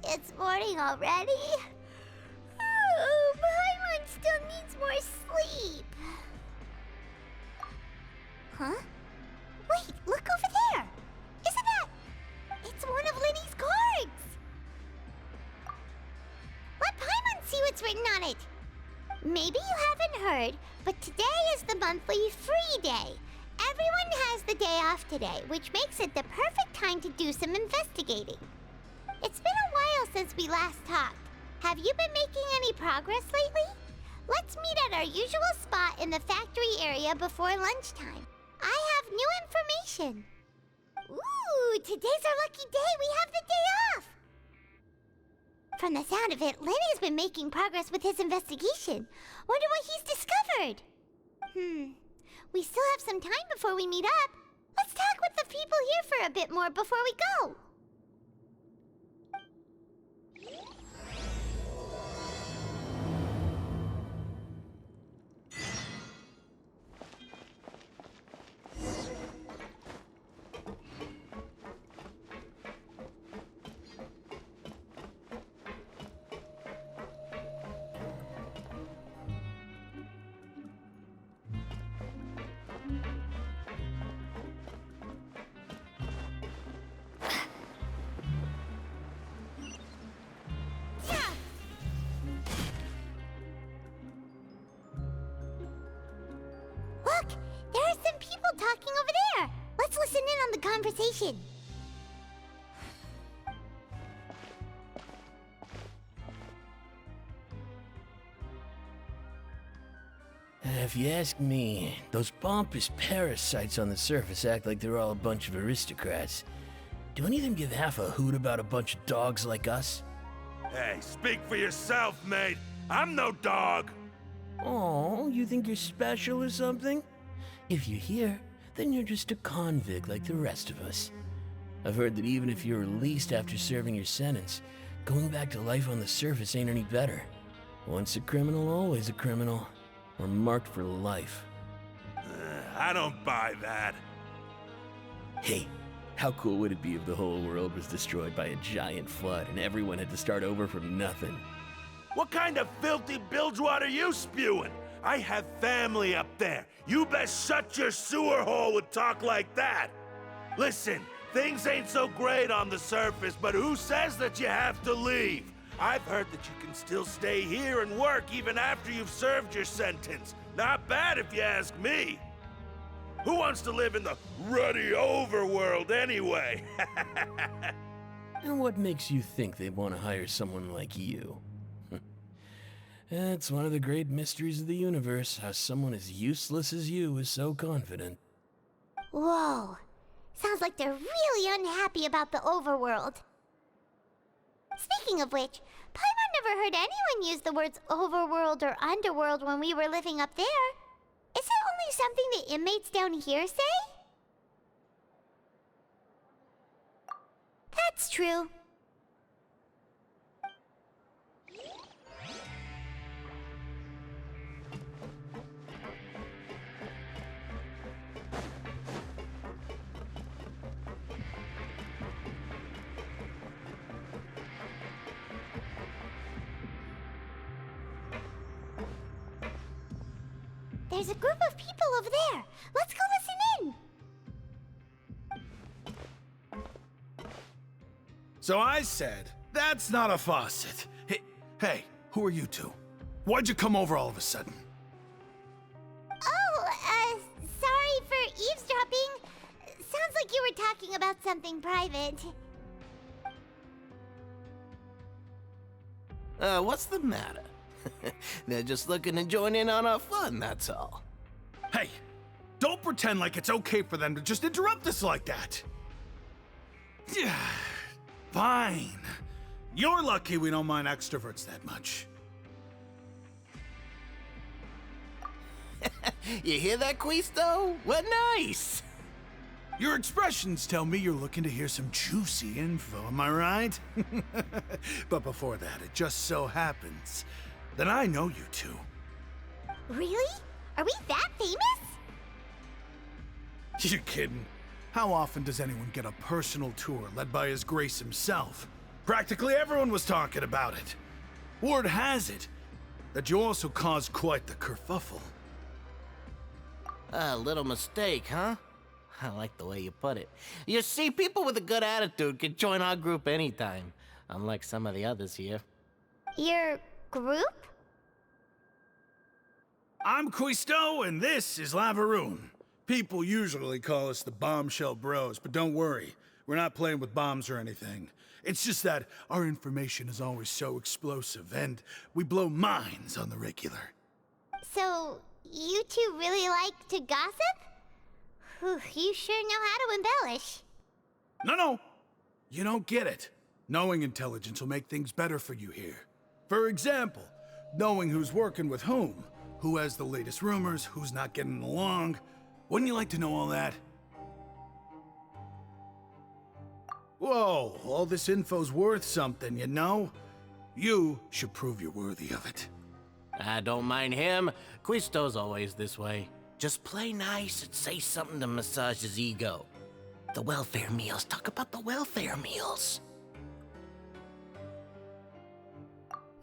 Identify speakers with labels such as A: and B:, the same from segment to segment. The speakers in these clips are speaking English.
A: It's morning already. Oh, Paimon still needs more sleep. Huh? Wait, look over there! Isn't that... It's one of Linny's cards! Let Paimon see what's written on it! Maybe you haven't heard, but today is the monthly free day. Everyone has the day off today, which makes it the perfect time to do some investigating. It's been a while since we last talked. Have you been making any progress lately? Let's meet at our usual spot in the factory area before lunchtime. I have new information. Ooh, today's our lucky day. We have the day off. From the sound of it, Lenny's been making progress with his investigation. Wonder what he's discovered. We still have some time before we meet up. Let's talk with the people here for a bit more before we go. Look, there are some people talking over there. Let's listen in on the conversation.
B: If you ask me, those pompous parasites on the surface act like they're all a bunch of aristocrats. Do any of them give half a hoot about a bunch of dogs like us?
C: Hey, speak for yourself, mate. I'm no dog.
B: Oh, you think you're special or something? If you're here, then you're just a convict like the rest of us. I've heard that even if you're released after serving your sentence, going back to life on the surface ain't any better. Once a criminal, always a criminal. Or marked for life.
C: I don't buy that.
B: Hey, how cool would it be if the whole world was destroyed by a giant flood and everyone had to start over from nothing?
C: What kind of filthy bilgewater are you spewing? I have family up there. You best shut your sewer hole with talk like that. Listen, things ain't so great on the surface, but who says that you have to leave? I've heard that you can still stay here and work even after you've served your sentence. Not bad if you ask me. Who wants to live in the ruddy overworld anyway?
B: And what makes you think they want to hire someone like you? It's one of the great mysteries of the universe, how someone as useless as you is so confident.
A: Whoa. Sounds like they're really unhappy about the overworld. Speaking of which, Paimon never heard anyone use the words overworld or underworld when we were living up there. Is it only something the inmates down here say? That's true. There's a group of people over there. Let's go listen in.
D: So I said, that's not a faucet. Hey, who are you two? Why'd you come over all of a sudden?
A: Oh, sorry for eavesdropping. Sounds like you were talking about something private.
E: What's the matter? They're just looking to join in on our fun, that's all.
D: Hey, don't pretend like it's okay for them to just interrupt us like that. Yeah, fine. You're lucky we don't mind extroverts that much.
E: You hear that, Quisto? We're nice!
D: Your expressions tell me you're looking to hear some juicy info, am I right? But before that, it just so happens that I know you two.
A: Really? Are we that famous?
D: You kidding? How often does anyone get a personal tour led by His Grace himself? Practically everyone was talking about it. Word has it that you also caused quite the kerfuffle.
E: A little mistake, huh? I like the way you put it. You see, people with a good attitude can join our group anytime, unlike some of the others here.
A: Your group?
D: I'm Quisto, and this is Lavaroon. People usually call us the Bombshell Bros, but don't worry. We're not playing with bombs or anything. It's just that our information is always so explosive, and we blow minds on the regular.
A: So, you two really like to gossip? Whew, you sure know how to embellish.
D: No. You don't get it. Knowing intelligence will make things better for you here. For example, knowing who's working with whom, who has the latest rumors, who's not getting along. Wouldn't you like to know all that? Whoa, all this info's worth something, you know? You should prove you're worthy of it.
E: I don't mind him. Quisto's always this way. Just play nice and say something to massage his ego. The welfare meals. Talk about the welfare meals.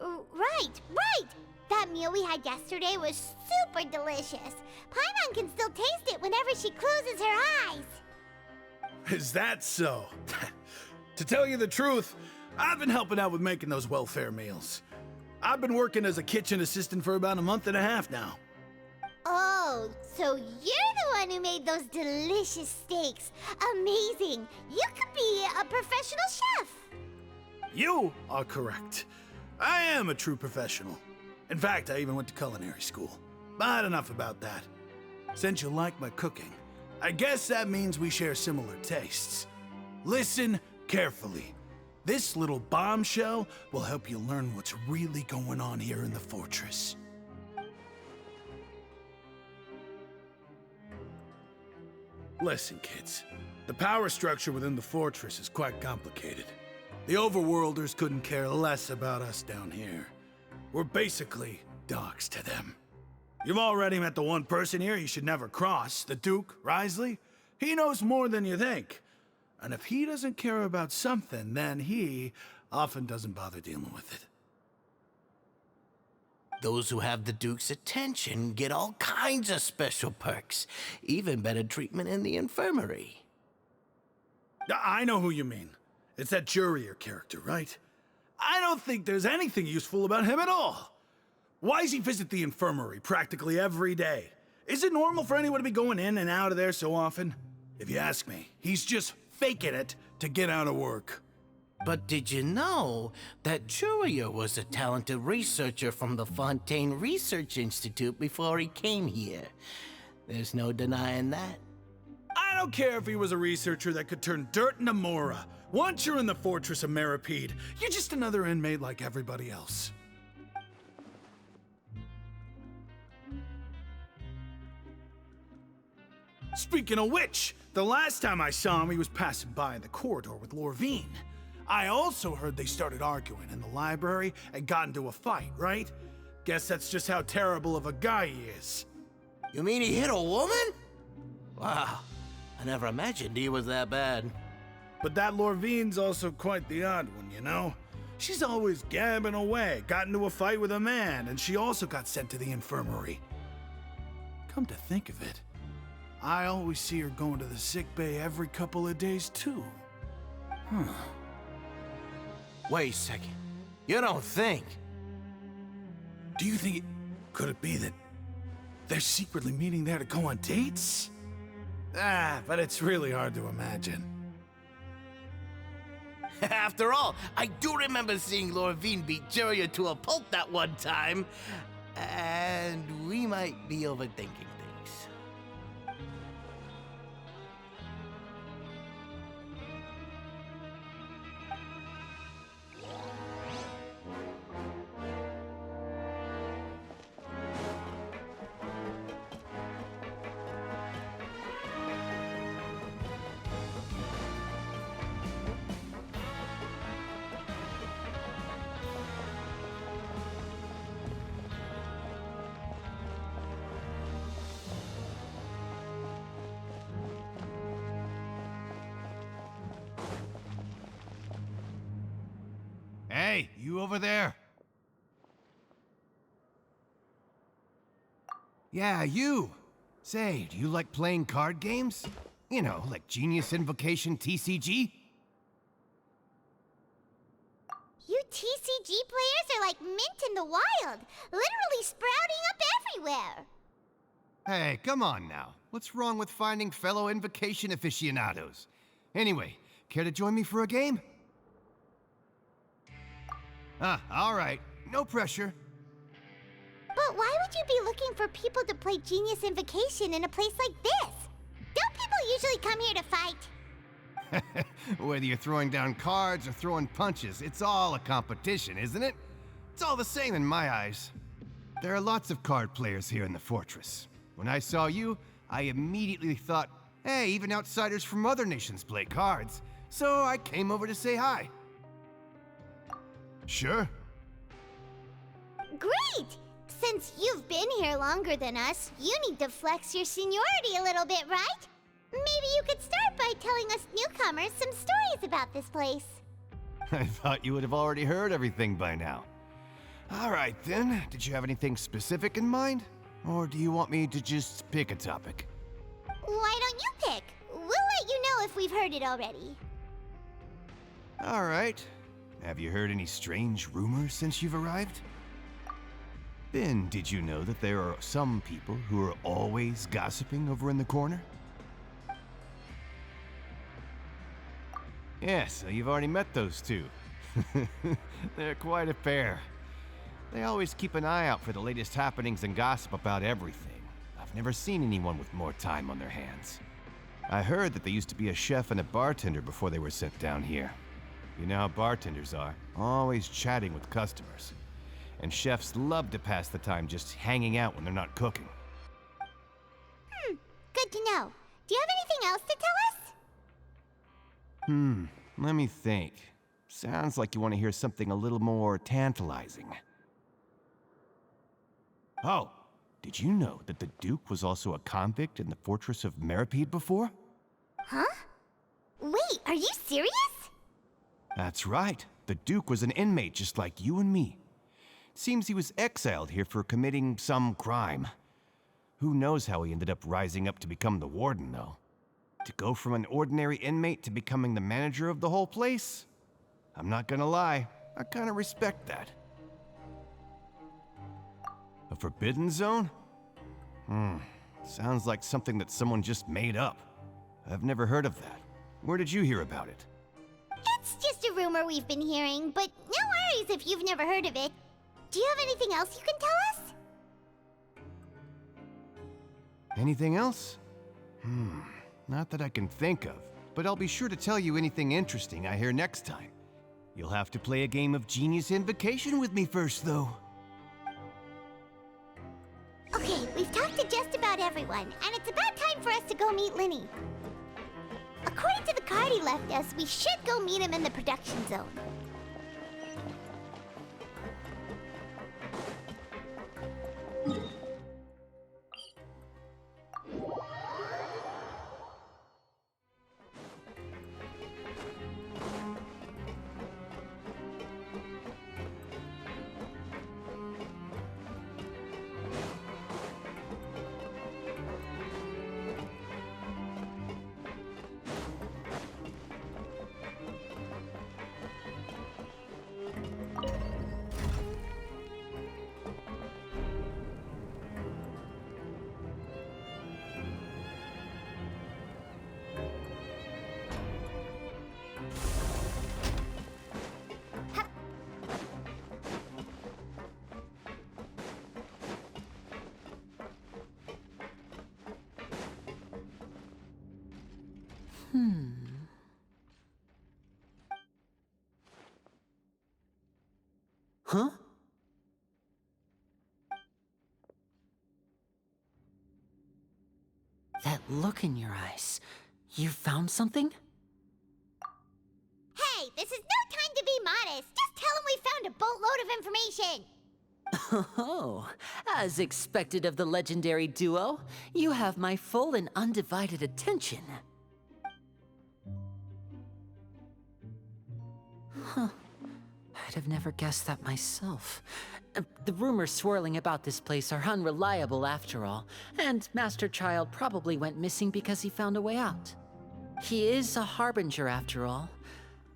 A: Right! That meal we had yesterday was super delicious. Paimon can still taste it whenever she closes her eyes.
D: Is that so? To tell you the truth, I've been helping out with making those welfare meals. I've been working as a kitchen assistant for about a month and a half now.
A: Oh, so you're the one who made those delicious steaks. Amazing. You could be a professional chef.
D: You are correct. I am a true professional. In fact, I even went to culinary school. But enough about that. Since you like my cooking, I guess that means we share similar tastes. Listen carefully. This little bombshell will help you learn what's really going on here in the fortress. Listen, kids. The power structure within the fortress is quite complicated. The overworlders couldn't care less about us down here. We're basically dogs to them. You've already met the one person here you should never cross, the Duke, Risley. He knows more than you think. And if he doesn't care about something, then he often doesn't bother dealing with it.
E: Those who have the Duke's attention get all kinds of special perks, even better treatment in the infirmary.
D: I know who you mean. It's that Jurier character, right? I don't think there's anything useful about him at all. Why does he visit the infirmary practically every day? Is it normal for anyone to be going in and out of there so often? If you ask me, he's just faking it to get out of work.
E: But did you know that Jurier was a talented researcher from the Fontaine Research Institute before he came here? There's no denying that.
D: I don't care if he was a researcher that could turn dirt into Mora. Once you're in the fortress of Meripede, you're just another inmate like everybody else. Speaking of which, the last time I saw him, he was passing by in the corridor with Lorvine. I also heard they started arguing in the library and got into a fight, right? Guess that's just how terrible of a guy he is.
E: You mean he hit a woman? Wow, I never imagined he was that bad.
D: But that Lorvine's also quite the odd one, you know? She's always gabbing away, got into a fight with a man, and she also got sent to the infirmary. Come to think of it, I always see her going to the sick bay every couple of days, too.
E: Wait a second. You don't think?
D: Do you think could it be that they're secretly meeting there to go on dates? But it's really hard to imagine.
E: After all, I do remember seeing Lorvine beat Jurier to a pulp that one time. And we might be overthinking things.
F: Hey, you over there. Yeah, you. Say, do you like playing card games? You know, like Genius Invocation TCG?
A: You TCG players are like mint in the wild, literally sprouting up everywhere.
F: Hey, come on now. What's wrong with finding fellow Invocation aficionados? Anyway, care to join me for a game? All right. No pressure.
A: But why would you be looking for people to play Genius Invocation in a place like this? Don't people usually come here to fight?
F: Whether you're throwing down cards or throwing punches, it's all a competition, isn't it? It's all the same in my eyes. There are lots of card players here in the fortress. When I saw you, I immediately thought, hey, even outsiders from other nations play cards. So I came over to say hi. Sure.
A: Great! Since you've been here longer than us, you need to flex your seniority a little bit, right? Maybe you could start by telling us newcomers some stories about this place.
F: I thought you would have already heard everything by now. All right then, did you have anything specific in mind? Or do you want me to just pick a topic?
A: Why don't you pick? We'll let you know if we've heard it already.
F: All right. Have you heard any strange rumors since you've arrived? Then, did you know that there are some people who are always gossiping over in the corner? Yeah, so you've already met those two. They're quite a pair. They always keep an eye out for the latest happenings and gossip about everything. I've never seen anyone with more time on their hands. I heard that they used to be a chef and a bartender before they were sent down here. You know how bartenders are, always chatting with customers. And chefs love to pass the time just hanging out when they're not cooking.
A: Good to know. Do you have anything else to tell us?
F: Let me think. Sounds like you want to hear something a little more tantalizing. Oh, did you know that the Duke was also a convict in the fortress of Meripede before?
A: Huh? Wait, are you serious?
F: That's right. The Duke was an inmate just like you and me. Seems he was exiled here for committing some crime. Who knows how he ended up rising up to become the warden, though. To go from an ordinary inmate to becoming the manager of the whole place? I'm not gonna lie, I kinda respect that. A forbidden zone? Sounds like something that someone just made up. I've never heard of that. Where did you hear about it?
A: It's just a rumor we've been hearing, but no worries if you've never heard of it. Do you have anything else you can tell us?
F: Anything else? Not that I can think of, but I'll be sure to tell you anything interesting I hear next time. You'll have to play a game of Genius Invocation with me first, though.
A: Okay, we've talked to just about everyone, and it's about time for us to go meet Linny. According to the card he left us, we should go meet him in the production zone.
G: Huh? That look in your eyes. You found something?
A: Hey, this is no time to be modest. Just tell him we found a boatload of information.
G: Oh, as expected of the legendary duo, you have my full and undivided attention. Huh. I'd have never guessed that myself. The rumors swirling about this place are unreliable after all, and Master Child probably went missing because he found a way out. He is a harbinger after all.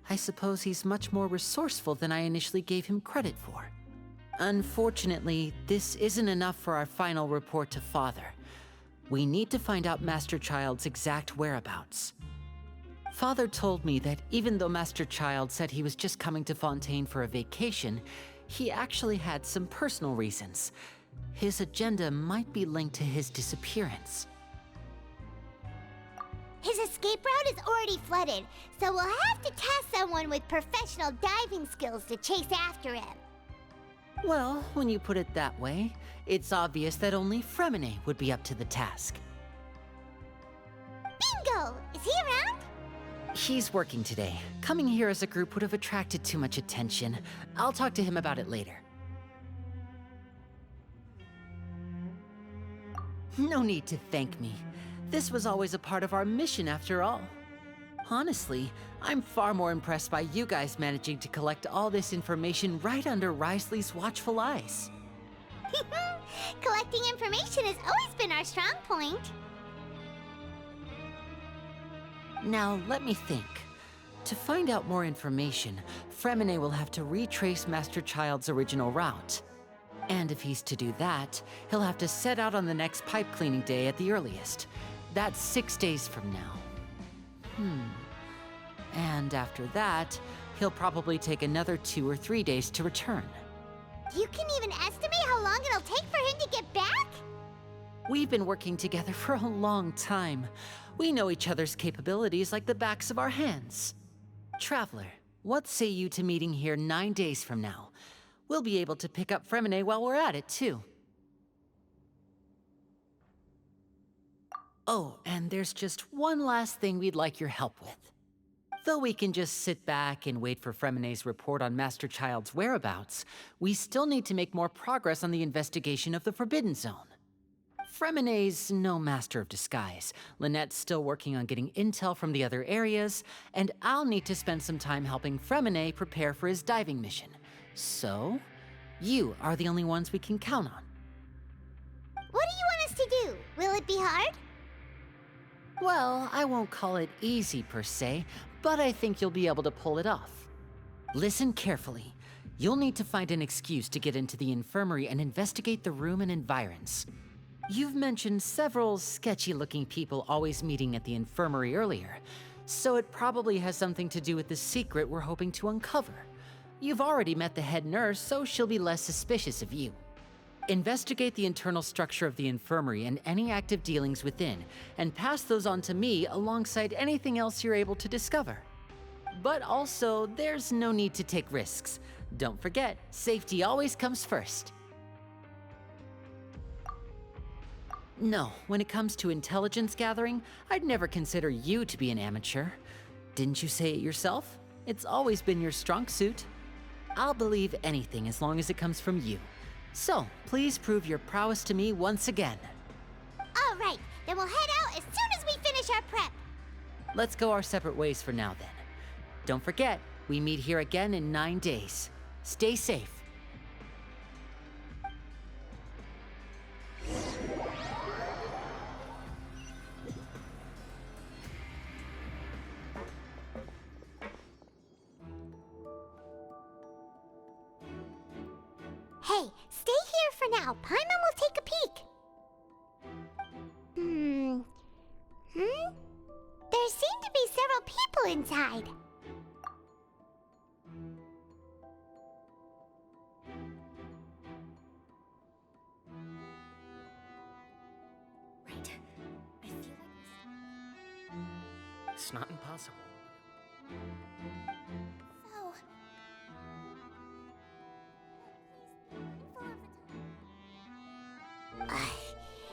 G: I suppose he's much more resourceful than I initially gave him credit for. Unfortunately, this isn't enough for our final report to Father. We need to find out Master Child's exact whereabouts. Father told me that even though Master Child said he was just coming to Fontaine for a vacation, he actually had some personal reasons. His agenda might be linked to his disappearance.
A: His escape route is already flooded, so we'll have to task someone with professional diving skills to chase after him.
G: Well, when you put it that way, it's obvious that only Fremine would be up to the task.
A: Bingo! Is he around?
G: He's working today. Coming here as a group would have attracted too much attention. I'll talk to him about it later. No need to thank me. This was always a part of our mission after all. Honestly, I'm far more impressed by you guys managing to collect all this information right under Risley's watchful eyes.
A: Collecting information has always been our strong point.
G: Now, let me think. To find out more information, Fremine will have to retrace Master Child's original route. And if he's to do that, he'll have to set out on the next pipe cleaning day at the earliest. That's 6 days from now. And after that, he'll probably take another 2 or 3 days to return.
A: You can even estimate how long it'll take for him to get back?
G: We've been working together for a long time. We know each other's capabilities like the backs of our hands. Traveler, what say you to meeting here 9 days from now? We'll be able to pick up Fremine while we're at it, too. Oh, and there's just one last thing we'd like your help with. Though we can just sit back and wait for Fremine's report on Master Child's whereabouts, we still need to make more progress on the investigation of the Forbidden Zone. Fremine's no master of disguise, Lynette's still working on getting intel from the other areas, and I'll need to spend some time helping Fremine prepare for his diving mission. So, you are the only ones we can count on.
A: What do you want us to do? Will it be hard?
G: Well, I won't call it easy per se, but I think you'll be able to pull it off. Listen carefully. You'll need to find an excuse to get into the infirmary and investigate the room and environs. You've mentioned several sketchy-looking people always meeting at the infirmary earlier, so it probably has something to do with the secret we're hoping to uncover. You've already met the head nurse, so she'll be less suspicious of you. Investigate the internal structure of the infirmary and any active dealings within, and pass those on to me alongside anything else you're able to discover. But also, there's no need to take risks. Don't forget, safety always comes first. No, when it comes to intelligence gathering, I'd never consider you to be an amateur. Didn't you say it yourself? It's always been your strong suit. I'll believe anything as long as it comes from you. So, please prove your prowess to me once again.
A: All right, then we'll head out as soon as we finish our prep.
G: Let's go our separate ways for now then. Don't forget, we meet here again in 9 days. Stay safe.
A: Hey, stay here for now. Paimon will take a peek. There seem to be several people inside.
H: Right. I feel like
E: It's not impossible.
A: So...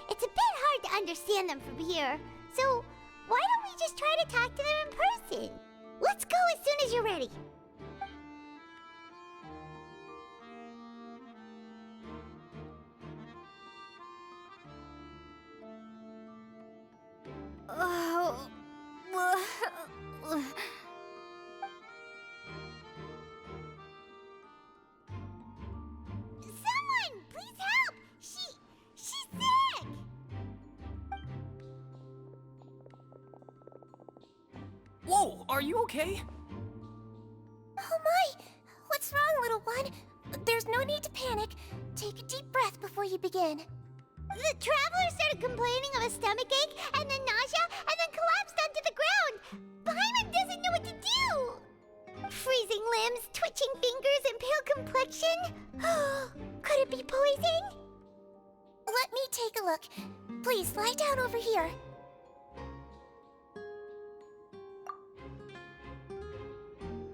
A: It's a bit hard to understand them from here, so why don't we just try to talk to them in person? Let's go as soon as you're ready.
I: are you okay?
A: Oh my! What's wrong, little one? There's no need to panic. Take a deep breath before you begin. The traveler started complaining of a stomachache, and then nausea, and then collapsed onto the ground. Paimon doesn't know what to do. Freezing limbs, twitching fingers, and pale complexion? Could it be poison? Let me take a look. Please, lie down over here.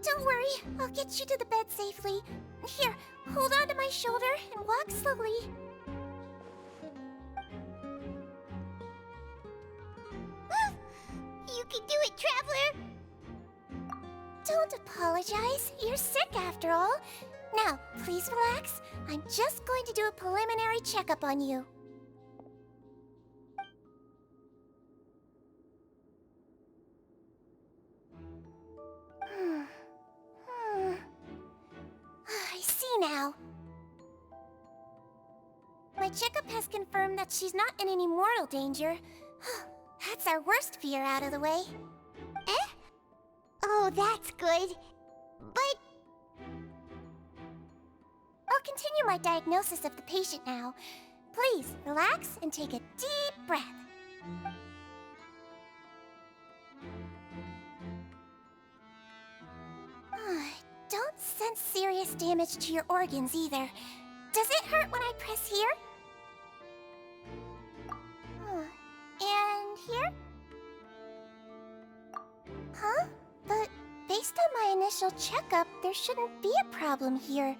A: Don't worry, I'll get you to the bed safely. Here, hold on to my shoulder and walk slowly. You can do it, Traveler! Don't apologize. You're sick after all. Now, please relax. I'm just going to do a preliminary checkup on you. I see now. My checkup has confirmed that she's not in any mortal danger. That's our worst fear out of the way. Eh? Oh, that's good. But I'll continue my diagnosis of the patient now. Please, relax and take a deep breath. Don't sense serious damage to your organs either. Does it hurt when I press here? And here? Huh? But based on my initial checkup, there shouldn't be a problem here.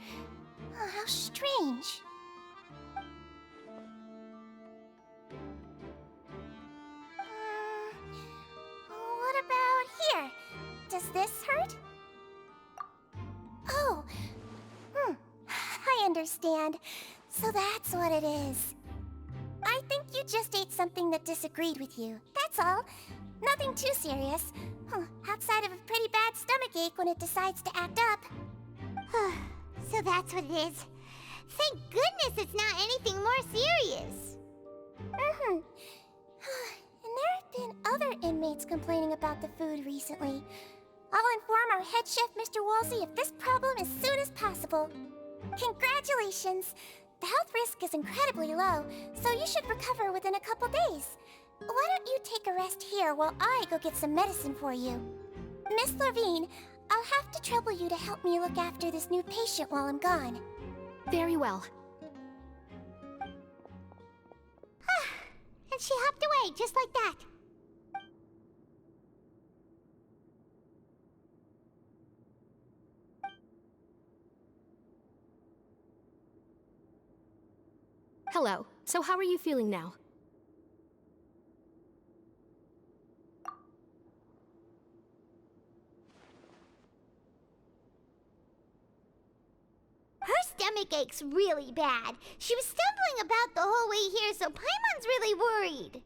A: Oh, how strange. What about here? Does this hurt? Oh, I understand. So that's what it is. I think you just ate something that disagreed with you. That's all. Nothing too serious. Outside of a pretty bad stomachache when it decides to act up. So that's what it is. Thank goodness it's not anything more serious. And there have been other inmates complaining about the food recently. I'll inform our head chef, Mr. Wolsey, of this problem as soon as possible. Congratulations! The health risk is incredibly low, so you should recover within a couple days. Why don't you take a rest here while I go get some medicine for you? Miss Lorvine, I'll have to trouble you to help me look after this new patient while I'm gone.
H: Very well.
A: And she hopped away just like that.
H: Hello. So how are you feeling now?
A: Her stomach aches really bad. She was stumbling about the whole way here, so Paimon's really worried.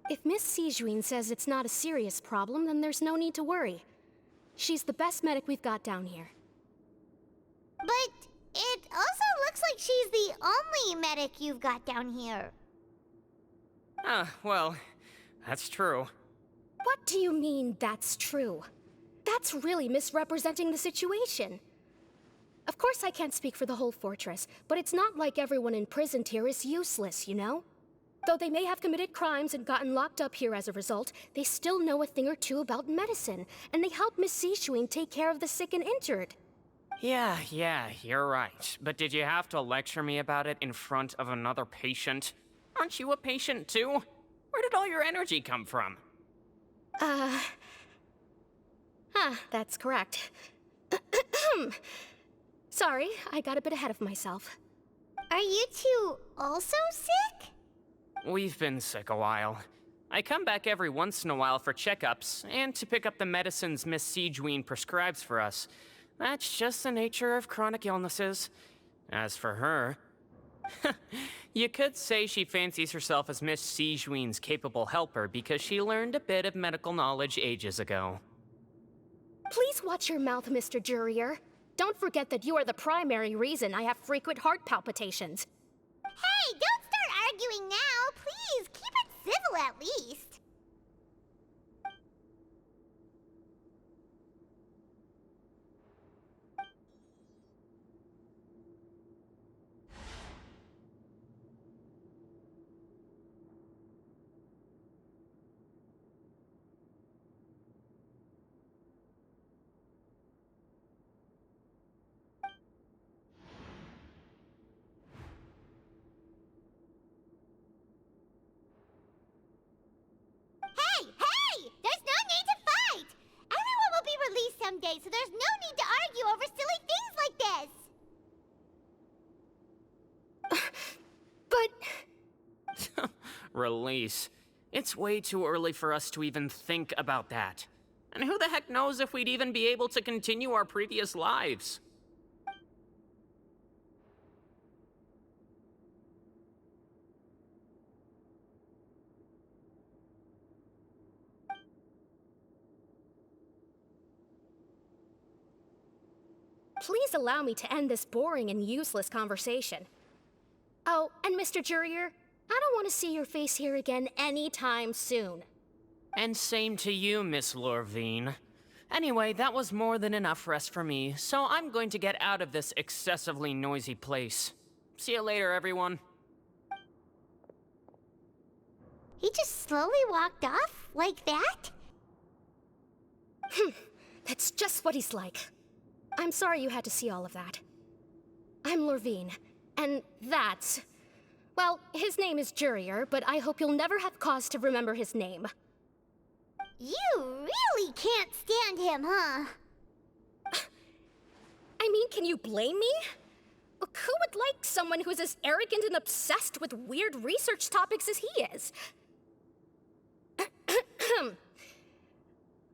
H: If Miss Sijuin says it's not a serious problem, then there's no need to worry. She's the best medic we've got down here.
A: But it also looks like she's the only medic you've got down here.
I: Well, that's true.
H: What do you mean, that's true? That's really misrepresenting the situation. Of course I can't speak for the whole fortress, but it's not like everyone imprisoned here is useless, you know? Though they may have committed crimes and gotten locked up here as a result, they still know a thing or two about medicine, and they help Miss Sijuin take care of the sick and injured.
I: Yeah, you're right. But did you have to lecture me about it in front of another patient? Aren't you a patient too? Where did all your energy come from?
H: That's correct. Sorry, I got a bit ahead of myself.
A: Are you two also sick?
I: We've been sick a while. I come back every once in a while for checkups, and to pick up the medicines Miss Sijuin prescribes for us. That's just the nature of chronic illnesses. As for her, you could say she fancies herself as Miss Sijuin's capable helper because she learned a bit of medical knowledge ages ago.
H: Please watch your mouth, Mr. Jurier. Don't forget that you are the primary reason I have frequent heart palpitations.
A: Hey, don't start arguing now, please. Keep it civil at least. day, so there's no need to argue over silly things like this.
H: But...
I: Release. It's way too early for us to even think about that. And who the heck knows if we'd even be able to continue our previous lives?
H: Please allow me to end this boring and useless conversation. Oh, and Mr. Jurier, I don't want to see your face here again anytime soon.
I: And same to you, Miss Lorvine. Anyway, that was more than enough rest for me, so I'm going to get out of this excessively noisy place. See you later, everyone.
A: He just slowly walked off like that?
H: That's just what he's like. I'm sorry you had to see all of that. I'm Lorvine, and that's... Well, his name is Jurier, but I hope you'll never have cause to remember his name.
A: You really can't stand him, huh?
H: I mean, can you blame me? Who would like someone who's as arrogant and obsessed with weird research topics as he is?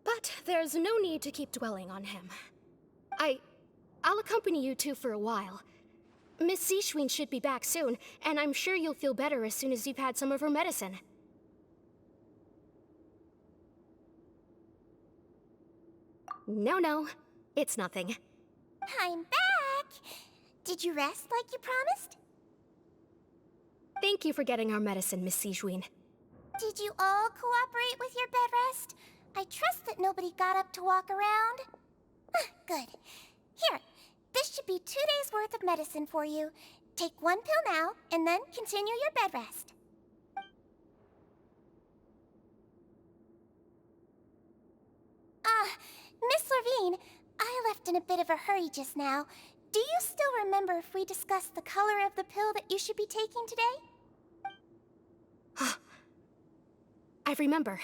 H: But there's no need to keep dwelling on him. I'll accompany you two for a while. Miss Seashween should be back soon, and I'm sure you'll feel better as soon as you've had some of her medicine. No, it's nothing.
A: I'm back! Did you rest like you promised?
H: Thank you for getting our medicine, Miss Seashween.
A: Did you all cooperate with your bed rest? I trust that nobody got up to walk around. Good. Here, this should be 2 days' worth of medicine for you. Take 1 pill now, and then continue your bed rest. Miss Lorvine, I left in a bit of a hurry just now. Do you still remember if we discussed the color of the pill that you should be taking today?
H: I remember.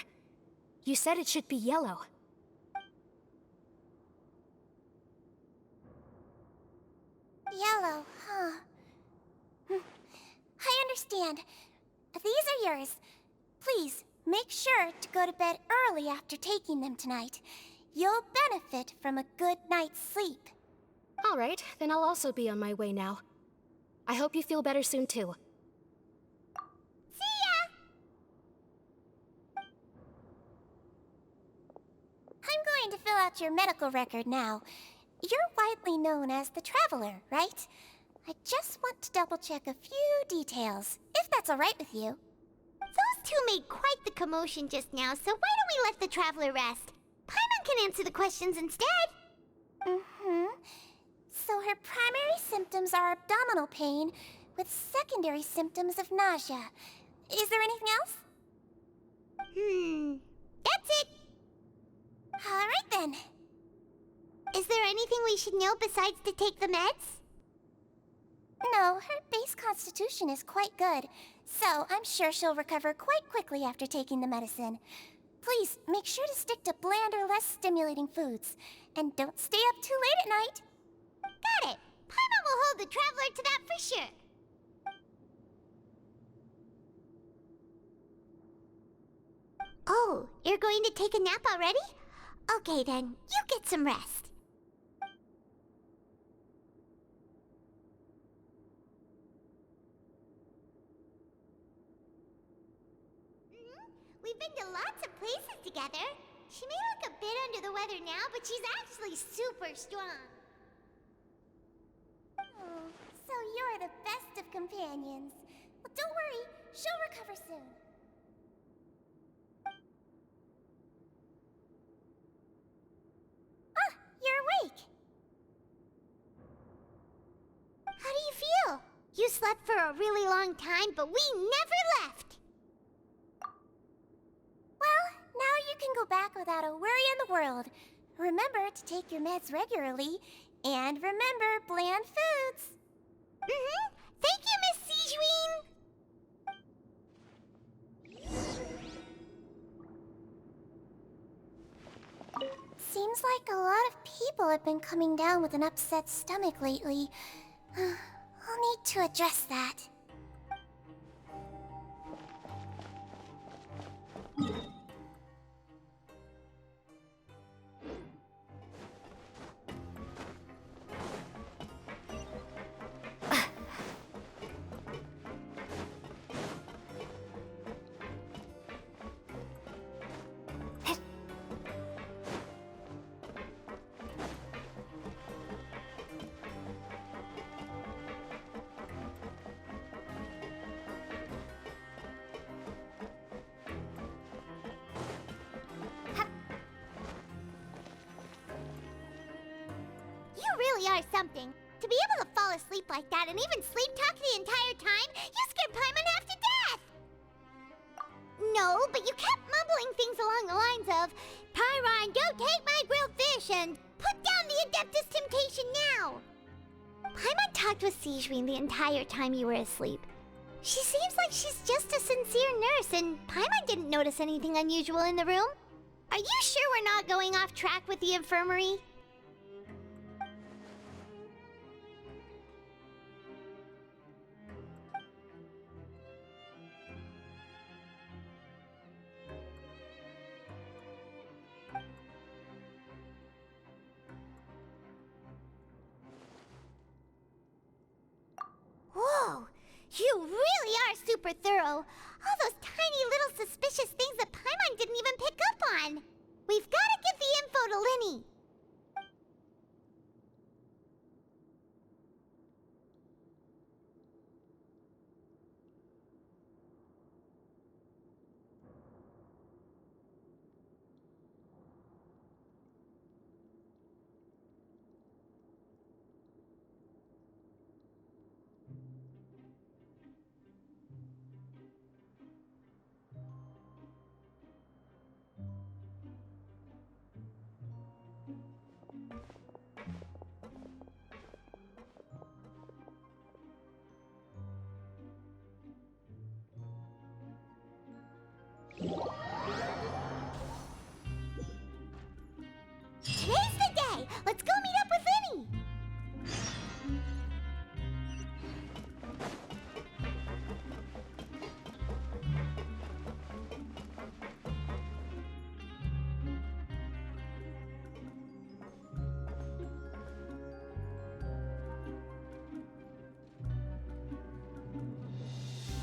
H: You said it should be yellow.
A: Yellow, huh? I understand. These are yours. Please, make sure to go to bed early after taking them tonight. You'll benefit from a good night's sleep.
H: All right, then I'll also be on my way now. I hope you feel better soon, too.
A: See ya! I'm going to fill out your medical record now. You're widely known as the Traveler, right? I just want to double-check a few details, if that's all right with you. Those two made quite the commotion just now, so why don't we let the Traveler rest? Paimon can answer the questions instead. So her primary symptoms are abdominal pain, with secondary symptoms of nausea. Is there anything else? That's it. All right then. Is there anything we should know besides to take the meds? No, her base constitution is quite good, so I'm sure she'll recover quite quickly after taking the medicine. Please, make sure to stick to bland or less stimulating foods, and don't stay up too late at night. Got it! Paimon will hold the Traveler to that for sure. Oh, you're going to take a nap already? Okay then, you get some rest. We've been to lots of places together. She may look a bit under the weather now, but she's actually super strong. Oh, so you're the best of companions. Well, don't worry, she'll recover soon. Ah, you're awake. How do you feel? You slept for a really long time, but we never left. Well, now you can go back without a worry in the world. Remember to take your meds regularly, and remember bland foods. Thank you, Miss Seashween. Seems like a lot of people have been coming down with an upset stomach lately. I'll need to address that. You really are something. To be able to fall asleep like that and even sleep talk the entire time, you scared Paimon half to death! No, but you kept mumbling things along the lines of, Pyron, don't take my grilled fish, and put down the Adeptus Temptation now! Paimon talked with Sigewinne the entire time you were asleep. She seems like she's just a sincere nurse, and Paimon didn't notice anything unusual in the room. Are you sure we're not going off track with the infirmary? Whoa! You really are super thorough! All those tiny little suspicious things that Paimon didn't even pick up on! We've gotta give the info to Linny! Today's the day! Let's go meet up with Linny!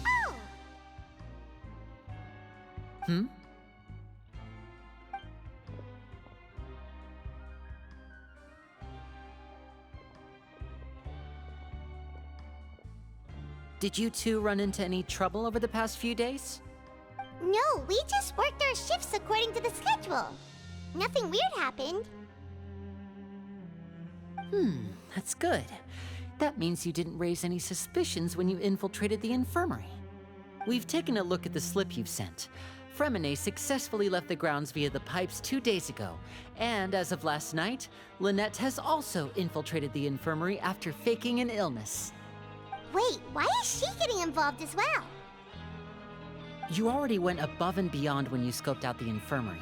A: Oh!
G: Hmm? Did you two run into any trouble over the past few days?
A: No, we just worked our shifts according to the schedule. Nothing weird happened.
G: That's good. That means you didn't raise any suspicions when you infiltrated the infirmary. We've taken a look at the slip you've sent. Fremine successfully left the grounds via the pipes 2 days ago, and as of last night, Lynette has also infiltrated the infirmary after faking an illness.
A: Wait, why is she getting involved as well?
G: You already went above and beyond when you scoped out the infirmary.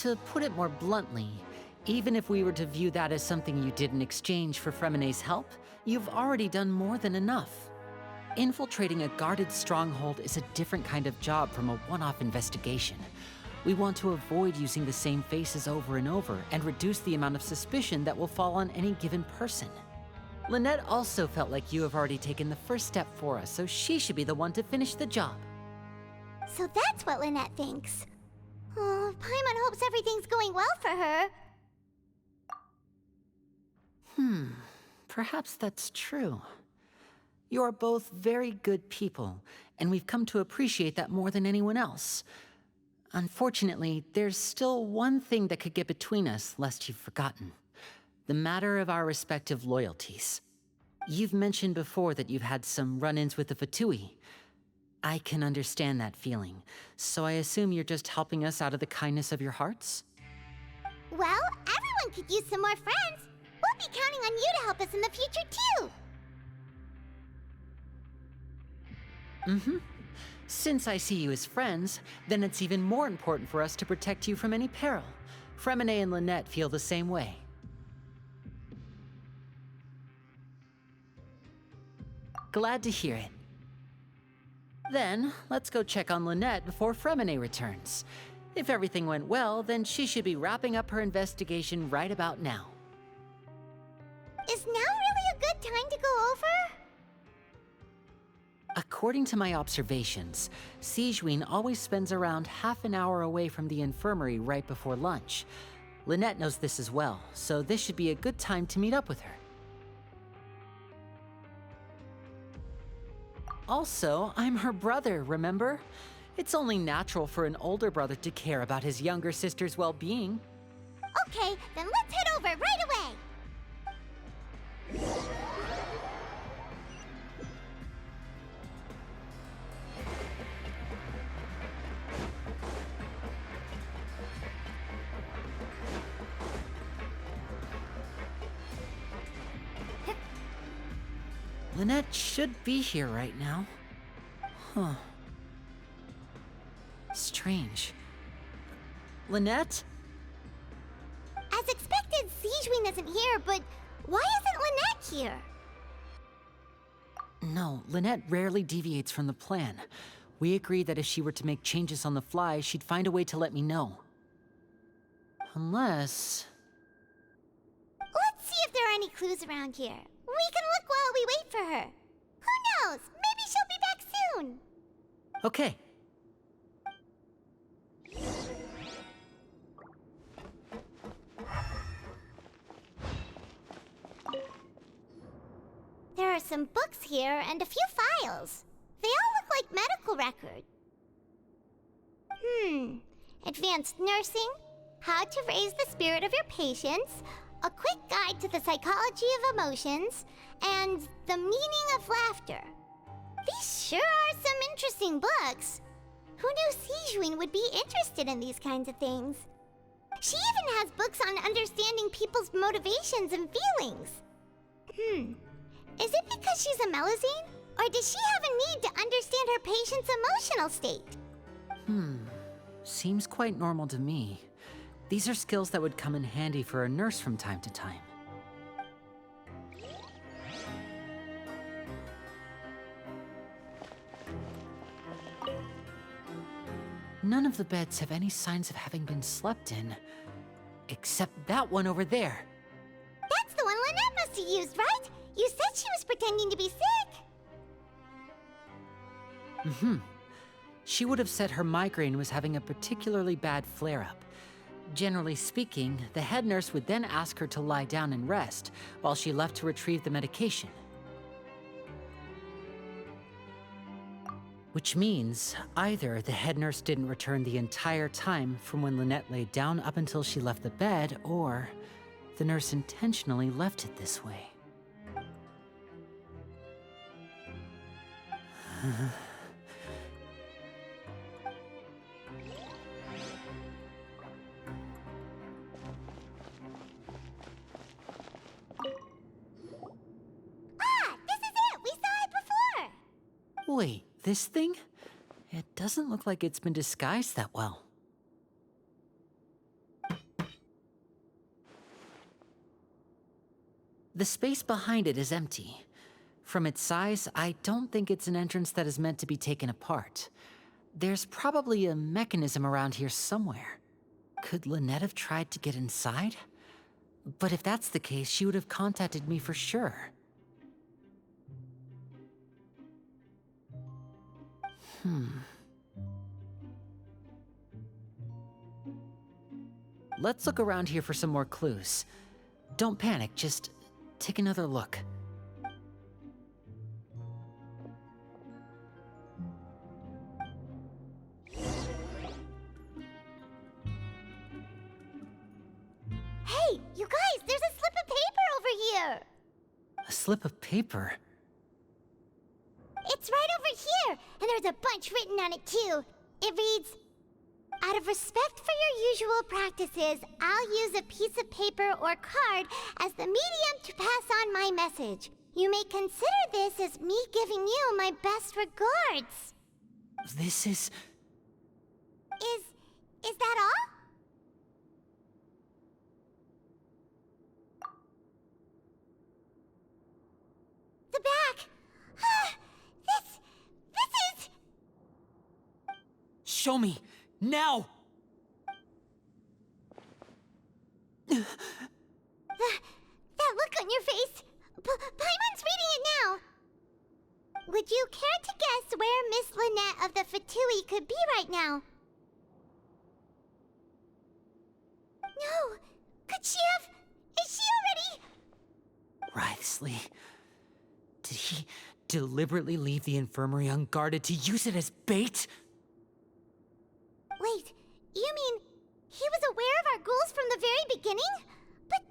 G: To put it more bluntly, even if we were to view that as something you did in exchange for Fremine's help, you've already done more than enough. Infiltrating a guarded stronghold is a different kind of job from a one-off investigation. We want to avoid using the same faces over and over and reduce the amount of suspicion that will fall on any given person. Lynette also felt like you have already taken the first step for us, so she should be the one to finish the job.
A: So that's what Lynette thinks. Oh, Paimon hopes everything's going well for her.
G: Perhaps that's true. You are both very good people, and we've come to appreciate that more than anyone else. Unfortunately, there's still one thing that could get between us, lest you've forgotten. The matter of our respective loyalties. You've mentioned before that you've had some run-ins with the Fatui. I can understand that feeling, so I assume you're just helping us out of the kindness of your hearts?
A: Well, everyone could use some more friends. We'll be counting on you to help us in the future, too.
G: Since I see you as friends, then it's even more important for us to protect you from any peril. Fremine and Lynette feel the same way. Glad to hear it. Then, let's go check on Lynette before Fremine returns. If everything went well, then she should be wrapping up her investigation right about now.
A: Is now really a good time to go over?
G: According to my observations, Sigewinne always spends around half an hour away from the infirmary right before lunch. Lynette knows this as well, so this should be a good time to meet up with her. Also, I'm her brother, remember? It's only natural for an older brother to care about his younger sister's well-being.
A: Okay, then let's head over right away!
G: Lynette should be here right now. Huh. Strange. Lynette?
A: As expected, Sigewinne isn't here, but why isn't Lynette here?
G: No, Lynette rarely deviates from the plan. We agreed that if she were to make changes on the fly, she'd find a way to let me know. Unless...
A: Let's see if there are any clues around here. We can look while we wait for her. Who knows? Maybe she'll be back soon.
G: Okay.
A: There are some books here and a few files. They all look like medical records. Advanced nursing, how to raise the spirit of your patients, a quick guide to the psychology of emotions, and the meaning of laughter. These sure are some interesting books. Who knew Sigewinne would be interested in these kinds of things? She even has books on understanding people's motivations and feelings. Is it because she's a Melusine? Or does she have a need to understand her patient's emotional state?
G: Seems quite normal to me. These are skills that would come in handy for a nurse from time to time. None of the beds have any signs of having been slept in, except that one over there.
A: That's the one Lynette must have used, right? You said she was pretending to be sick.
G: She would have said her migraine was having a particularly bad flare-up. Generally speaking, the head nurse would then ask her to lie down and rest, while she left to retrieve the medication. Which means, either the head nurse didn't return the entire time from when Lynette laid down up until she left the bed, or the nurse intentionally left it this way.
A: This is it! We saw it before!
G: Wait, this thing? It doesn't look like it's been disguised that well. The space behind it is empty. From its size, I don't think it's an entrance that is meant to be taken apart. There's probably a mechanism around here somewhere. Could Lynette have tried to get inside? But if that's the case, she would have contacted me for sure. Let's look around here for some more clues. Don't panic, just take another look.
A: Hey, you guys, there's a slip of paper over here!
G: A slip of paper?
A: It's right over here, and there's a bunch written on it too. It reads, "Out of respect for your usual practices, I'll use a piece of paper or card as the medium to pass on my message. You may consider this as me giving you my best regards."
G: This is...
A: Is that all?
G: Show me! Now!
A: That look on your face! Paimon's reading it now! Would you care to guess where Miss Lynette of the Fatui could be right now? No! Could she have... Is she already...
G: Wriothesley... Did he deliberately leave the infirmary unguarded to use it as bait?
A: Wait, you mean he was aware of our goals from the very beginning? But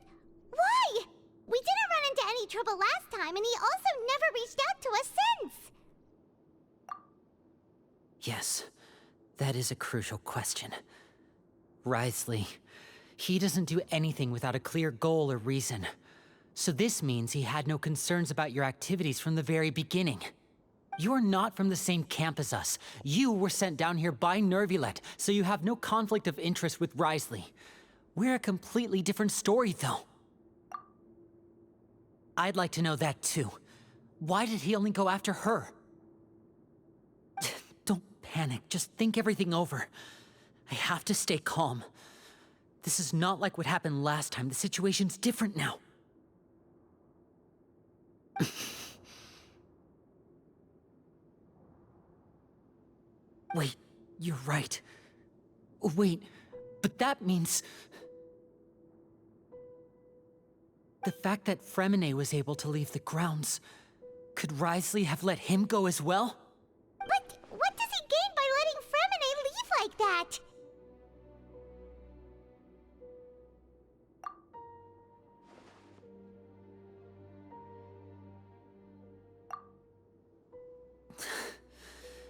A: why? We didn't run into any trouble last time, and he also never reached out to us since.
G: Yes, that is a crucial question. Wriothesley, he doesn't do anything without a clear goal or reason. So this means he had no concerns about your activities from the very beginning. You're not from the same camp as us. You were sent down here by Nervulet, so you have no conflict of interest with Wriothesley. We're a completely different story, though. I'd like to know that, too. Why did he only go after her? Don't panic. Just think everything over. I have to stay calm. This is not like what happened last time. The situation's different now. Wait, you're right. Wait, but that means... The fact that Fremine was able to leave the grounds, could Wriothesley have let him go as well?
A: But what does he gain by letting Fremine leave like that?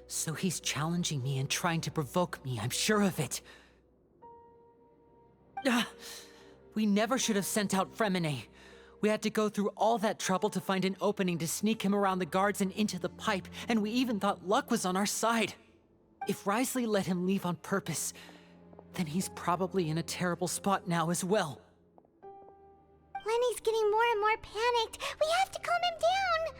G: So he's challenging me and trying to provoke me, I'm sure of it. We never should have sent out Fremine. We had to go through all that trouble to find an opening to sneak him around the guards and into the pipe, and we even thought luck was on our side. If Wriothesley let him leave on purpose, then he's probably in a terrible spot now as well.
A: Lenny's getting more and more panicked. We have to calm him down.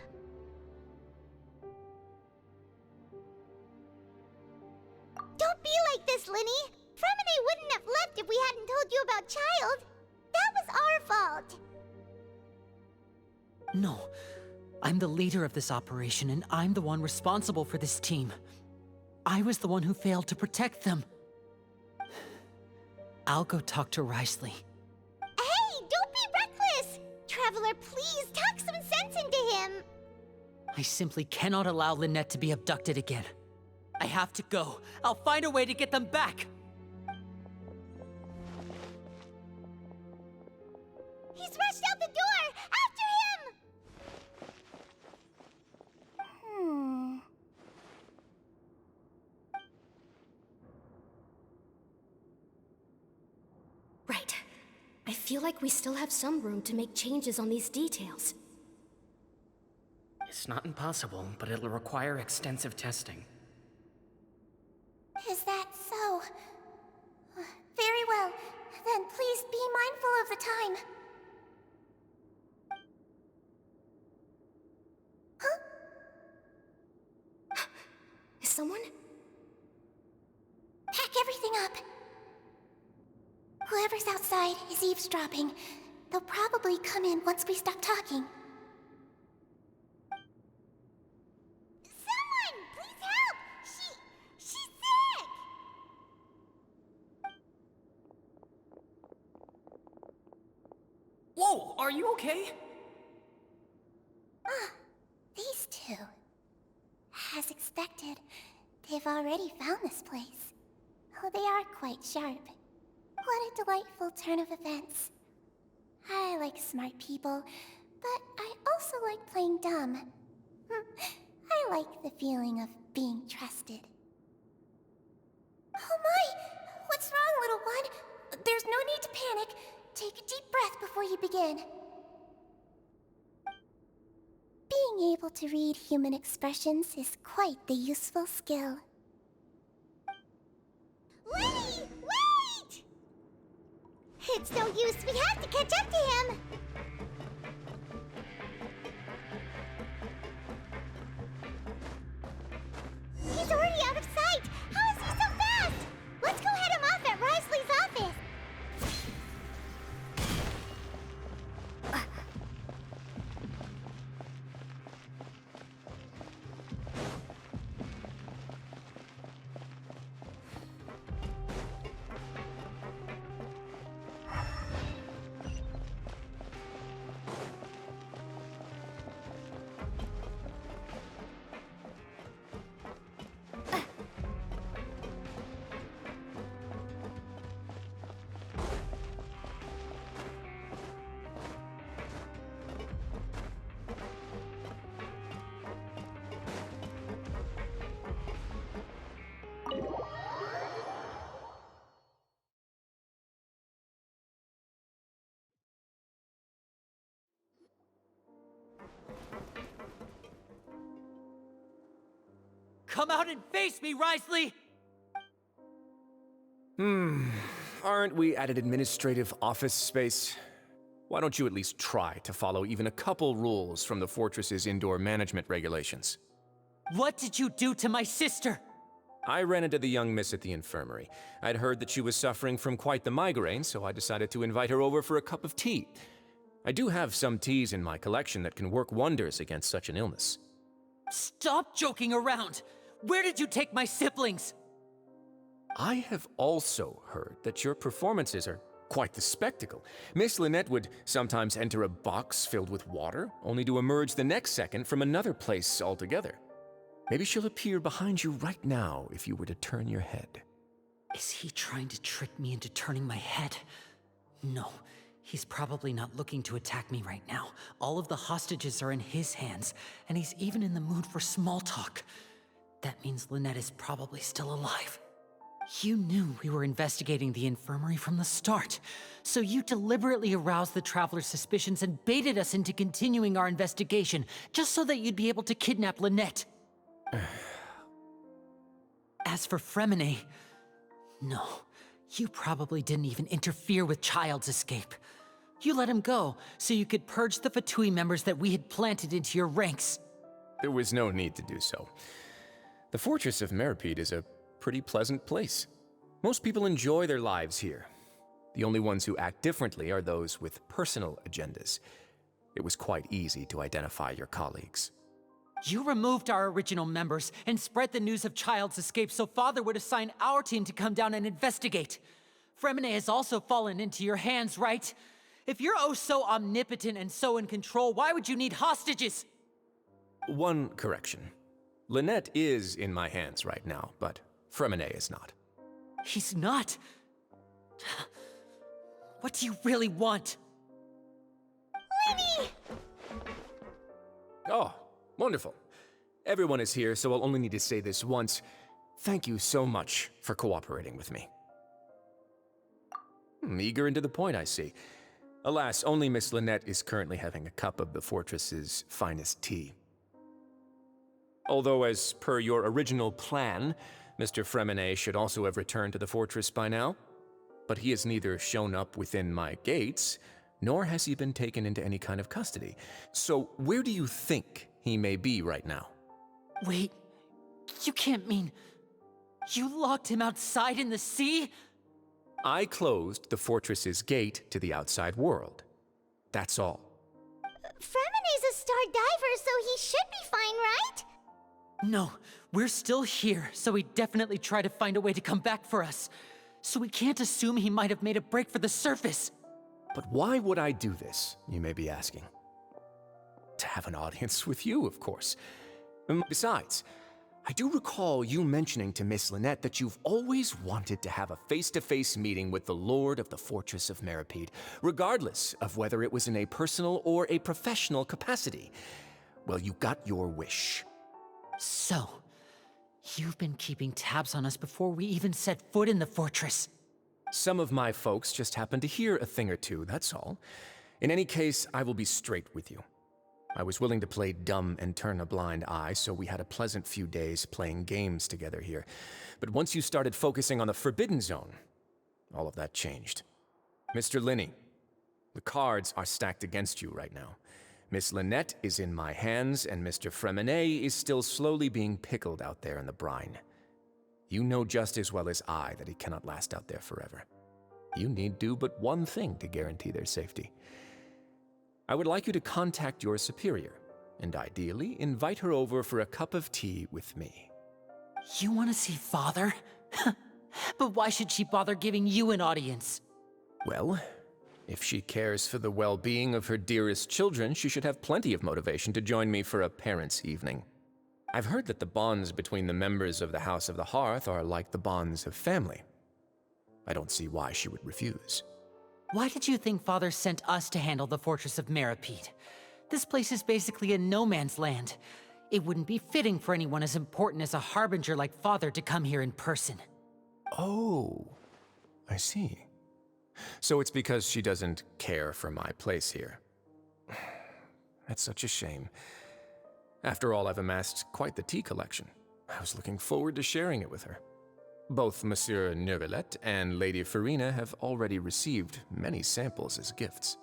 A: Don't be like this, Lenny. Fremine wouldn't have left if we hadn't told you about Child. That was our fault.
G: No, I'm the leader of this operation, and I'm the one responsible for this team. I was the one who failed to protect them. I'll go talk to Wriothesley.
A: Hey, don't be reckless! Traveler, please talk some sense into him.
G: I simply cannot allow Lynette to be abducted again. I have to go. I'll find a way to get them back.
A: He's rushed out the door! After him!
H: Right. I feel like we still have some room to make changes on these details.
I: It's not impossible, but it'll require extensive testing.
A: Is that so? Very well. Then please be mindful of the time. Huh?
H: Is someone?
A: Pack everything up. Whoever's outside is eavesdropping. They'll probably come in once we stop talking. Someone! Please help! She's sick!
I: Whoa, are you okay?
A: These two. As expected, they've already found this place. Oh, they are quite sharp. What a delightful turn of events. I like smart people, but I also like playing dumb. I like the feeling of being trusted. Oh my! What's wrong, little one? There's no need to panic. Take a deep breath before you begin. Being able to read human expressions is quite the useful skill. Lenny! Wait! It's no use. We have to catch up to him. He's already out of sight. How is he so fast?
G: Come out and face me, Risley!
J: Aren't we at an administrative office space? Why don't you at least try to follow even a couple rules from the fortress's indoor management regulations?
G: What did you do to my sister?
J: I ran into the young miss at the infirmary. I'd heard that she was suffering from quite the migraine, so I decided to invite her over for a cup of tea. I do have some teas in my collection that can work wonders against such an illness.
G: Stop joking around! Where did you take my siblings?
J: I have also heard that your performances are quite the spectacle. Miss Lynette would sometimes enter a box filled with water, only to emerge the next second from another place altogether. Maybe she'll appear behind you right now if you were to turn your head.
G: Is he trying to trick me into turning my head? No, he's probably not looking to attack me right now. All of the hostages are in his hands, and he's even in the mood for small talk. That means Lynette is probably still alive. You knew we were investigating the infirmary from the start, so you deliberately aroused the Traveler's suspicions and baited us into continuing our investigation, just so that you'd be able to kidnap Lynette. As for Fremine, no, you probably didn't even interfere with Child's escape. You let him go, so you could purge the Fatui members that we had planted into your ranks.
J: There was no need to do so. The Fortress of Meripede is a pretty pleasant place. Most people enjoy their lives here. The only ones who act differently are those with personal agendas. It was quite easy to identify your colleagues.
G: You removed our original members and spread the news of Child's escape so Father would assign our team to come down and investigate. Fremine has also fallen into your hands, right? If you're oh so omnipotent and so in control, why would you need hostages?
J: One correction. Lynette is in my hands right now, but Fremine is not.
G: He's not? What do you really want?
A: Winnie!
J: Oh, wonderful. Everyone is here, so I'll only need to say this once. Thank you so much for cooperating with me. Eager and to the point, I see. Alas, only Miss Lynette is currently having a cup of the fortress's finest tea. Although, as per your original plan, Mr. Fremine should also have returned to the fortress by now. But he has neither shown up within my gates, nor has he been taken into any kind of custody. So where do you think he may be right now?
G: Wait, you can't mean... You locked him outside in the sea?
J: I closed the fortress's gate to the outside world. That's all.
A: Fremine's a star diver, so he should be fine, right?
G: No, we're still here, so he'd definitely try to find a way to come back for us. So we can't assume he might have made a break for the surface.
J: But why would I do this, you may be asking? To have an audience with you, of course. Besides, I do recall you mentioning to Miss Lynette that you've always wanted to have a face-to-face meeting with the Lord of the Fortress of Meripede, regardless of whether it was in a personal or a professional capacity. Well, you got your wish.
G: So, you've been keeping tabs on us before we even set foot in the fortress.
J: Some of my folks just happened to hear a thing or two, that's all. In any case, I will be straight with you. I was willing to play dumb and turn a blind eye, so we had a pleasant few days playing games together here. But once you started focusing on the Forbidden Zone, all of that changed. Mr. Linney, the cards are stacked against you right now. Miss Lynette is in my hands, and Mr. Fremine is still slowly being pickled out there in the brine. You know just as well as I that he cannot last out there forever. You need do but one thing to guarantee their safety. I would like you to contact your superior, and ideally invite her over for a cup of tea with me.
G: You want to see Father? But why should she bother giving you an audience?
J: Well, if she cares for the well-being of her dearest children, she should have plenty of motivation to join me for a parents' evening. I've heard that the bonds between the members of the House of the Hearth are like the bonds of family. I don't see why she would refuse.
G: Why did you think Father sent us to handle the Fortress of Meripede? This place is basically a no-man's land. It wouldn't be fitting for anyone as important as a harbinger like Father to come here in person.
J: Oh, I see. So it's because she doesn't care for my place here. That's such a shame. After all, I've amassed quite the tea collection. I was looking forward to sharing it with her. Both Monsieur Neuvillette and Lady Farina have already received many samples as gifts.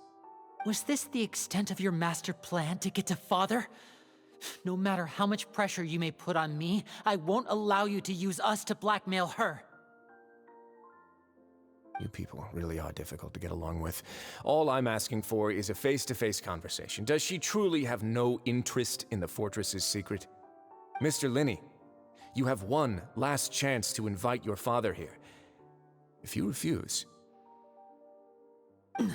G: Was this the extent of your master plan to get to Father? No matter how much pressure you may put on me, I won't allow you to use us to blackmail her.
J: You people really are difficult to get along with. All I'm asking for is a face-to-face conversation. Does she truly have no interest in the fortress's secret? Mr. Linney, you have one last chance to invite your father here. If you refuse...
A: Linny!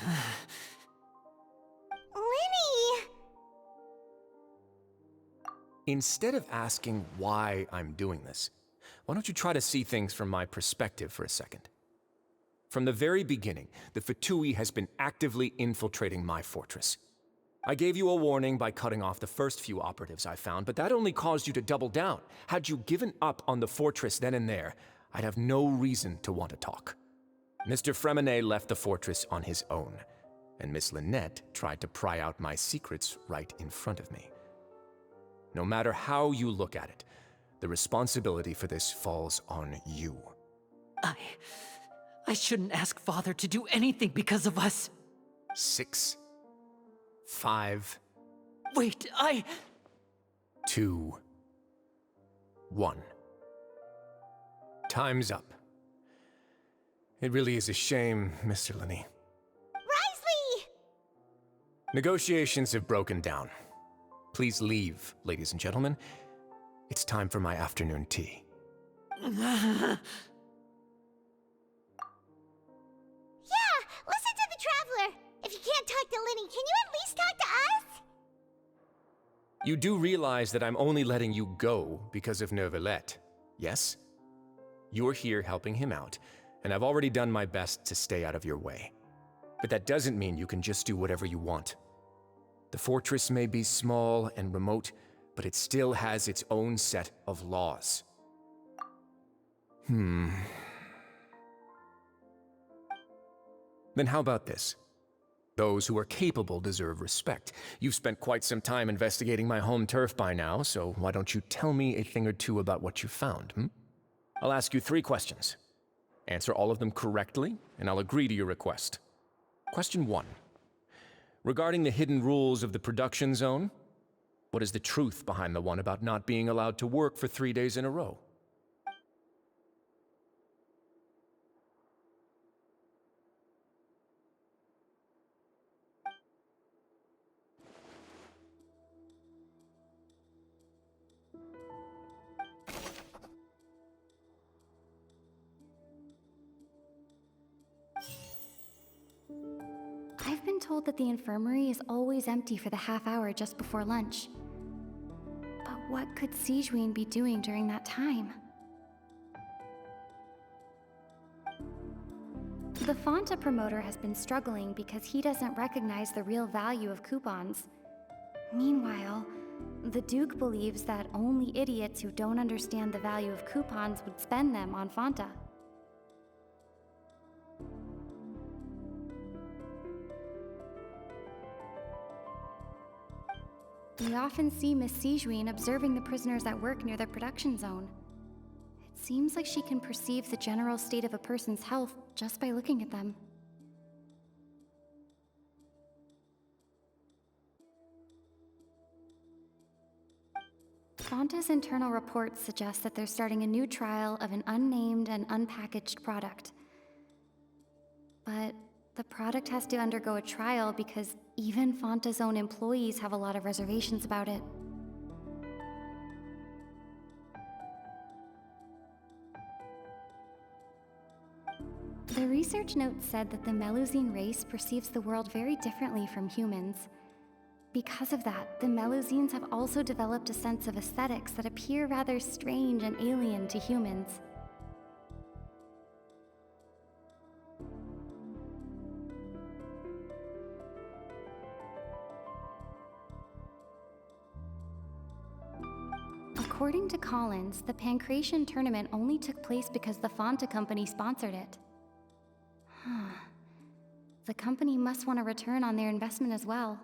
J: Instead of asking why I'm doing this, why don't you try to see things from my perspective for a second? From the very beginning, the Fatui has been actively infiltrating my fortress. I gave you a warning by cutting off the first few operatives I found, but that only caused you to double down. Had you given up on the fortress then and there, I'd have no reason to want to talk. Mr. Fremenet left the fortress on his own, and Miss Lynette tried to pry out my secrets right in front of me. No matter how you look at it, the responsibility for this falls on you.
G: I shouldn't ask Father to do anything because of us.
J: 6, 5...
G: Wait,
J: 2, 1. Time's up. It really is a shame, Mr. Linney.
A: Risley!
J: Negotiations have broken down. Please leave, ladies and gentlemen. It's time for my afternoon tea.
A: Yeah, listen to the Traveler. If you can't talk to Linny, can you at least talk to us?
J: You do realize that I'm only letting you go because of Neuvillette, yes? You're here helping him out, and I've already done my best to stay out of your way. But that doesn't mean you can just do whatever you want. The fortress may be small and remote, but it still has its own set of laws. Then how about this? Those who are capable deserve respect. You've spent quite some time investigating my home turf by now, so why don't you tell me a thing or two about what you found, I'll ask you 3 questions. Answer all of them correctly, and I'll agree to your request. Question 1. Regarding the hidden rules of the production zone, what is the truth behind the one about not being allowed to work for 3 days in a row?
K: I've been told that the infirmary is always empty for the half hour just before lunch. But what could Sigewinne be doing during that time? The Fonta promoter has been struggling because he doesn't recognize the real value of coupons. Meanwhile, the Duke believes that only idiots who don't understand the value of coupons would spend them on Fonta. We often see Miss Sigewinne observing the prisoners at work near the production zone. It seems like she can perceive the general state of a person's health just by looking at them. Fonta's internal reports suggest that they're starting a new trial of an unnamed and unpackaged product. But the product has to undergo a trial because even Fonta's own employees have a lot of reservations about it. The research note said that the Melusine race perceives the world very differently from humans. Because of that, the Melusines have also developed a sense of aesthetics that appear rather strange and alien to humans. According to Collins, the Pancration tournament only took place because the Fonta company sponsored it. The company must want a return on their investment as well.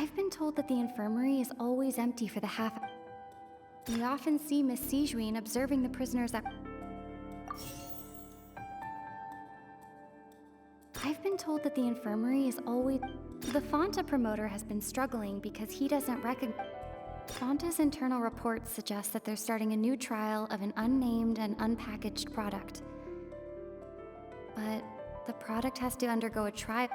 K: I've been told that the infirmary is always empty for the half. We often see Miss Sijuin observing the prisoners at. I've been told that the infirmary is always. The Fonta promoter has been struggling because he doesn't recognize. Fonta's internal reports suggest that they're starting a new trial of an unnamed and unpackaged product. But the product has to undergo a trial.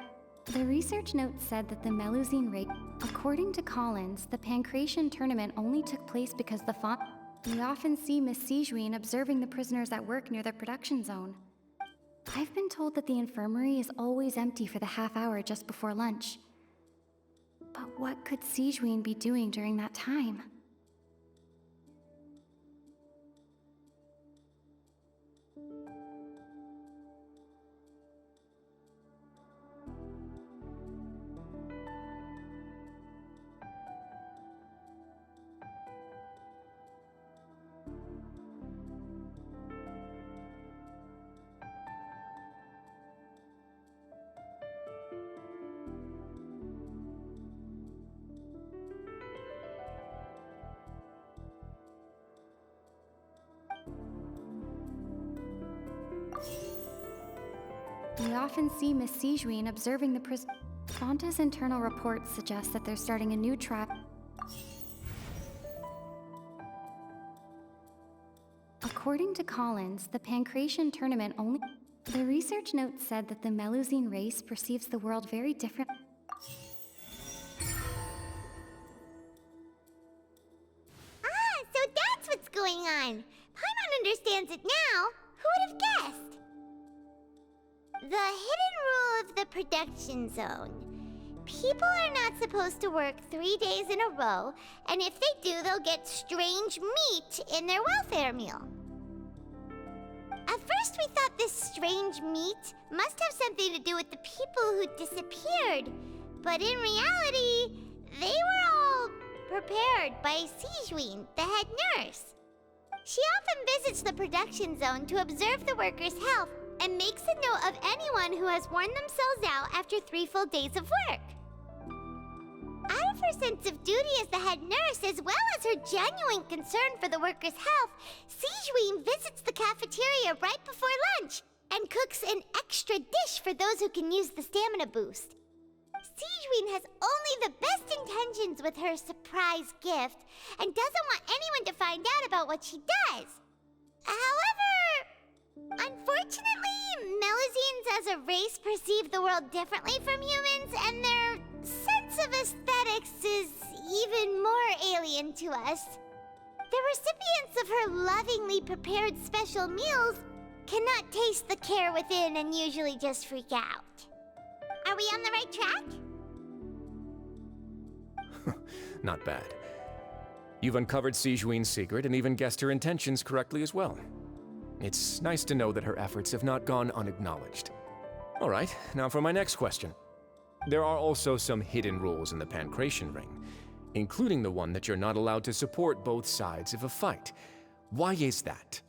K: The research note said that the Melusine race. According to Collins, the Pancration tournament only took place because the Font. We often see Miss Sijuin observing the prisoners at work near the production zone. I've been told that the infirmary is always empty for the half hour just before lunch. But what could Sijuin be doing during that time? We often see Miss Sijuin observing the prison. Fonta's internal reports suggest that they're starting a new trial. According to Collins, the Pancration tournament only. The research note said that the Melusine race perceives the world very different.
A: So that's what's going on. Paimon understands it now. Who would have guessed? The hidden rule of the production zone. People are not supposed to work 3 days in a row, and if they do, they'll get strange meat in their welfare meal. At first, we thought this strange meat must have something to do with the people who disappeared, but in reality, they were all prepared by Sijuin, the head nurse. She often visits the production zone to observe the workers' health and makes a note of anyone who has worn themselves out after 3 full days of work. Out of her sense of duty as the head nurse, as well as her genuine concern for the workers' health, Sijuin visits the cafeteria right before lunch and cooks an extra dish for those who can use the stamina boost. Sijuin has only the best intentions with her surprise gift and doesn't want anyone to find out about what she does. However, unfortunately, Melusines as a race perceive the world differently from humans, and their sense of aesthetics is even more alien to us. The recipients of her lovingly prepared special meals cannot taste the care within and usually just freak out. Are we on the right track?
J: Not bad. You've uncovered Sijuin's secret and even guessed her intentions correctly as well. It's nice to know that her efforts have not gone unacknowledged. All right, now for my next question. There are also some hidden rules in the Pancration Ring, including the one that you're not allowed to support both sides of a fight. Why is that?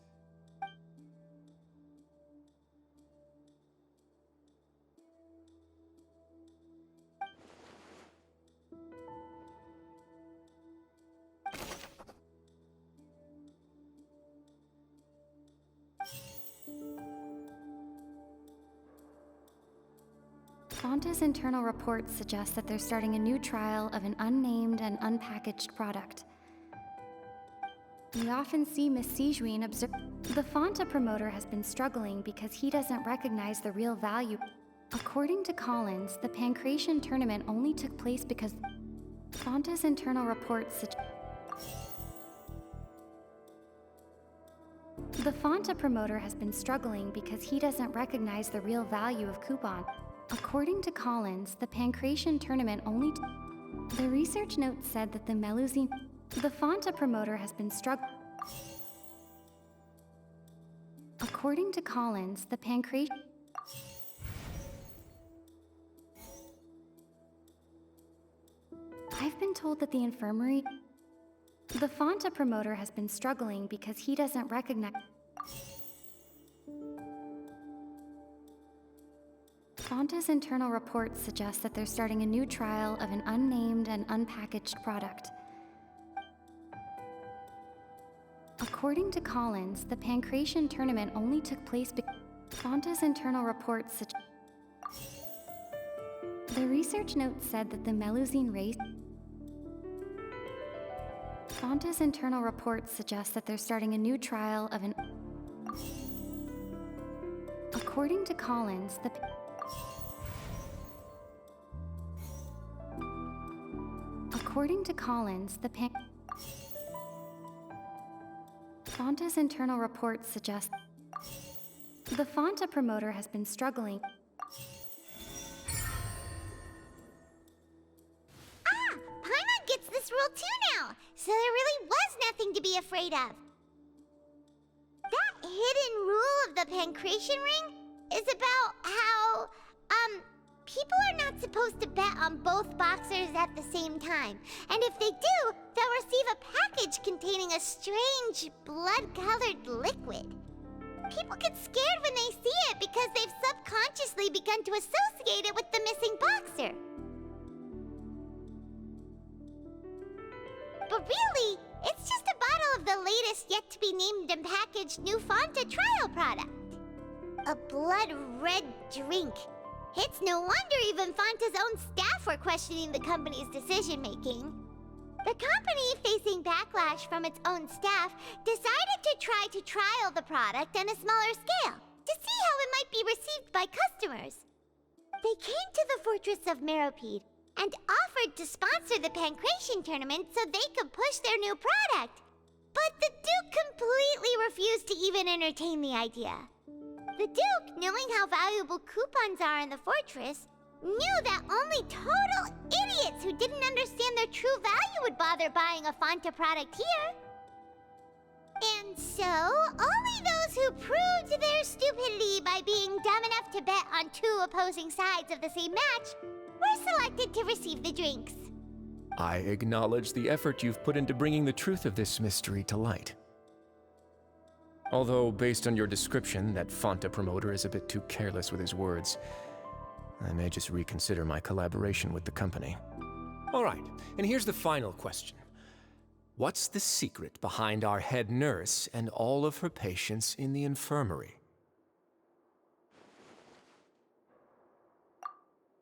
K: Fonta's internal reports suggest that they're starting a new trial of an unnamed and unpackaged product. We often see Miss Sijuin observe. The Fonta promoter has been struggling because he doesn't recognize the real value. According to Collins, the Pancration tournament only took place because Fonta's internal reports suggest. The Fonta promoter has been struggling because he doesn't recognize the real value of coupon. According to Collins, the Pancration tournament only. The research note said that the Melusine. The Fonta promoter has been struggling. According to Collins, the Pancration. I've been told that the infirmary. The Fonta promoter has been struggling because he doesn't recognize. Fonta's internal reports suggest that they're starting a new trial of an unnamed and unpackaged product. According to Collins, the Pancration tournament only took place because Fonta's internal reports suggest. The research note said that the Melusine race. Fonta's internal reports suggest that they're starting a new trial of an. According to Collins, the. According to Collins, the Fonta's internal reports suggest the Fonta promoter has been struggling.
A: Paimon gets this rule too now, so there really was nothing to be afraid of. That hidden rule of the Pancration ring is about how, people are not supposed to bet on both boxers at the same time. And if they do, they'll receive a package containing a strange, blood-colored liquid. People get scared when they see it because they've subconsciously begun to associate it with the missing boxer. But really, it's just a bottle of the latest yet-to-be-named and packaged new Fonta trial product. A blood-red drink. It's no wonder even Fonta's own staff were questioning the company's decision-making. The company, facing backlash from its own staff, decided to try to trial the product on a smaller scale to see how it might be received by customers. They came to the fortress of Meropide and offered to sponsor the Pancration tournament so they could push their new product. But the Duke completely refused to even entertain the idea. The Duke, knowing how valuable coupons are in the fortress, knew that only total idiots who didn't understand their true value would bother buying a Fonta product here. And so, only those who proved their stupidity by being dumb enough to bet on two opposing sides of the same match were selected to receive the drinks.
J: I acknowledge the effort you've put into bringing the truth of this mystery to light. Although, based on your description, that Fonta promoter is a bit too careless with his words, I may just reconsider my collaboration with the company. All right, and here's the final question. What's the secret behind our head nurse and all of her patients in the infirmary?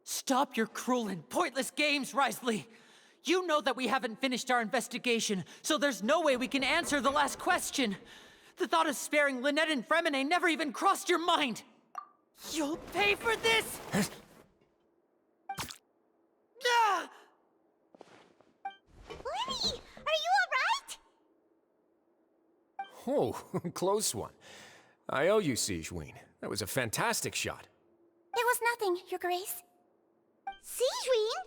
G: Stop your cruel and pointless games, Risley! You know that we haven't finished our investigation, so there's no way we can answer the last question. The thought of sparing Lynette and Fremine never even crossed your mind! You'll pay for this! Ah!
A: Lenny, are you alright?
J: Oh, close one. I owe you, Sigewinne. That was a fantastic shot.
L: It was nothing, Your Grace.
A: Sigewinne?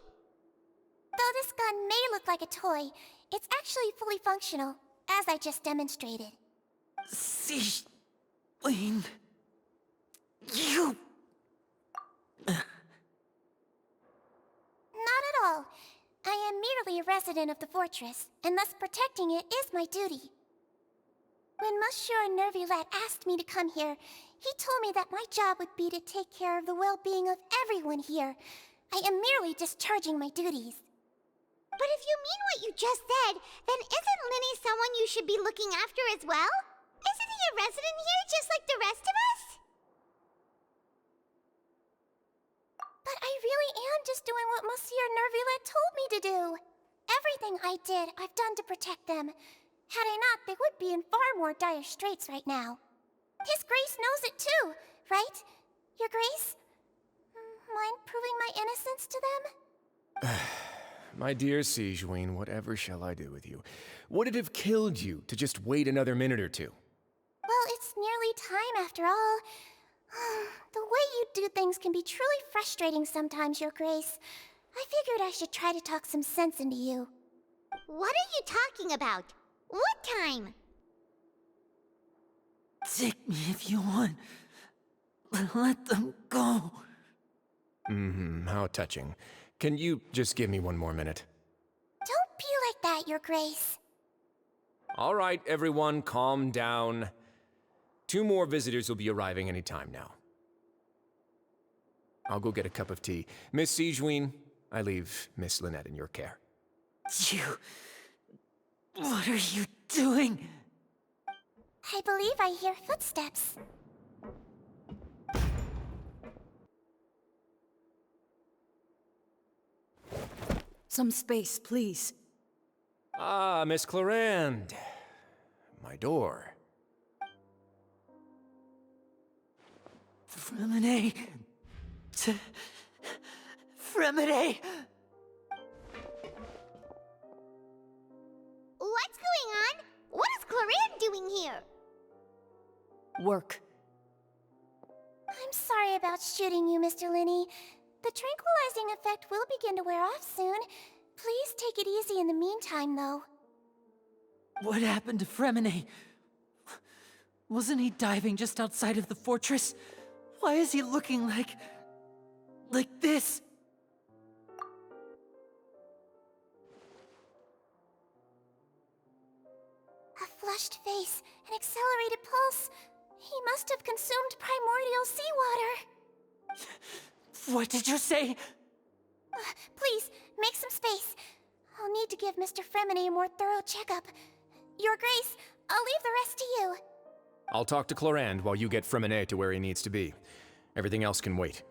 L: Though this gun may look like a toy, it's actually fully functional, as I just demonstrated.
G: Sigewinne... You...
L: Not at all. I am merely a resident of the fortress, and thus protecting it is my duty. When Monsieur Nervulette asked me to come here, he told me that my job would be to take care of the well-being of everyone here. I am merely discharging my duties.
A: But if you mean what you just said, then isn't Linny someone you should be looking after as well? Isn't he a resident here just like the rest of us?
L: But I really am just doing what Monsieur Nervulette told me to do. Everything I did, I've done to protect them. Had I not, they would be in far more dire straits right now. His Grace knows it too, right? Your Grace? Mind proving my innocence to them?
J: My dear Sigewinne, whatever shall I do with you? Would it have killed you to just wait another minute or two?
L: Well, it's nearly time after all. The way you do things can be truly frustrating sometimes, Your Grace. I figured I should try to talk some sense into you.
A: What are you talking about? What time?
G: Take me if you want. But let them go.
J: How touching. Can you just give me one more minute?
L: Don't be like that, Your Grace.
J: All right, everyone, calm down. 2 more visitors will be arriving any time now. I'll go get a cup of tea. Miss Siegewein, I leave Miss Lynette in your care.
G: You... What are you doing?
L: I believe I hear footsteps.
M: Some space, please.
J: Ah, Miss Clarande. My door.
G: Fremine... Fremine...
A: What's going on? What is Clarande doing here?
M: Work.
L: I'm sorry about shooting you, Mr. Linney. The tranquilizing effect will begin to wear off soon. Please take it easy in the meantime, though.
G: What happened to Fremine? Wasn't he diving just outside of the fortress? Why is he looking like this?
L: A flushed face, an accelerated pulse. He must have consumed primordial seawater.
G: What did you say?
L: Please, make some space. I'll need to give Mr. Fremine a more thorough checkup. Your Grace, I'll leave the rest to you.
J: I'll talk to Clarande while you get Fremine to where he needs to be. Everything else can wait.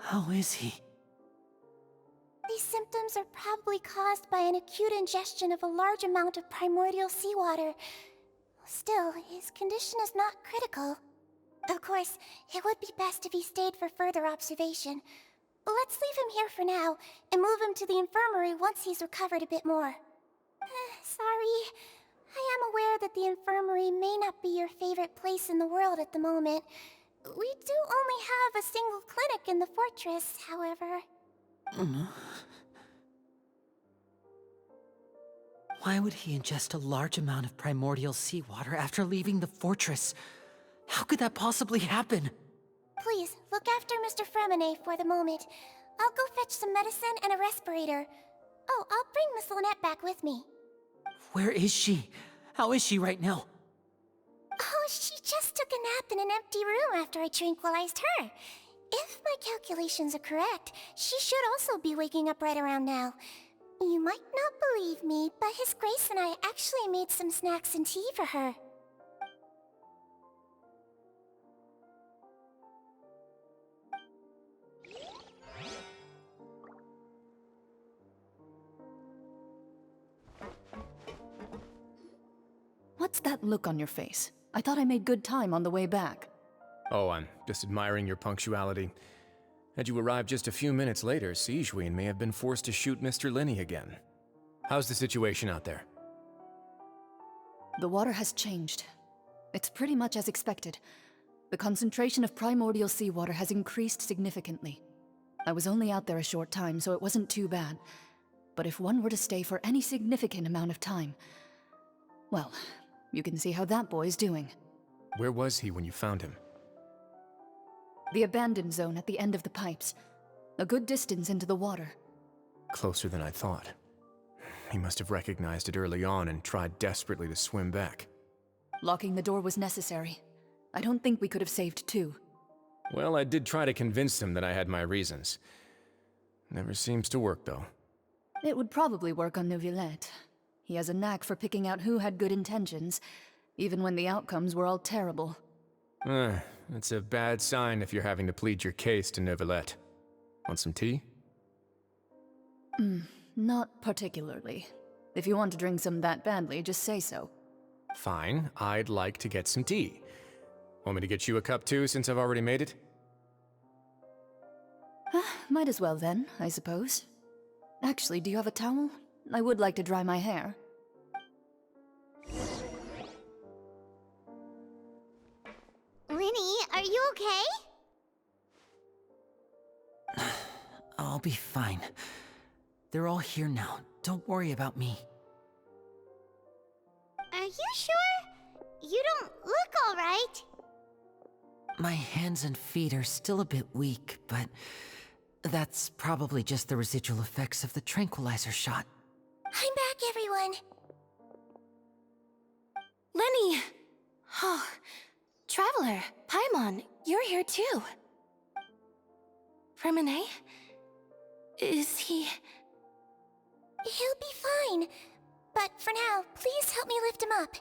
G: How is he?
L: These symptoms are probably caused by an acute ingestion of a large amount of primordial seawater. Still, his condition is not critical. Of course, it would be best if he stayed for further observation. Let's leave him here for now, and move him to the infirmary once he's recovered a bit more. Sorry. I am aware that the infirmary may not be your favorite place in the world at the moment. We do only have a single clinic in the fortress, however.
G: Why would he ingest a large amount of primordial seawater after leaving the fortress? How could that possibly happen?
L: Please, look after Mr. Fremine for the moment. I'll go fetch some medicine and a respirator. Oh, I'll bring Miss Lynette back with me.
G: Where is she? How is she right now?
L: Oh, she just took a nap in an empty room after I tranquilized her. If my calculations are correct, she should also be waking up right around now. You might not believe me, but His Grace and I actually made some snacks and tea for her.
M: What's that look on your face? I thought I made good time on the way back.
J: Oh, I'm just admiring your punctuality. Had you arrived just a few minutes later, Siegewein may have been forced to shoot Mr. Linney again. How's the situation out there?
M: The water has changed. It's pretty much as expected. The concentration of primordial seawater has increased significantly. I was only out there a short time, so it wasn't too bad. But if one were to stay for any significant amount of time... well, you can see how that boy's doing.
J: Where was he when you found him?
M: The abandoned zone at the end of the pipes. A good distance into the water.
J: Closer than I thought. He must have recognized it early on and tried desperately to swim back.
M: Locking the door was necessary. I don't think we could have saved two.
J: Well, I did try to convince him that I had my reasons. Never seems to work, though.
M: It would probably work on Neuvillette. He has a knack for picking out who had good intentions, even when the outcomes were all terrible.
J: That's a bad sign if you're having to plead your case to Neuvillette. Want some tea?
M: Not particularly. If you want to drink some that badly, just say so.
J: Fine, I'd like to get some tea. Want me to get you a cup too, since I've already made it?
M: Might as well then, I suppose. Actually, do you have a towel? I would like to dry my hair.
A: Linny, are you okay?
G: I'll be fine. They're all here now. Don't worry about me.
A: Are you sure? You don't look all right.
G: My hands and feet are still a bit weak, but that's probably just the residual effects of the tranquilizer shot.
L: I'm back, everyone.
H: Lenny! Oh, Traveler, Paimon, you're here too. Fremine? Is he...
L: He'll be fine. But for now, please help me lift him up.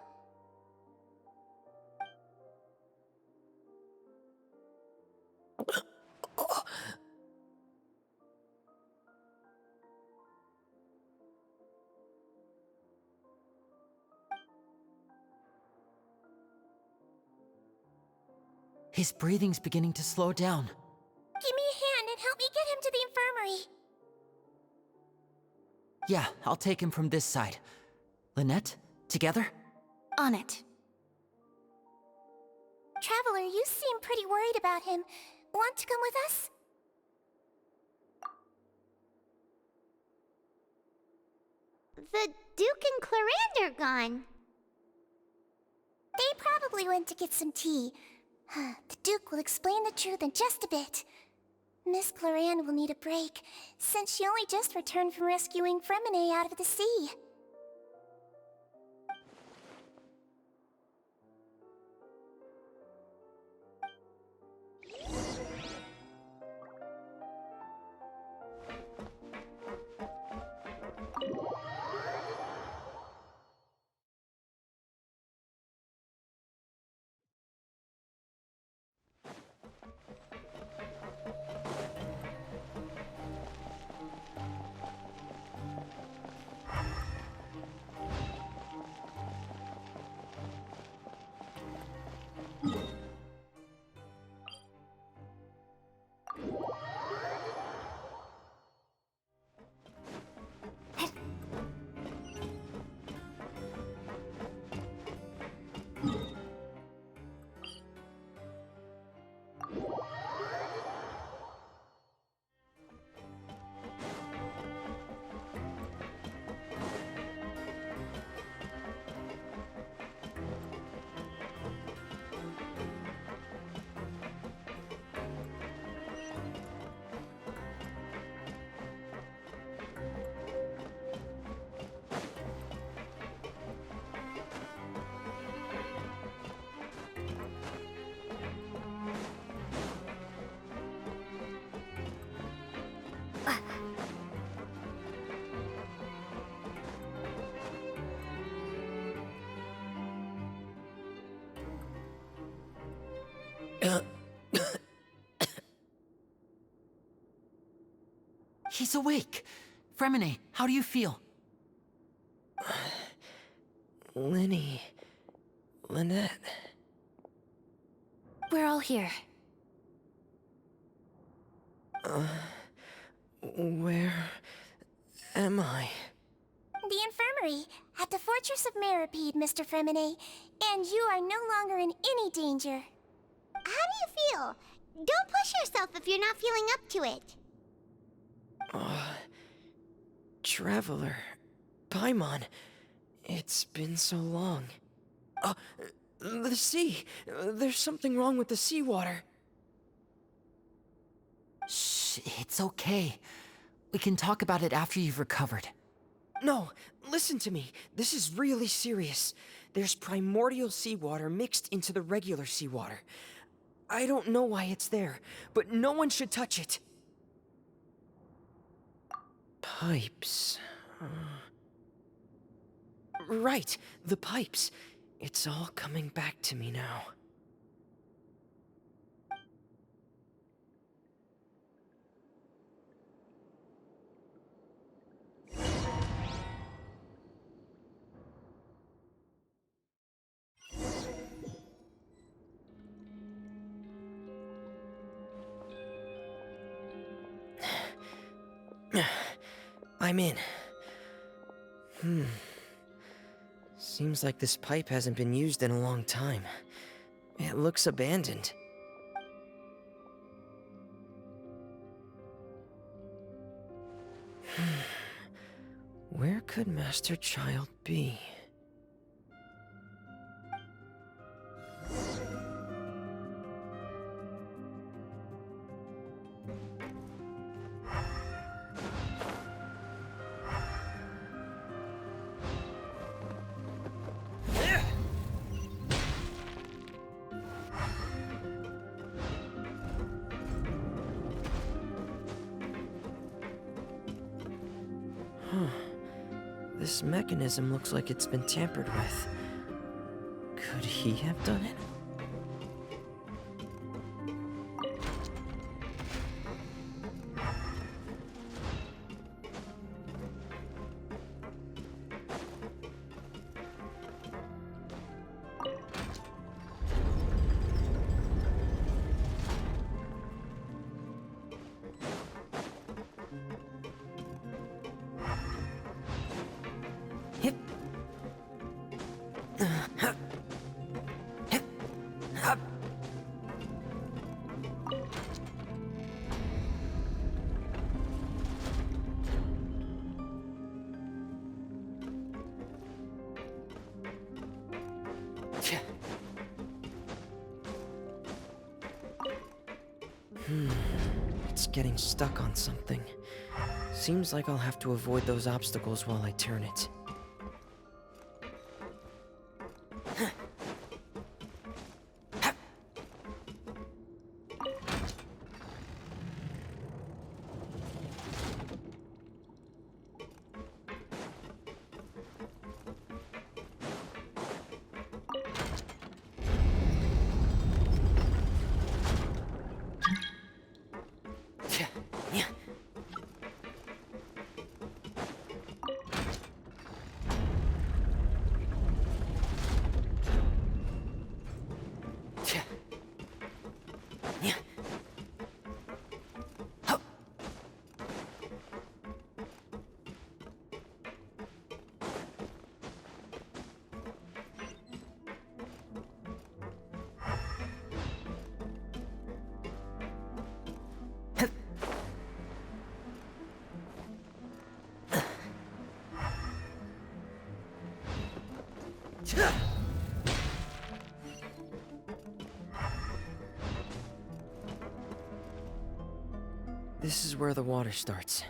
G: His breathing's beginning to slow down.
L: Give me a hand and help me get him to the infirmary.
G: Yeah, I'll take him from this side. Lynette, together?
H: On it.
L: Traveler, you seem pretty worried about him. Want to come with us?
A: The Duke and Clarande are gone.
L: They probably went to get some tea. The Duke will explain the truth in just a bit. Miss Clarande will need a break, since she only just returned from rescuing Fremine out of the sea.
G: He's awake. Fremine, how do you feel?
N: Lynette.
H: We're all here.
N: Where am I?
L: The infirmary, at the Fortress of Meripede, Mr. Fremine, and you are no longer in any danger.
A: How do you feel? Don't push yourself if you're not feeling up to it.
N: Traveler. Paimon. It's been so long. The sea. There's something wrong with the seawater.
G: Shh, it's okay. We can talk about it after you've recovered.
N: No, listen to me. This is really serious. There's primordial seawater mixed into the regular seawater. I don't know why it's there, but no one should touch it. Pipes. Right, the pipes. It's all coming back to me now. I'm in. Seems like this pipe hasn't been used in a long time. It looks abandoned. Where could Master Child be? This mechanism looks like it's been tampered with. Could he have done it? It's getting stuck on something. Seems like I'll have to avoid those obstacles while I turn it. This is where the water starts.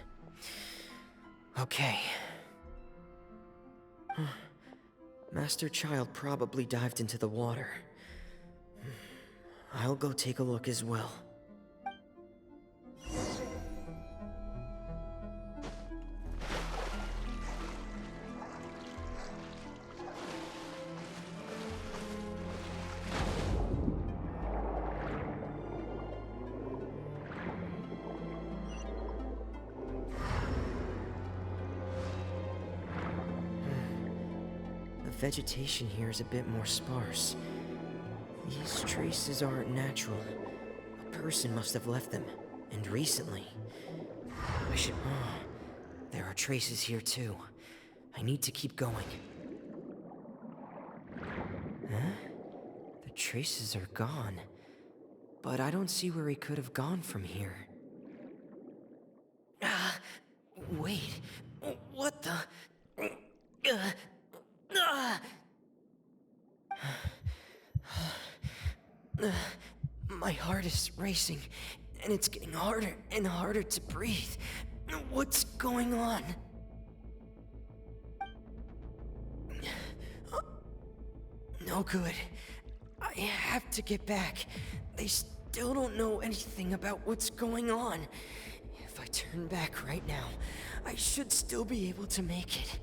N: Okay. Master Child probably dived into the water. I'll go take a look as well. The vegetation here is a bit more sparse. These traces aren't natural. A person must have left them, and recently. I should... there are traces here too. I need to keep going. Huh? The traces are gone. But I don't see where he could have gone from here. Wait. What the... My heart is racing, and it's getting harder and harder to breathe. What's going on? No good. I have to get back. They still don't know anything about what's going on. If I turn back right now, I should still be able to make it.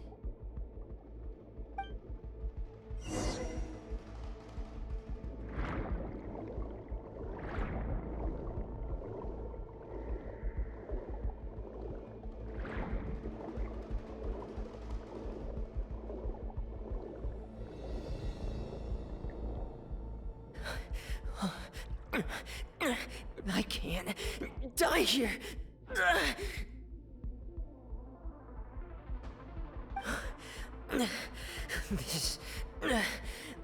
N: I can't die here.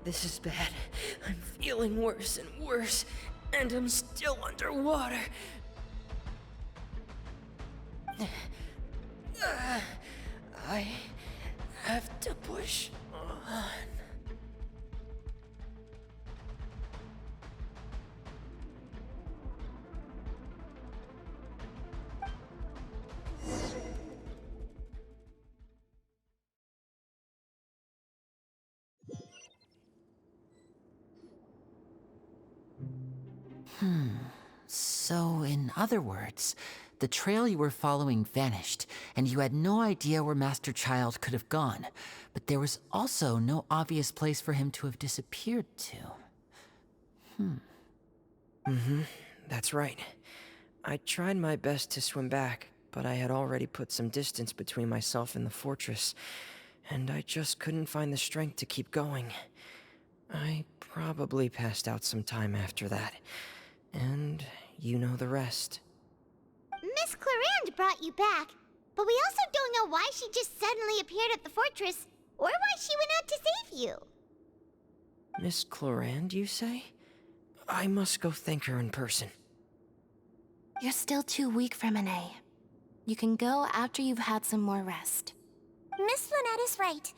N: This is bad. I'm feeling worse and worse, and I'm still underwater. I
G: So, in other words, the trail you were following vanished, and you had no idea where Master Child could have gone, but there was also no obvious place for him to have disappeared to.
N: That's right. I tried my best to swim back, but I had already put some distance between myself and the fortress, and I just couldn't find the strength to keep going. I probably passed out some time after that, and you know the rest.
A: Miss Clarande brought you back, but we also don't know why she just suddenly appeared at the fortress, or why she went out to save you.
N: Miss Clarande, you say? I must go thank her in person.
L: You're still too weak, Fremine. You can go after you've had some more rest. Miss Lynette is right.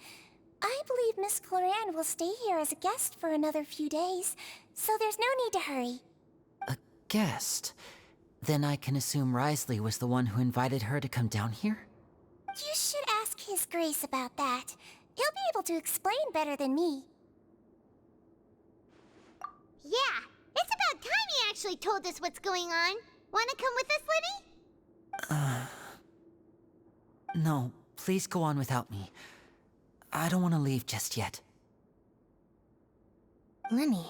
L: I believe Miss Clarande will stay here as a guest for another few days, so there's no need to hurry.
G: A guest? Then I can assume Risley was the one who invited her to come down here?
L: You should ask His Grace about that. He'll be able to explain better than me.
A: Yeah, it's about time he actually told us what's going on. Wanna come with us, Lenny?
G: No, please go on without me. I don't want to leave just yet.
L: Lenny.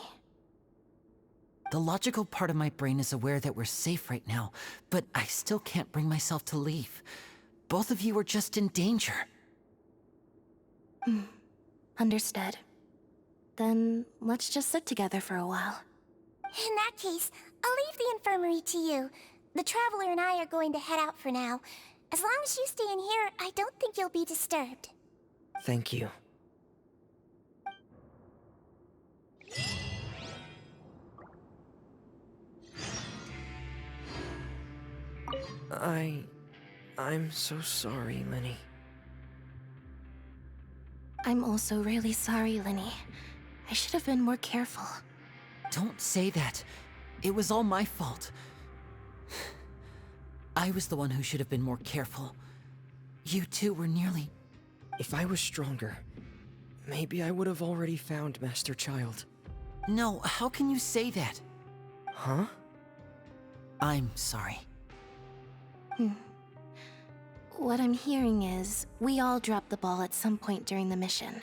G: The logical part of my brain is aware that we're safe right now, but I still can't bring myself to leave. Both of you are just in danger.
L: Understood. Then let's just sit together for a while. In that case, I'll leave the infirmary to you. The Traveler and I are going to head out for now. As long as you stay in here, I don't think you'll be disturbed.
N: Thank you. I'm so sorry, Lenny.
L: I'm also really sorry, Lenny. I should have been more careful.
G: Don't say that. It was all my fault. I was the one who should have been more careful. You two were nearly...
N: If I was stronger, maybe I would have already found Master Child.
G: No, how can you say that?
N: Huh?
G: I'm sorry.
L: What I'm hearing is, we all dropped the ball at some point during the mission,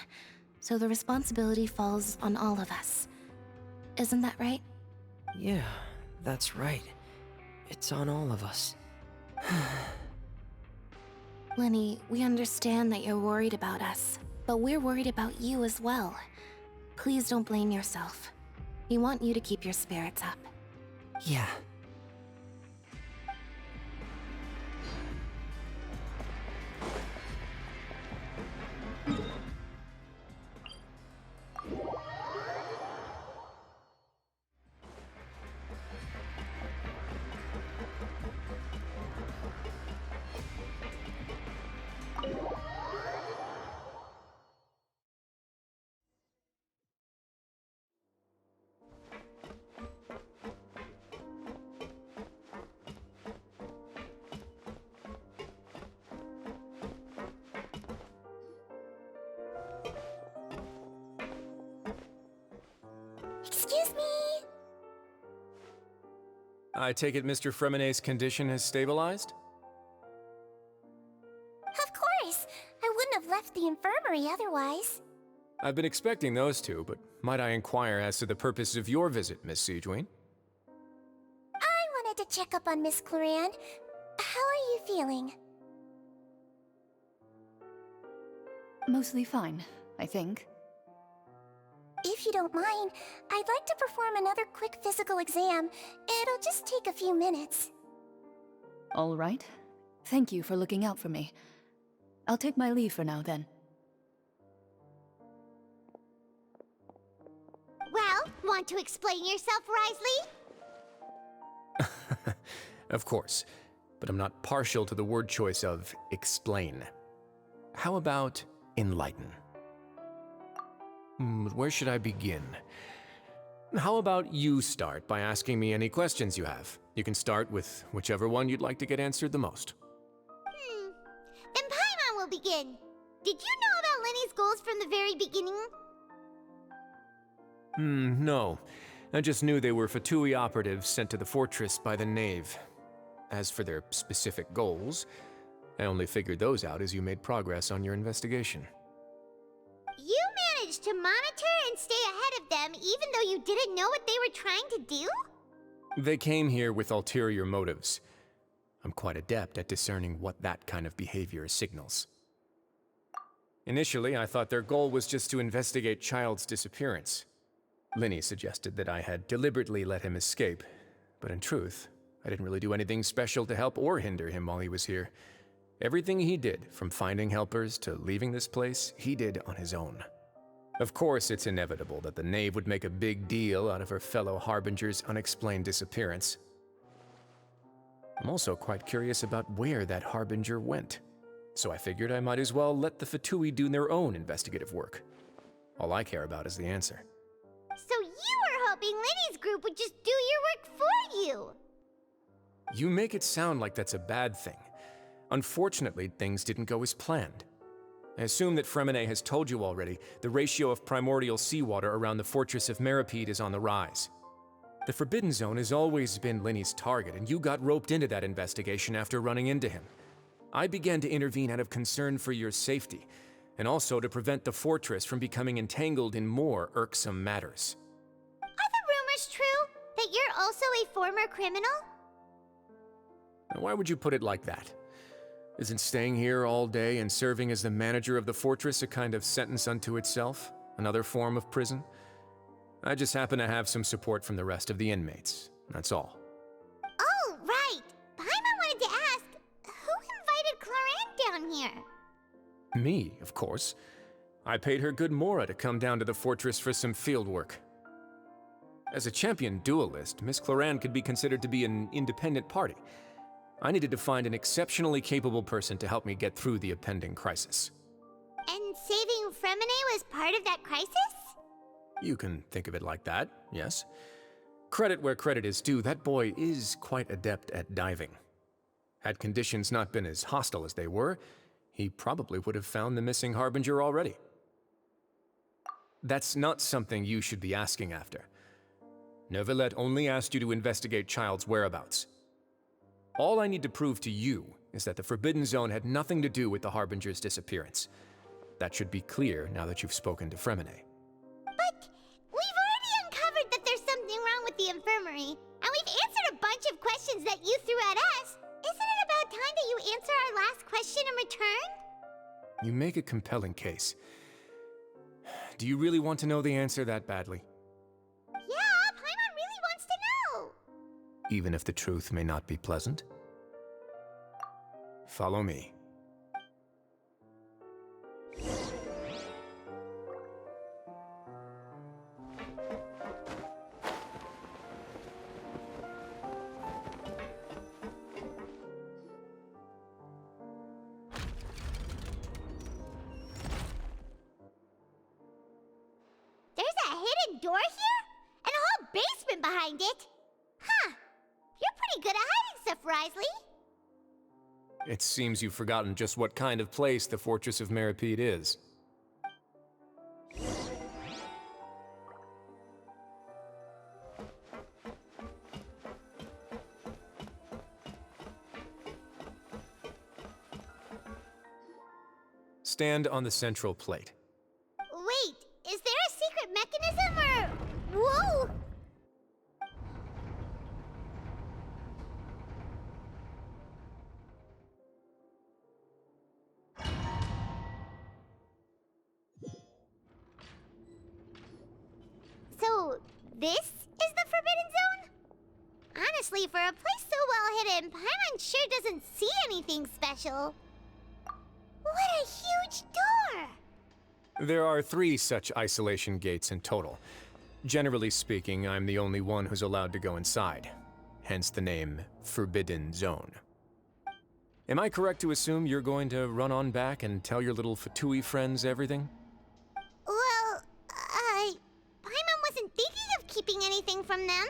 L: so the responsibility falls on all of us. Isn't that right?
N: Yeah, that's right. It's on all of us.
L: Lenny, we understand that you're worried about us, but we're worried about you as well. Please don't blame yourself. We want you to keep your spirits up.
G: Yeah.
L: Excuse me!
J: I take it Mr. Fremine's condition has stabilized?
L: Of course! I wouldn't have left the infirmary otherwise.
J: I've been expecting those two, but might I inquire as to the purpose of your visit, Miss Siegewien?
L: I wanted to check up on Miss Clarande. How are you feeling?
M: Mostly fine, I think.
L: If you don't mind, I'd like to perform another quick physical exam. It'll just take a few minutes.
M: All right. Thank you for looking out for me. I'll take my leave for now, then.
A: Well, want to explain yourself, Risley?
J: Of course, but I'm not partial to the word choice of explain. How about enlighten? Where should I begin? How about you start by asking me any questions you have? You can start with whichever one you'd like to get answered the most.
A: Then Paimon will begin. Did you know about Lenny's goals from the very beginning?
J: No. I just knew they were Fatui operatives sent to the fortress by the Knave. As for their specific goals, I only figured those out as you made progress on your investigation.
A: You managed to monitor and stay ahead of them even though you didn't know what they were trying to do?
J: They came here with ulterior motives. I'm quite adept at discerning what that kind of behavior signals. Initially, I thought their goal was just to investigate Child's disappearance. Linny suggested that I had deliberately let him escape, but in truth, I didn't really do anything special to help or hinder him while he was here. Everything he did, from finding helpers to leaving this place, he did on his own. Of course, it's inevitable that the Knave would make a big deal out of her fellow Harbinger's unexplained disappearance. I'm also quite curious about where that Harbinger went, so I figured I might as well let the Fatui do their own investigative work. All I care about is the answer.
A: So you were hoping Linny's group would just do your work for you!
J: You make it sound like that's a bad thing. Unfortunately, things didn't go as planned. I assume that Fremine has told you already, the ratio of primordial seawater around the fortress of Meripede is on the rise. The Forbidden Zone has always been Linny's target, and you got roped into that investigation after running into him. I began to intervene out of concern for your safety, and also to prevent the fortress from becoming entangled in more irksome matters.
A: Are the rumors true? That you're also a former criminal?
J: Now, why would you put it like that? Isn't staying here all day and serving as the manager of the fortress a kind of sentence unto itself? Another form of prison? I just happen to have some support from the rest of the inmates. That's all.
A: Oh, right! Paimon wanted to ask, who invited Cloran down here?
J: Me, of course. I paid her good mora to come down to the fortress for some field work. As a champion duelist, Miss Cloran could be considered to be an independent party. I needed to find an exceptionally capable person to help me get through the impending crisis.
A: And saving Fremine was part of that crisis?
J: You can think of it like that, yes. Credit where credit is due, that boy is quite adept at diving. Had conditions not been as hostile as they were, he probably would have found the missing Harbinger already. That's not something you should be asking after. Neuvillette only asked you to investigate Child's whereabouts. All I need to prove to you is that the Forbidden Zone had nothing to do with the Harbinger's disappearance. That should be clear now that you've spoken to Fremine.
A: But we've already uncovered that there's something wrong with the infirmary, and we've answered a bunch of questions that you threw at us. Isn't it about time that you answer our last question in return?
J: You make a compelling case. Do you really want to know the answer that badly?
A: Yeah, Paimon really wants to know!
J: Even if the truth may not be pleasant? Follow me.
A: There's a hidden door here? And a whole basement behind it? Huh. You're pretty good at hiding stuff, Risley.
J: It seems you've forgotten just what kind of place the Fortress of Meripede is. Stand on the central plate.
A: Wait, is there a secret mechanism or... Whoa! So, this is the Forbidden Zone? Honestly, for a place so well hidden, Paimon sure doesn't see anything special. What a huge door!
J: There are 3 such isolation gates in total. Generally speaking, I'm the only one who's allowed to go inside. Hence the name Forbidden Zone. Am I correct to assume you're going to run on back and tell your little Fatui friends everything?
A: Well, Paimon wasn't thinking of keeping anything from them.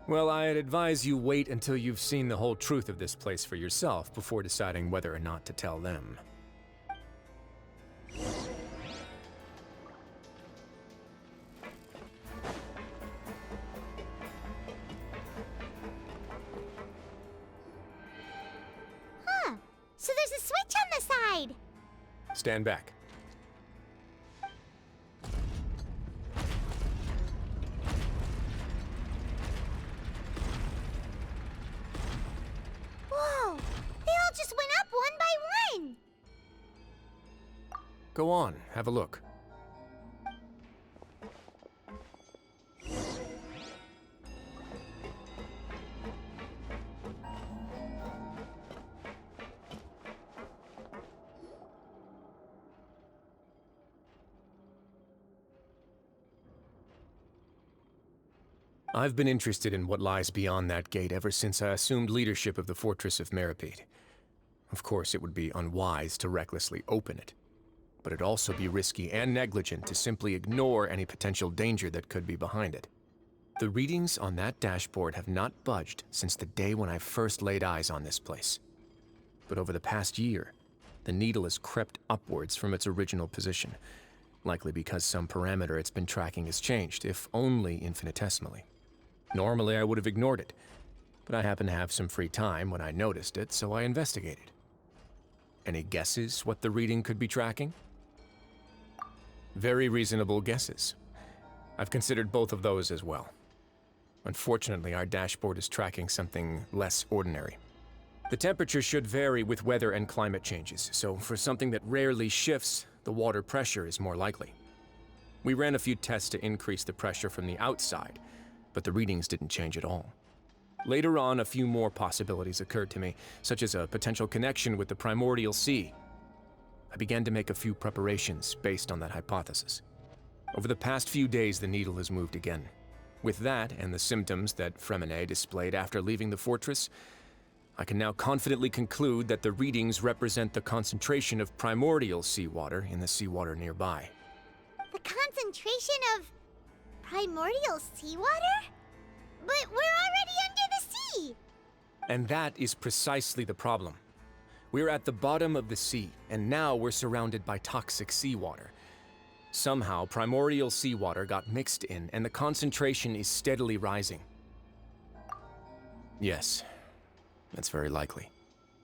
J: Well, I'd advise you wait until you've seen the whole truth of this place for yourself before deciding whether or not to tell them.
A: switch on the side.
J: Stand back.
A: Whoa! They all just went up one by one.
J: Go on, have a look. I've been interested in what lies beyond that gate ever since I assumed leadership of the Fortress of Meripede. Of course, it would be unwise to recklessly open it, but it'd also be risky and negligent to simply ignore any potential danger that could be behind it. The readings on that dashboard have not budged since the day when I first laid eyes on this place. But over the past year, the needle has crept upwards from its original position, likely because some parameter it's been tracking has changed, if only infinitesimally. Normally, I would have ignored it, but I happened to have some free time when I noticed it, so I investigated. Any guesses what the reading could be tracking? Very reasonable guesses. I've considered both of those as well. Unfortunately, our dashboard is tracking something less ordinary. The temperature should vary with weather and climate changes, so for something that rarely shifts, the water pressure is more likely. We ran a few tests to increase the pressure from the outside, but the readings didn't change at all. Later on, a few more possibilities occurred to me, such as a potential connection with the primordial sea. I began to make a few preparations based on that hypothesis. Over the past few days, the needle has moved again. With that, and the symptoms that Fremine displayed after leaving the fortress, I can now confidently conclude that the readings represent the concentration of primordial seawater in the seawater nearby.
A: The concentration of primordial seawater? But we're already under the sea!
J: And that is precisely the problem. We're at the bottom of the sea, and now we're surrounded by toxic seawater. Somehow, primordial seawater got mixed in, and the concentration is steadily rising. Yes, that's very likely.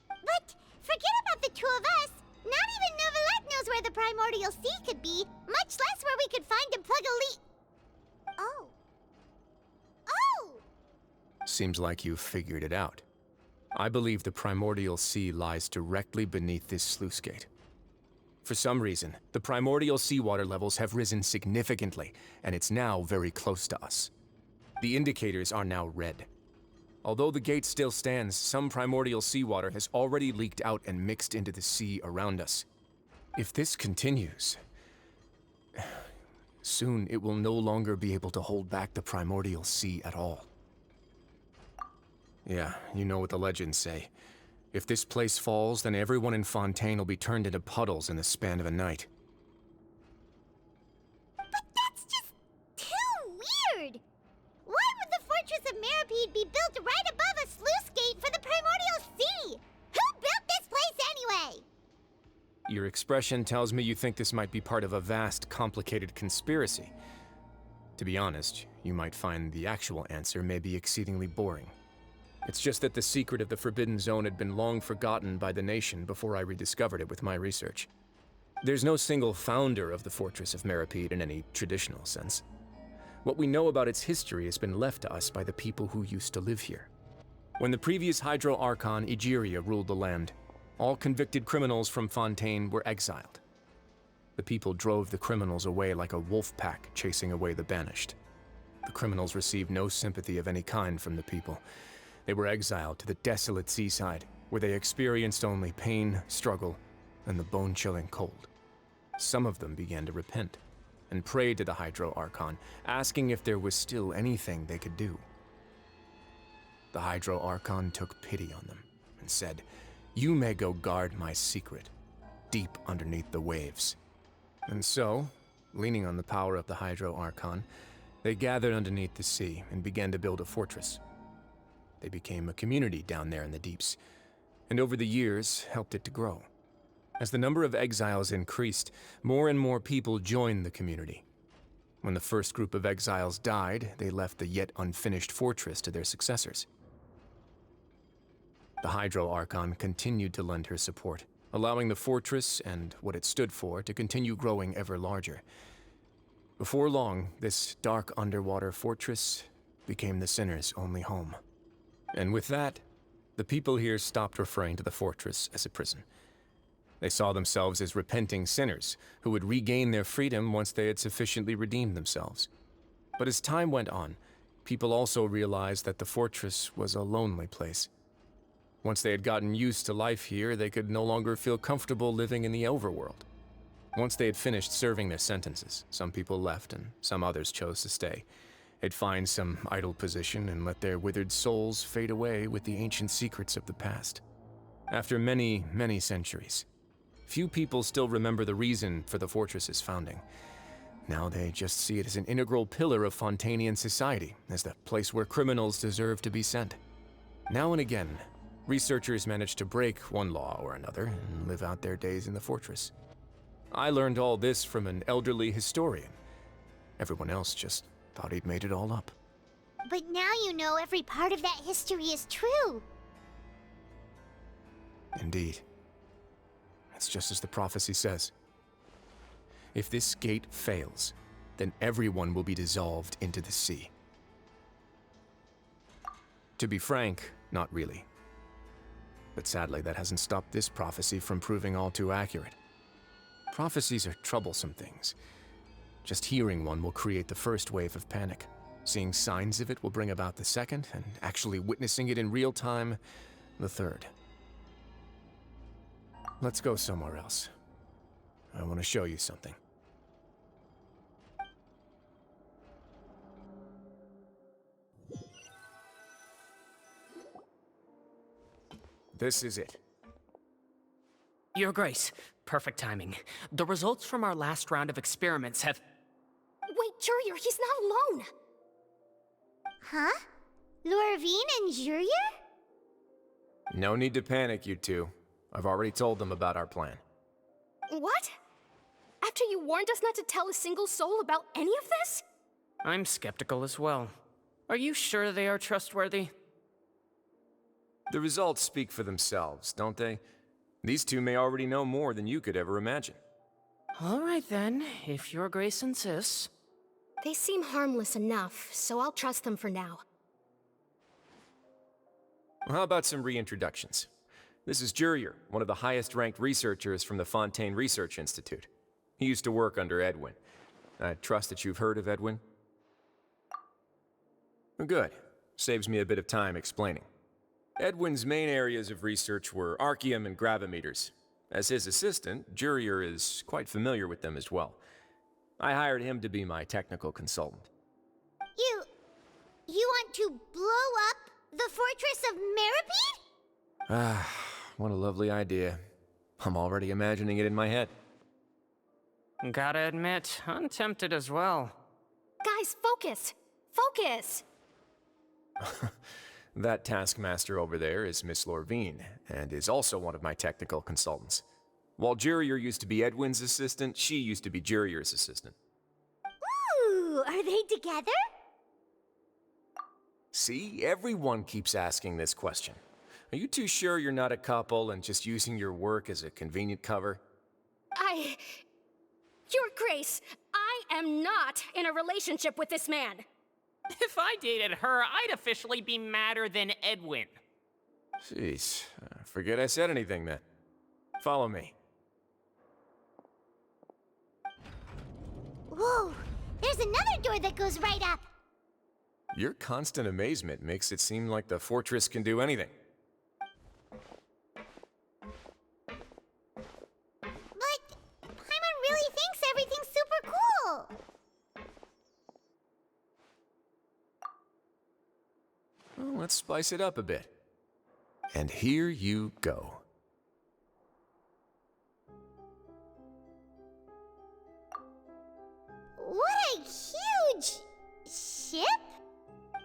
A: But forget about the two of us. Not even Neuvillette knows where the primordial sea could be, much less where we could find and plug a leak. Oh. Oh!
J: Seems like you've figured it out. I believe the primordial sea lies directly beneath this sluice gate. For some reason, the primordial seawater levels have risen significantly, and it's now very close to us. The indicators are now red. Although the gate still stands, some primordial seawater has already leaked out and mixed into the sea around us. If this continues, soon it will no longer be able to hold back the primordial sea at all. Yeah, you know what the legends say. If this place falls, then everyone in Fontaine will be turned into puddles in the span of a night.
A: But that's just too weird! Why would the Fortress of Meripede be built right above a sluice gate for the primordial sea? Who built this place anyway?
J: Your expression tells me you think this might be part of a vast, complicated conspiracy. To be honest, you might find the actual answer may be exceedingly boring. It's just that the secret of the Forbidden Zone had been long forgotten by the nation before I rediscovered it with my research. There's no single founder of the Fortress of Meripede in any traditional sense. What we know about its history has been left to us by the people who used to live here. When the previous Hydro Archon, Egeria, ruled the land, all convicted criminals from Fontaine were exiled. The people drove the criminals away like a wolf pack chasing away the banished. The criminals received no sympathy of any kind from the people. They were exiled to the desolate seaside, where they experienced only pain, struggle, and the bone-chilling cold. Some of them began to repent, and prayed to the Hydro Archon, asking if there was still anything they could do. The Hydro Archon took pity on them, and said, "You may go guard my secret, deep underneath the waves." And so, leaning on the power of the Hydro Archon, they gathered underneath the sea and began to build a fortress. They became a community down there in the deeps, and over the years helped it to grow. As the number of exiles increased, more and more people joined the community. When the first group of exiles died, they left the yet unfinished fortress to their successors. The Hydro Archon continued to lend her support, allowing the fortress and what it stood for to continue growing ever larger. Before long, this dark underwater fortress became the sinner's only home. And with that, the people here stopped referring to the fortress as a prison. They saw themselves as repenting sinners who would regain their freedom once they had sufficiently redeemed themselves. But as time went on, people also realized that the fortress was a lonely place. Once they had gotten used to life here, they could no longer feel comfortable living in the overworld. Once they had finished serving their sentences, some people left and some others chose to stay. They'd find some idle position and let their withered souls fade away with the ancient secrets of the past. After many, many centuries, few people still remember the reason for the fortress's founding. Now they just see it as an integral pillar of Fontainian society, as the place where criminals deserve to be sent. Now and again, researchers manage to break one law or another and live out their days in the fortress. I learned all this from an elderly historian. Everyone else just thought he'd made it all up.
A: But now you know every part of that history is true.
J: Indeed. It's just as the prophecy says. If this gate fails, then everyone will be dissolved into the sea. To be frank, not really. But sadly, that hasn't stopped this prophecy from proving all too accurate. Prophecies are troublesome things. Just hearing one will create the first wave of panic. Seeing signs of it will bring about the second, and actually witnessing it in real time, the third. Let's go somewhere else. I want to show you something. This is it.
I: Your Grace, perfect timing. The results from our last round of experiments have...
H: Wait, Jurier, he's not alone!
A: Huh? Lorvine and Jurier?
J: No need to panic, you two. I've already told them about our plan.
H: What? After you warned us not to tell a single soul about any of this?
I: I'm skeptical as well. Are you sure they are trustworthy?
J: The results speak for themselves, don't they? These two may already know more than you could ever imagine.
I: All right then, if Your Grace insists.
H: They seem harmless enough, so I'll trust them for now.
J: Well, how about some reintroductions? This is Jurier, one of the highest-ranked researchers from the Fontaine Research Institute. He used to work under Edwin. I trust that you've heard of Edwin? Good. Saves me a bit of time explaining. Edwin's main areas of research were archaeum and gravimeters. As his assistant, Jurier is quite familiar with them as well. I hired him to be my technical consultant.
A: You want to blow up the fortress of Meripede?
J: Ah, what a lovely idea. I'm already imagining it in my head.
I: Gotta admit, I'm tempted as well.
H: Guys, focus! Focus!
J: That taskmaster over there is Miss Lorvine, and is also one of my technical consultants. While Jurier used to be Edwin's assistant, she used to be Jurier's assistant.
A: Ooh, are they together?
J: See, everyone keeps asking this question. Are you too sure you're not a couple and just using your work as a convenient cover?
H: Your Grace, I am not in a relationship with this man.
I: If I dated her, I'd officially be madder than Edwin.
J: Jeez, forget I said anything then. Follow me.
A: Whoa, there's another door that goes right up.
J: Your constant amazement makes it seem like the fortress can do anything.
A: But Paimon really thinks everything's super cool.
J: Well, let's spice it up a bit. And here you go.
A: What a huge ship?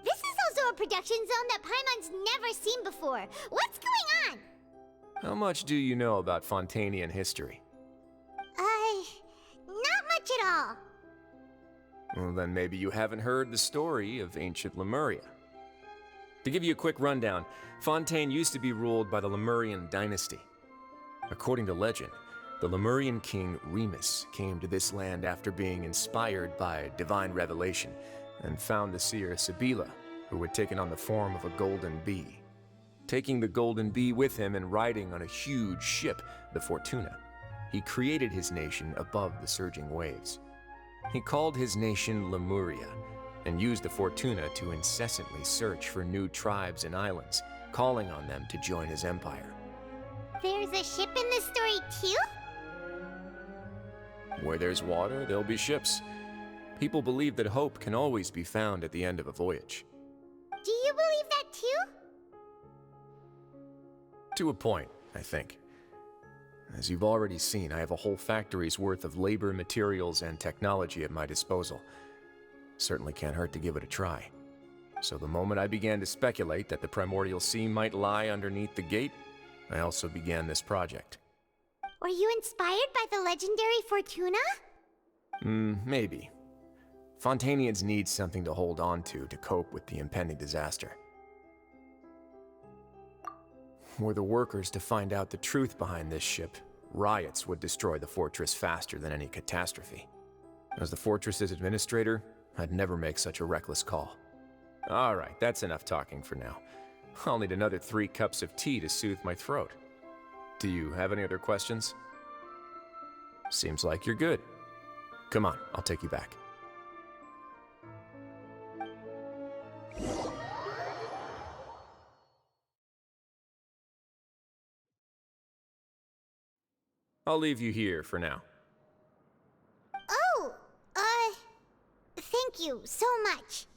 A: This is also a production zone that Paimon's never seen before. What's going on?
J: How much do you know about Fontainian history?
A: Not much at all.
J: Well, then maybe you haven't heard the story of ancient Lemuria. To give you a quick rundown, Fontaine used to be ruled by the Lemurian dynasty. According to legend, the Lemurian king Remus came to this land after being inspired by divine revelation and found the seer Sibila, who had taken on the form of a golden bee. Taking the golden bee with him and riding on a huge ship, the Fortuna, he created his nation above the surging waves. He called his nation Lemuria and used the Fortuna to incessantly search for new tribes and islands, calling on them to join his empire.
A: There's a ship in this story too?
J: Where there's water, there'll be ships. People believe that hope can always be found at the end of a voyage.
A: Do you believe that too?
J: To a point, I think. As you've already seen, I have a whole factory's worth of labor, materials, and technology at my disposal. Certainly can't hurt to give it a try. So the moment I began to speculate that the Primordial Sea might lie underneath the gate, I also began this project.
A: Were you inspired by the legendary Fortuna?
J: Maybe. Fontainians need something to hold on to cope with the impending disaster. Were the workers to find out the truth behind this ship, riots would destroy the fortress faster than any catastrophe. As the fortress's administrator, I'd never make such a reckless call. All right, that's enough talking for now. I'll need another 3 cups of tea to soothe my throat. Do you have any other questions? Seems like you're good. Come on, I'll take you back. I'll leave you here for now.
A: Oh, thank you so much.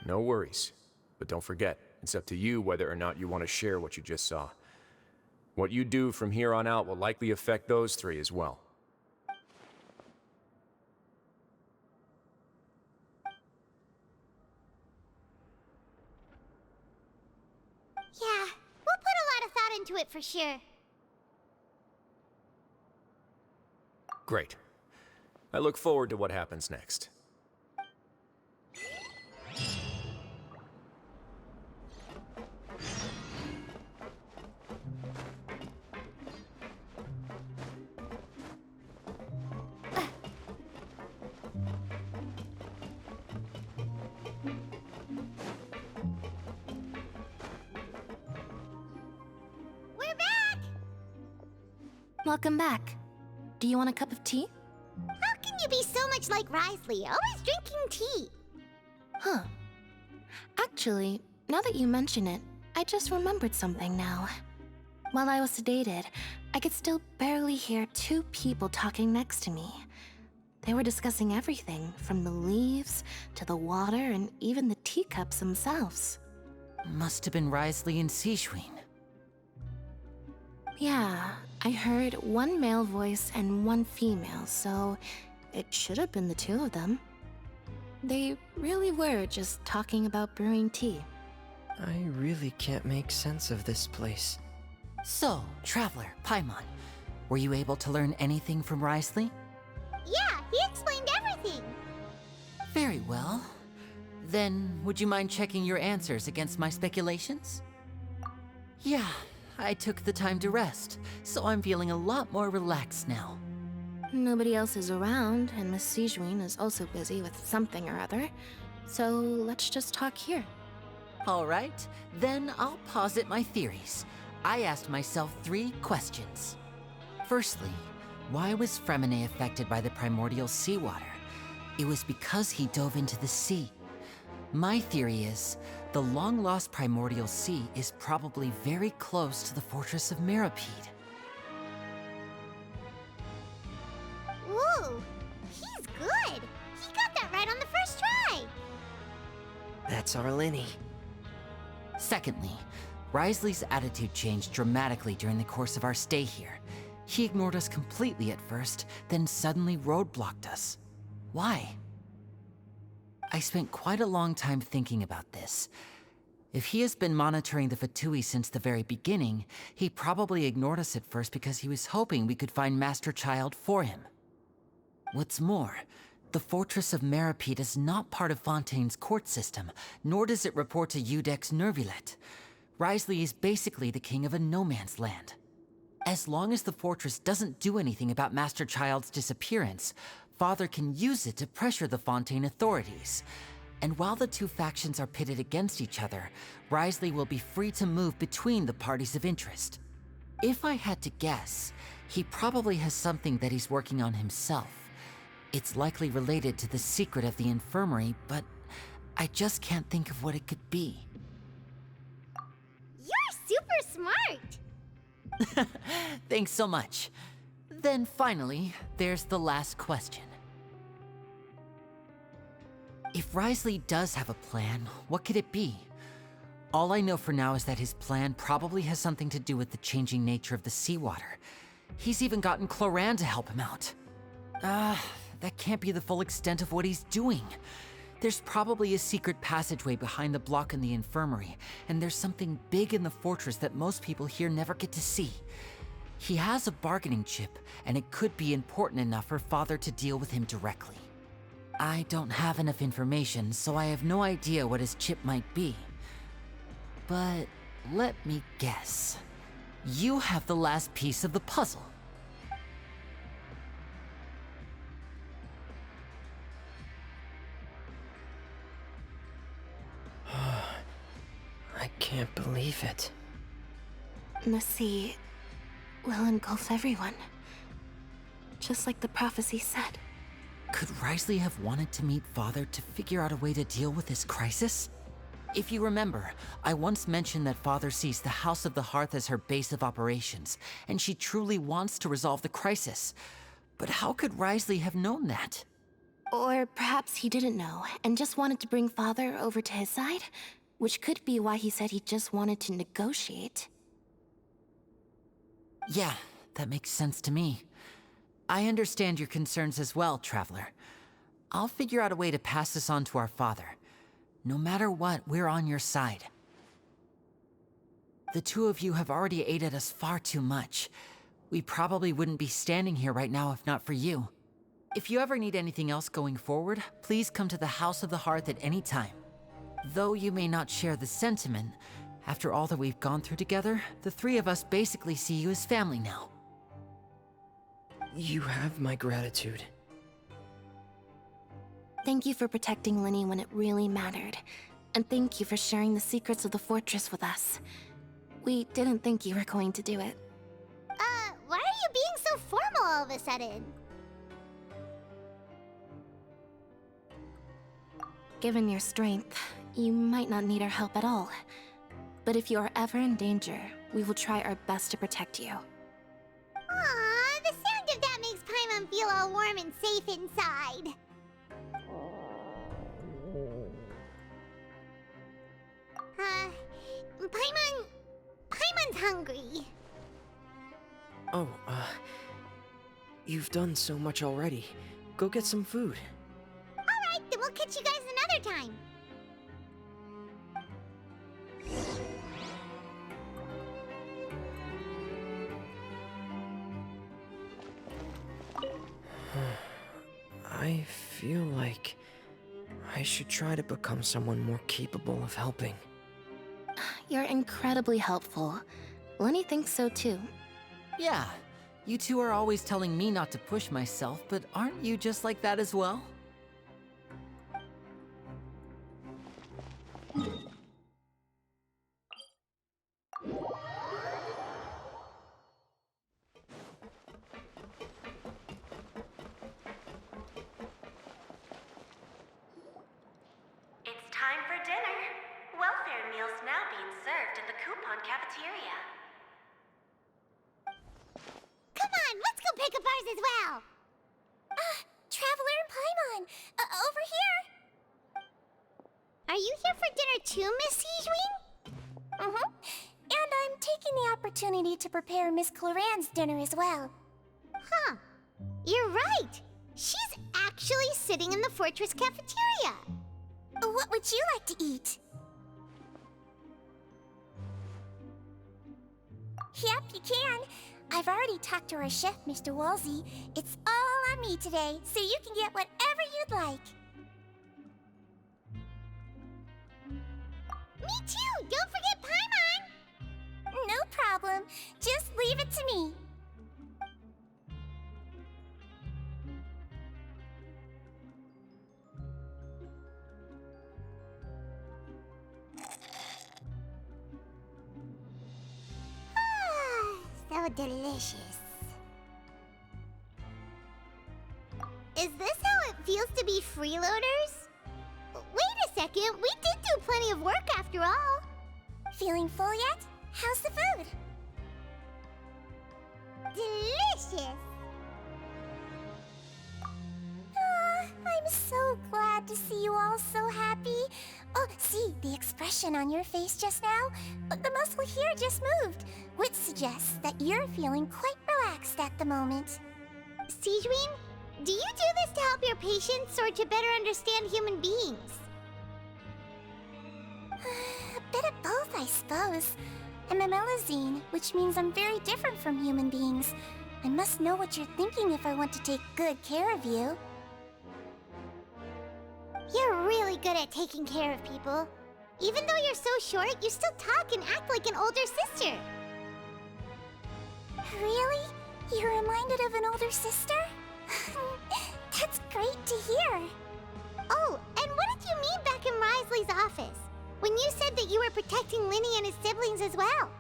J: No worries. But don't forget, it's up to you whether or not you want to share what you just saw. What you do from here on out will likely affect those 3 as well.
A: Yeah, we'll put a lot of thought into it for sure.
J: Great. I look forward to what happens next.
A: We're back!
L: Welcome back. Do you want a cup of tea?
A: How can you be so much like Risley, always drinking tea?
L: Huh. Actually, now that you mention it, I just remembered something now. While I was sedated, I could still barely hear 2 people talking next to me. They were discussing everything, from the leaves to the water and even the teacups themselves.
G: Must have been Risley and Sejuin.
L: Yeah, I heard 1 male voice and 1 female, so it should have been the 2 of them. They really were just talking about brewing tea.
N: I really can't make sense of this place.
G: So, Traveler, Paimon, were you able to learn anything from Risley?
A: Yeah, he explained everything.
G: Very well. Then, would you mind checking your answers against my speculations? Yeah, I took the time to rest, so I'm feeling a lot more relaxed now.
L: Nobody else is around, and Miss Sejuin is also busy with something or other, so let's just talk here.
G: All right, then I'll posit my theories. I asked myself 3 questions. Firstly, why was Fremine affected by the primordial seawater? It was because he dove into the sea. My theory is, the long-lost primordial sea is probably very close to the fortress of Mirapede.
A: Whoa, he's good. He got that right on the first try.
N: That's our Lenny.
G: Secondly, Risley's attitude changed dramatically during the course of our stay here. He ignored us completely at first, then suddenly roadblocked us. Why? I spent quite a long time thinking about this. If he has been monitoring the Fatui since the very beginning, he probably ignored us at first because he was hoping we could find Master Child for him. What's more, the Fortress of Mirapede is not part of Fontaine's court system, nor does it report to Iudex Nervulet. Risley is basically the king of a no-man's land. As long as the fortress doesn't do anything about Master Child's disappearance, Father can use it to pressure the Fontaine authorities. And while the two factions are pitted against each other, Wriothesley will be free to move between the parties of interest. If I had to guess, he probably has something that he's working on himself. It's likely related to the secret of the infirmary, but I just can't think of what it could be.
A: You're super smart!
G: Thanks so much. Then finally, there's the last question. If Wriothesley does have a plan, what could it be? All I know for now is that his plan probably has something to do with the changing nature of the seawater. He's even gotten Cloran to help him out. That can't be the full extent of what he's doing. There's probably a secret passageway behind the block in the infirmary, and there's something big in the fortress that most people here never get to see. He has a bargaining chip, and it could be important enough for Father to deal with him directly. I don't have enough information, so I have no idea what his chip might be. But let me guess. You have the last piece of the puzzle.
N: I can't believe it.
L: The sea will engulf everyone. Just like the prophecy said.
G: Could Wriothesley have wanted to meet Father to figure out a way to deal with this crisis? If you remember, I once mentioned that Father sees the House of the Hearth as her base of operations, and she truly wants to resolve the crisis. But how could Wriothesley have known that?
L: Or perhaps he didn't know, and just wanted to bring Father over to his side? Which could be why he said he just wanted to negotiate.
G: Yeah, that makes sense to me. I understand your concerns as well, Traveler. I'll figure out a way to pass this on to our father. No matter what, we're on your side. The two of you have already aided us far too much. We probably wouldn't be standing here right now if not for you. If you ever need anything else going forward, please come to the House of the Hearth at any time. Though you may not share the sentiment, after all that we've gone through together, the three of us basically see you as family now.
N: You have my gratitude.
L: Thank you for protecting Lenny when it really mattered. And thank you for sharing the secrets of the fortress with us. We didn't think you were going to do it.
A: Why are you being so formal all of a sudden?
L: Given your strength, you might not need our help at all. But if you are ever in danger, we will try our best to protect you.
A: Aww, the sound of that makes Paimon feel all warm and safe inside. Paimon's hungry.
N: Oh, you've done so much already. Go get some food.
A: Alright, then we'll catch you guys another time.
N: I feel like I should try to become someone more capable of helping.
L: You're incredibly helpful. Lenny thinks so too.
G: Yeah, you two are always telling me not to push myself, but aren't you just like that as well?
O: It's time for dinner. Welfare meals now being served in the coupon cafeteria.
A: Come on, let's go pick up ours as well.
L: Traveler and Paimon, over here.
A: Are you here for dinner too, Miss Sijween?
L: Mm-hmm. And I'm taking the opportunity to prepare Miss Cloran's dinner as well.
A: Huh. You're right. She's actually sitting in the fortress cafeteria.
L: What would you like to eat? Yep, you can. I've already talked to our chef, Mr. Wolsey. It's all on me today, so you can get whatever you'd like.
A: Me too! Don't forget Paimon!
L: No problem. Just leave it to me.
A: So delicious. Is this how it feels to be freeloaders? Wait a second, we did do plenty of work after all.
L: Feeling full yet? How's the food?
A: Delicious.
L: I'm so glad to see you all so happy. Oh, see, the expression on your face just now? The muscle here just moved, which suggests that you're feeling quite relaxed at the moment.
A: Sigewinne, do you do this to help your patients or to better understand human beings?
L: A bit of both, I suppose. I'm a Melusine, which means I'm very different from human beings. I must know what you're thinking if I want to take good care of you.
A: You're really good at taking care of people. Even though you're so short, you still talk and act like an older sister.
L: Really? You're reminded of an older sister? That's great to hear.
A: Oh, and what did you mean back in Risley's office? When you said that you were protecting Linny and his siblings as well?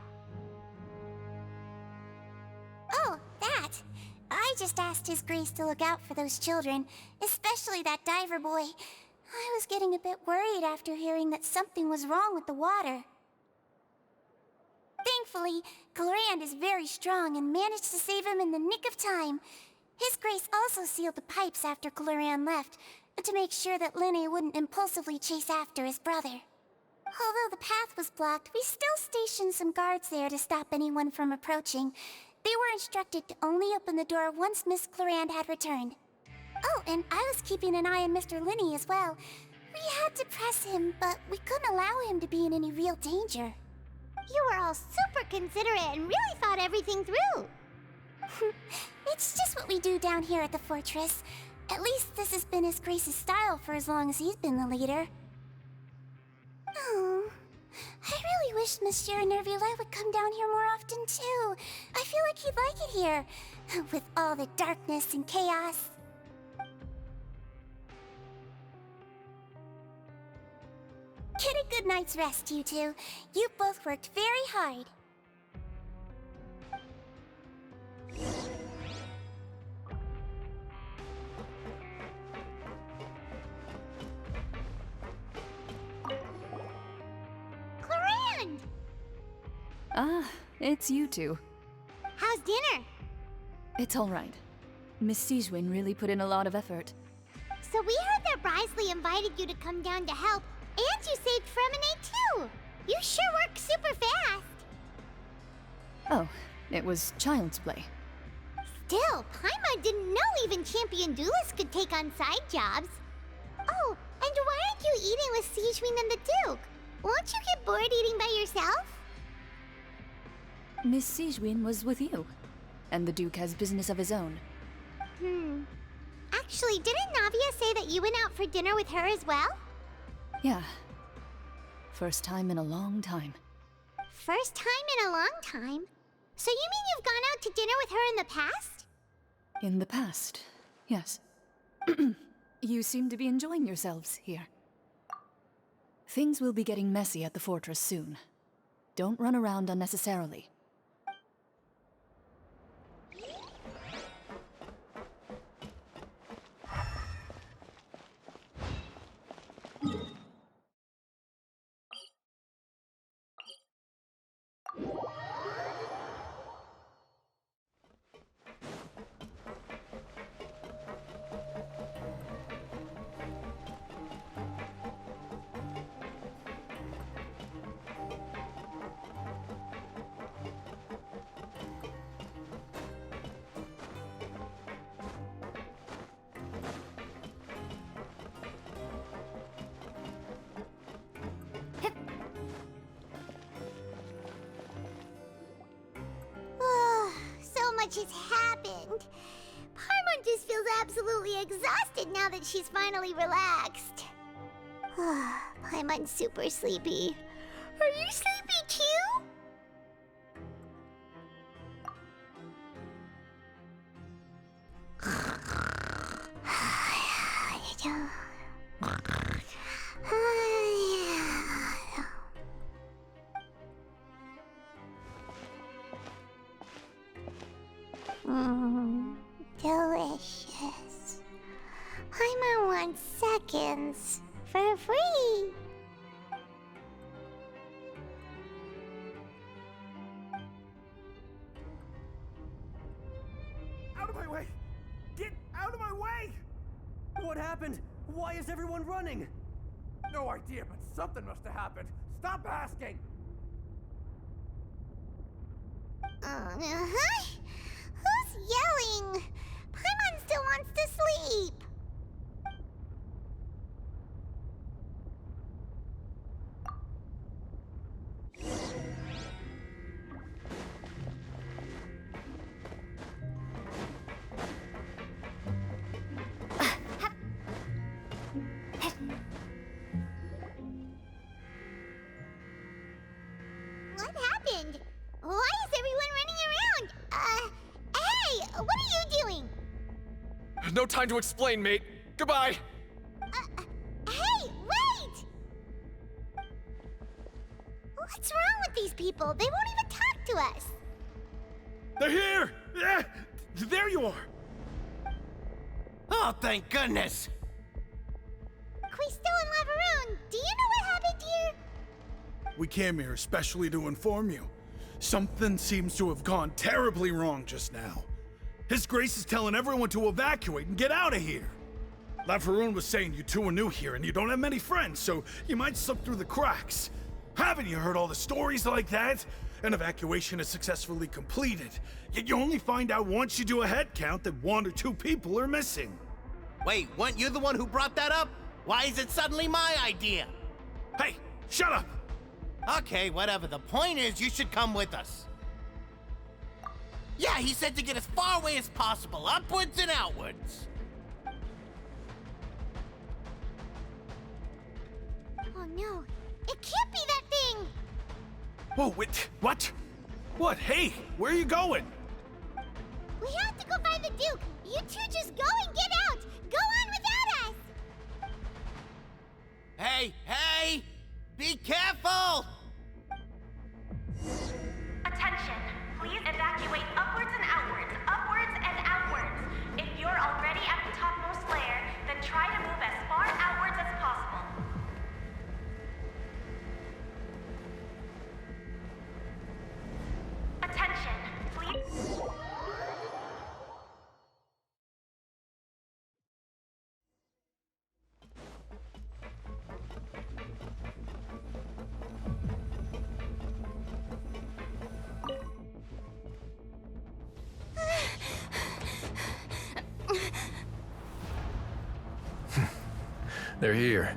L: Oh, that. I just asked His Grace to look out for those children, especially that diver boy. I was getting a bit worried after hearing that something was wrong with the water. Thankfully, Glorand is very strong and managed to save him in the nick of time. His Grace also sealed the pipes after Glorand left, to make sure that Linny wouldn't impulsively chase after his brother. Although the path was blocked, we still stationed some guards there to stop anyone from approaching. They were instructed to only open the door once Miss Glorand had returned. Oh, and I was keeping an eye on Mr. Linny as well. We had to press him, but we couldn't allow him to be in any real danger.
A: You were all super considerate and really thought everything through.
L: It's just what we do down here at the fortress. At least this has been His Grace's style for as long as he's been the leader. Oh, I really wish Monsieur Nervula would come down here more often too. I feel like he'd like it here, with all the darkness and chaos. Get a good night's rest, you two. You both worked very hard.
A: Glorand!
M: Ah, it's you two.
A: How's dinner?
M: It's all right. Miss Sigewinne really put in a lot of effort.
A: So we heard that Brisley invited you to come down to help, and you saved Fremine too! You sure work super fast!
M: Oh, it was child's play.
A: Still, Paimon didn't know even champion duelists could take on side jobs. Oh, and why aren't you eating with Sigewinne and the Duke? Won't you get bored eating by yourself?
M: Miss Sigewinne was with you, and the Duke has business of his own.
A: Actually, didn't Navia say that you went out for dinner with her as well?
M: Yeah. First time in a long time.
A: First time in a long time? So you mean you've gone out to dinner with her in the past?
M: In the past, yes. You seem to be enjoying yourselves here. Things will be getting messy at the fortress soon. Don't run around unnecessarily.
A: So much has happened. Paimon just feels absolutely exhausted now that she's finally relaxed. Paimon's super sleepy. Are you sleepy too? seconds for free.
P: Out of my way! Get out of my way!
N: What happened? Why is everyone running?
P: No idea, but something must have happened. Stop asking!
A: Uh-huh. Who's yelling? Paimon still wants to sleep. What happened? Why is everyone running around? Hey, what are you doing?
J: No time to explain, mate. Goodbye.
A: Hey, wait! What's wrong with these people? They won't even talk to us.
D: They're here! Yeah, there you are!
E: Oh, thank goodness!
A: Quisto and Laveroon, do you know what happened here?
D: We came here especially to inform you. Something seems to have gone terribly wrong just now. His Grace is telling everyone to evacuate and get out of here. Laveroon was saying you two are new here and you don't have many friends, so you might slip through the cracks. Haven't you heard all the stories like that? An evacuation is successfully completed, yet you only find out once you do a head count that 1 or 2 people are missing.
E: Wait, weren't you the one who brought that up? Why is it suddenly my idea?
D: Hey, shut up!
E: Okay, whatever. The point is, you should come with us. Yeah, he said to get as far away as possible, upwards and outwards.
A: Oh no, it can't be that thing!
D: Whoa, wait, what? What? Hey, where are you going?
A: We have to go find the Duke! You two just go and get out! Go on without us!
E: Hey, hey! Be careful!
O: Attention! Please evacuate upwards and outwards, upwards and outwards. If you're already at the topmost layer, then try to move as far outwards as possible. Attention! Please...
J: They're here.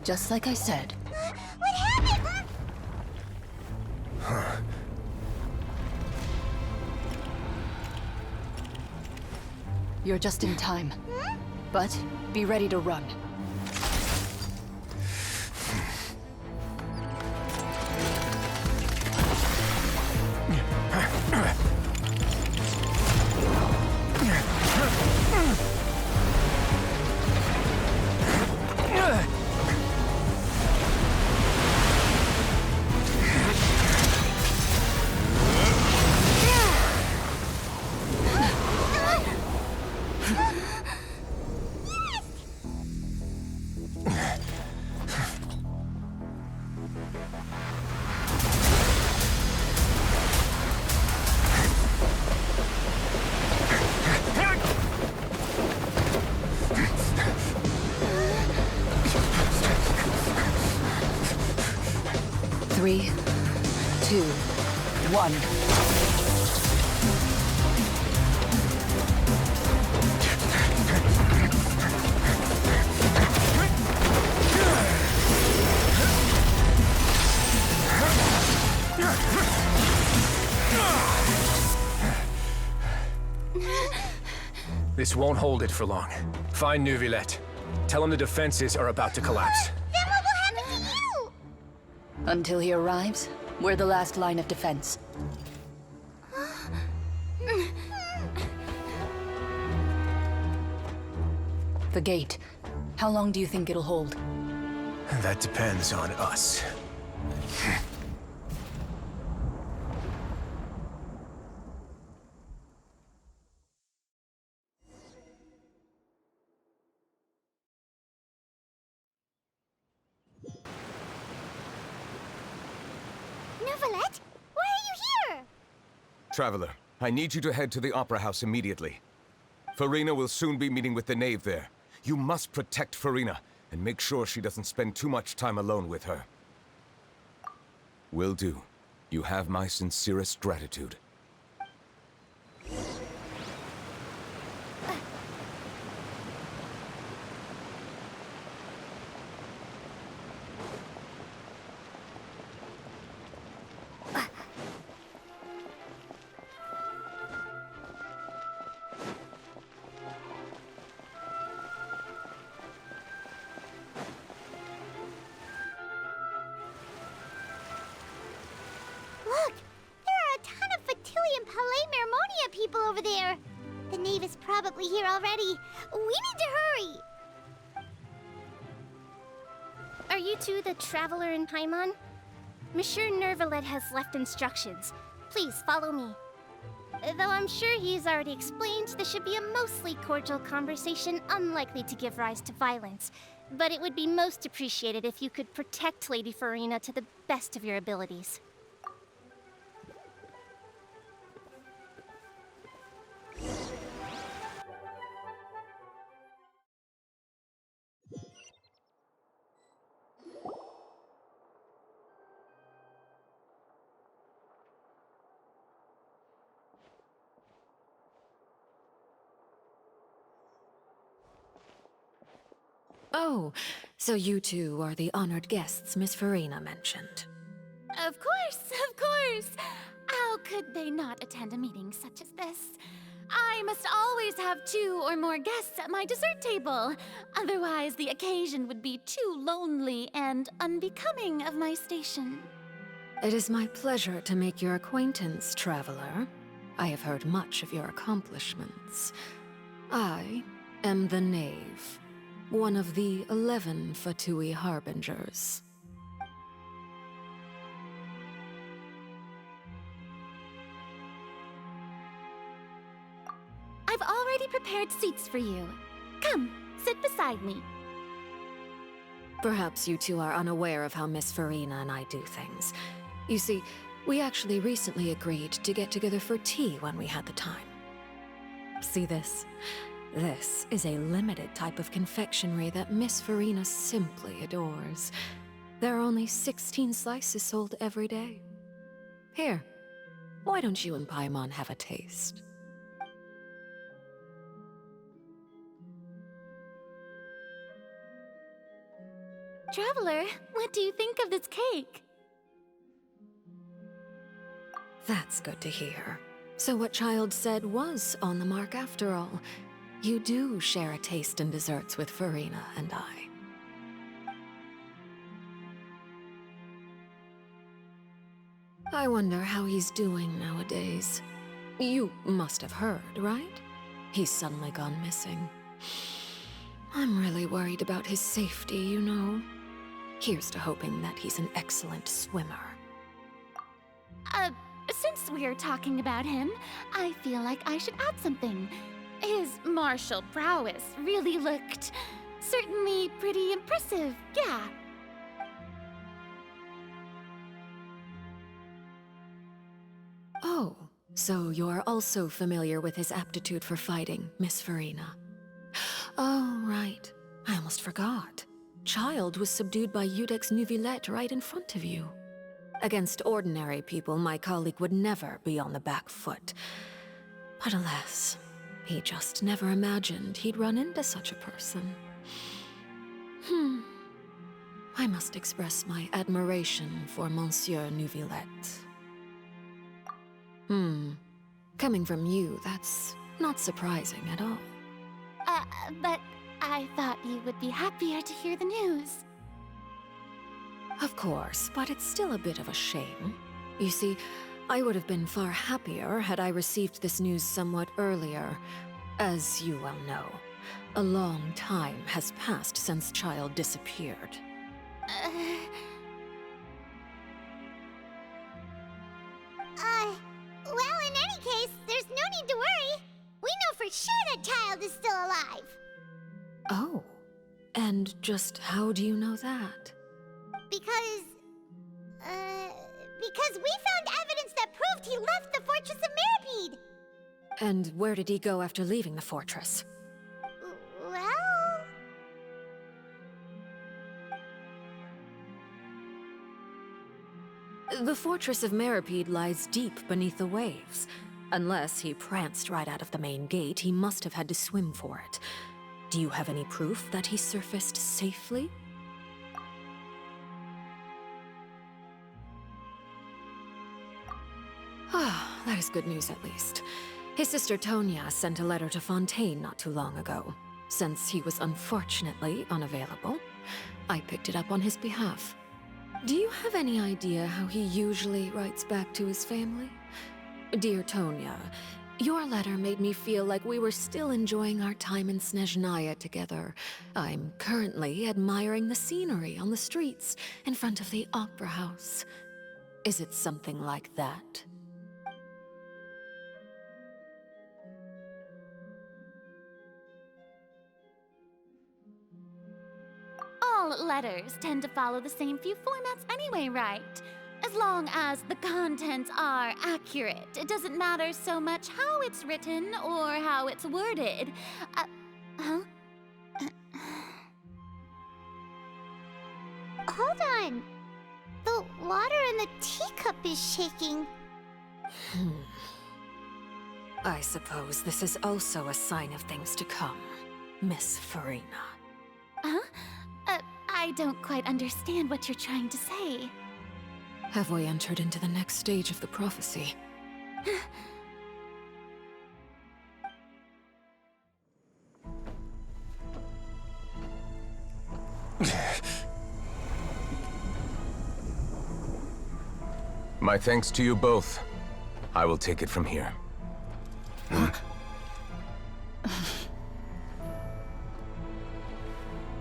M: Just like I said.
A: What happened?
M: You're just in time. But be ready to run. Three, 2, 1.
J: This won't hold it for long. Find Neuvillette. Tell him the defenses are about to collapse.
A: Then what will happen to you?
M: Until he arrives, we're the last line of defense. The gate. How long do you think it'll hold?
J: That depends on us.
Q: Traveler, I need you to head to the Opera House immediately. Farina will soon be meeting with the knave there. You must protect Farina, and make sure she doesn't spend too much time alone with her. Will do. You have my sincerest gratitude.
A: Look! There are a ton of Fatui and Palais Mermonia people over there! The knave is probably here already. We need to hurry!
L: Are you two the Traveler and Paimon? Monsieur Nervalet has left instructions. Please follow me. Though I'm sure he's already explained, this should be a mostly cordial conversation, unlikely to give rise to violence. But it would be most appreciated if you could protect Lady Farina to the best of your abilities.
R: Oh, so you two are the honored guests Miss Farina mentioned.
S: Of course! How could they not attend a meeting such as this? I must always have 2 or more guests at my dessert table. Otherwise, the occasion would be too lonely and unbecoming of my station.
R: It is my pleasure to make your acquaintance, Traveler. I have heard much of your accomplishments. I am the Knave, one of the 11 Fatui Harbingers.
S: I've already prepared seats for you. Come, sit beside me.
R: Perhaps you two are unaware of how Miss Farina and I do things. You see, we actually recently agreed to get together for tea when we had the time. See this? This is a limited type of confectionery that Miss Farina simply adores. There are only 16 slices sold every day. Here, why don't you and Paimon have a taste?
S: Traveler, what do you think of this cake?
R: That's good to hear. So what Child said was on the mark after all. You do share a taste in desserts with Farina and I. I wonder how he's doing nowadays. You must have heard, right? He's suddenly gone missing. I'm really worried about his safety, you know. Here's to hoping that he's an excellent swimmer.
S: Since we're talking about him, I feel like I should add something. His martial prowess really looked certainly pretty impressive, yeah.
R: Oh, so you're also familiar with his aptitude for fighting, Miss Farina. Oh, right. I almost forgot. Child was subdued by Udex Neuvillette right in front of you. Against ordinary people, my colleague would never be on the back foot. But alas, he just never imagined he'd run into such a person. I must express my admiration for Monsieur Neuvillette. Coming from you, that's not surprising at all.
S: But I thought you would be happier to hear the news.
R: Of course, but it's still a bit of a shame. You see, I would have been far happier had I received this news somewhat earlier. As you well know, a long time has passed since Child disappeared.
A: Well, in any case, there's no need to worry. We know for sure that Child is still alive.
R: Oh, and just how do you know that?
A: Because we found evidence that proves proved he left the Fortress of Mirapede!
R: And where did he go after leaving the fortress?
A: Well...
R: The Fortress of Mirapede lies deep beneath the waves. Unless he pranced right out of the main gate, he must have had to swim for it. Do you have any proof that he surfaced safely? Ah, that is good news at least. His sister Tonya sent a letter to Fontaine not too long ago. Since he was unfortunately unavailable, I picked it up on his behalf. Do you have any idea how he usually writes back to his family? Dear Tonya, your letter made me feel like we were still enjoying our time in Snezhnaya together. I'm currently admiring the scenery on the streets in front of the opera house. Is it something like that?
S: All letters tend to follow the same few formats anyway, right? As long as the contents are accurate, it doesn't matter so much how it's written or how it's worded. Huh?
A: Hold on. The water in the teacup is shaking.
R: I suppose this is also a sign of things to come, Miss Farina.
S: Huh? I don't quite understand what you're trying to say.
R: Have we entered into the next stage of the prophecy?
Q: My thanks to you both. I will take it from here.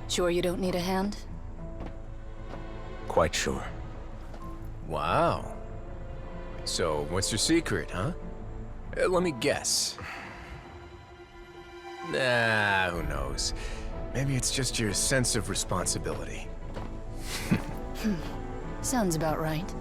M: Sure you don't need a hand?
Q: Quite sure.
J: Wow. So, what's your secret, huh? Let me guess. Nah, who knows? Maybe it's just your sense of responsibility.
M: Sounds about right.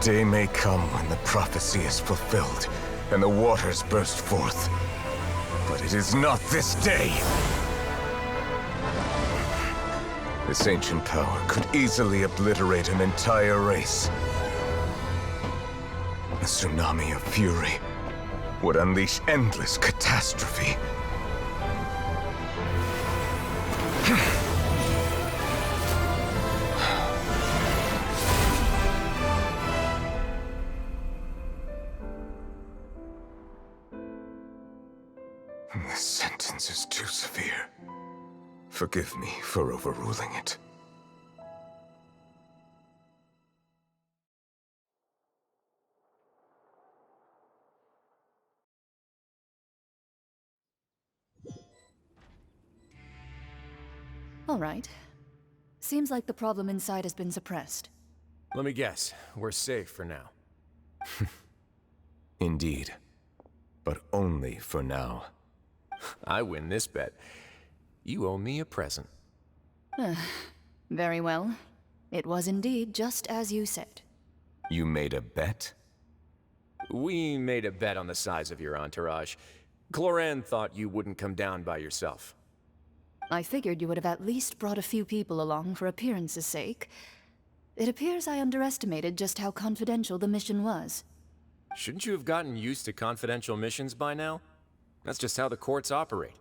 Q: Day may come when the prophecy is fulfilled, and the waters burst forth. But it is not this day! This ancient power could easily obliterate an entire race. A tsunami of fury would unleash endless catastrophe. This sentence is too severe. Forgive me for overruling it.
M: All right. Seems like the problem inside has been suppressed.
J: Let me guess. We're safe for now.
Q: Indeed. But only for now.
J: I win this bet. You owe me a present.
M: Very well. It was indeed just as you said.
Q: You made a bet?
J: We made a bet on the size of your entourage. Cloran thought you wouldn't come down by yourself.
M: I figured you would have at least brought a few people along for appearance's sake. It appears I underestimated just how confidential the mission was.
J: Shouldn't you have gotten used to confidential missions by now? That's just how the courts operate.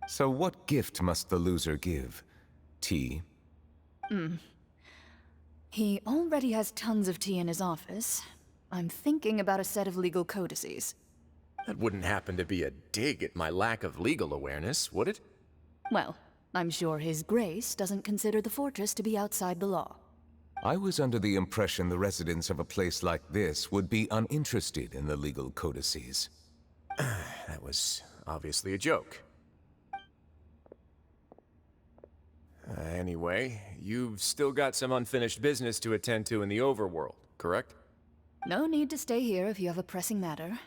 Q: So what gift must the loser give? Tea?
M: He already has tons of tea in his office. I'm thinking about a set of legal codices.
J: That wouldn't happen to be a dig at my lack of legal awareness, would it?
M: Well, I'm sure His Grace doesn't consider the fortress to be outside the law.
Q: I was under the impression the residents of a place like this would be uninterested in the legal codices.
J: That was obviously a joke. Anyway, you've still got some unfinished business to attend to in the overworld, correct?
M: No need to stay here if you have a pressing matter.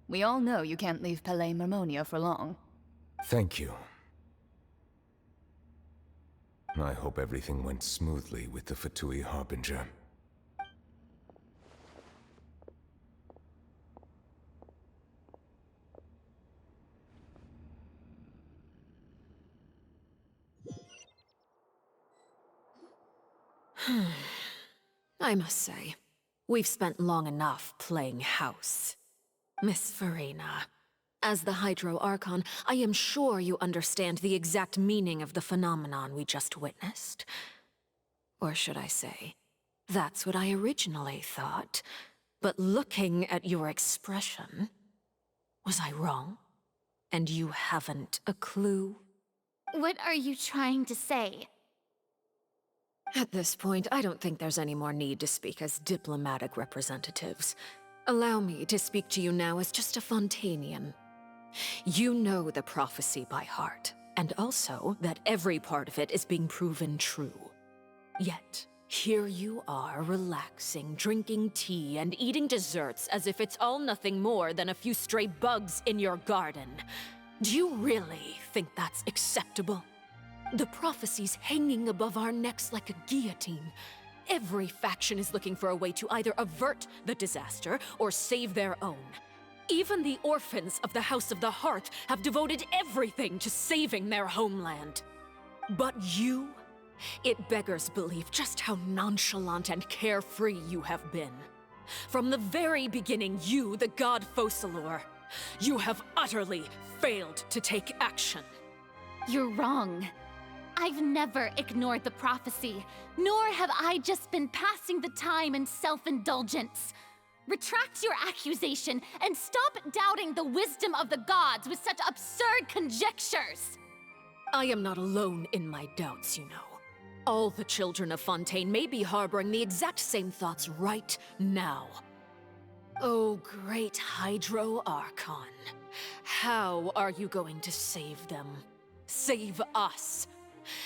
M: We all know you can't leave Palais Mermonia for long.
Q: Thank you. I hope everything went smoothly with the Fatui Harbinger.
R: I must say, we've spent long enough playing house. Miss Farina, as the Hydro Archon, I am sure you understand the exact meaning of the phenomenon we just witnessed. Or should I say, that's what I originally thought. But looking at your expression, was I wrong? And you haven't a clue?
S: What are you trying to say?
R: At this point, I don't think there's any more need to speak as diplomatic representatives. Allow me to speak to you now as just a Fontainian. You know the prophecy by heart, and also that every part of it is being proven true. Yet, here you are, relaxing, drinking tea, and eating desserts as if it's all nothing more than a few stray bugs in your garden. Do you really think that's acceptable? The prophecy's hanging above our necks like a guillotine. Every faction is looking for a way to either avert the disaster or save their own. Even the orphans of the House of the Hearth have devoted everything to saving their homeland. But you? It beggars belief just how nonchalant and carefree you have been. From the very beginning, you, the god Focalor, you have utterly failed to take action.
S: You're wrong. I've never ignored the prophecy, nor have I just been passing the time in self-indulgence. Retract your accusation and stop doubting the wisdom of the gods with such absurd conjectures!
R: I am not alone in my doubts, you know. All the children of Fontaine may be harboring the exact same thoughts right now. Oh, great Hydro Archon. How are you going to save them? Save us?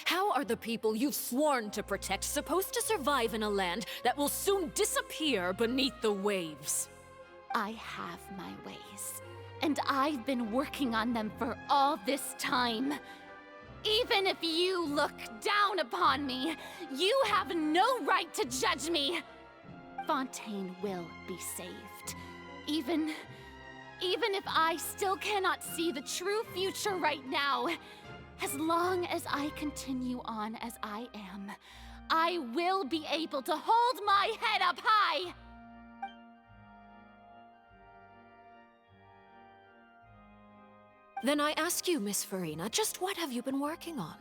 R: How are the people you've sworn to protect supposed to survive in a land that will soon disappear beneath the waves?
S: I have my ways, and I've been working on them for all this time. Even if you look down upon me, you have no right to judge me. Fontaine will be saved. Even if I still cannot see the true future right now, as long as I continue on as I am, I will be able to hold my head up high!
R: Then I ask you, Miss Farina, just what have you been working on?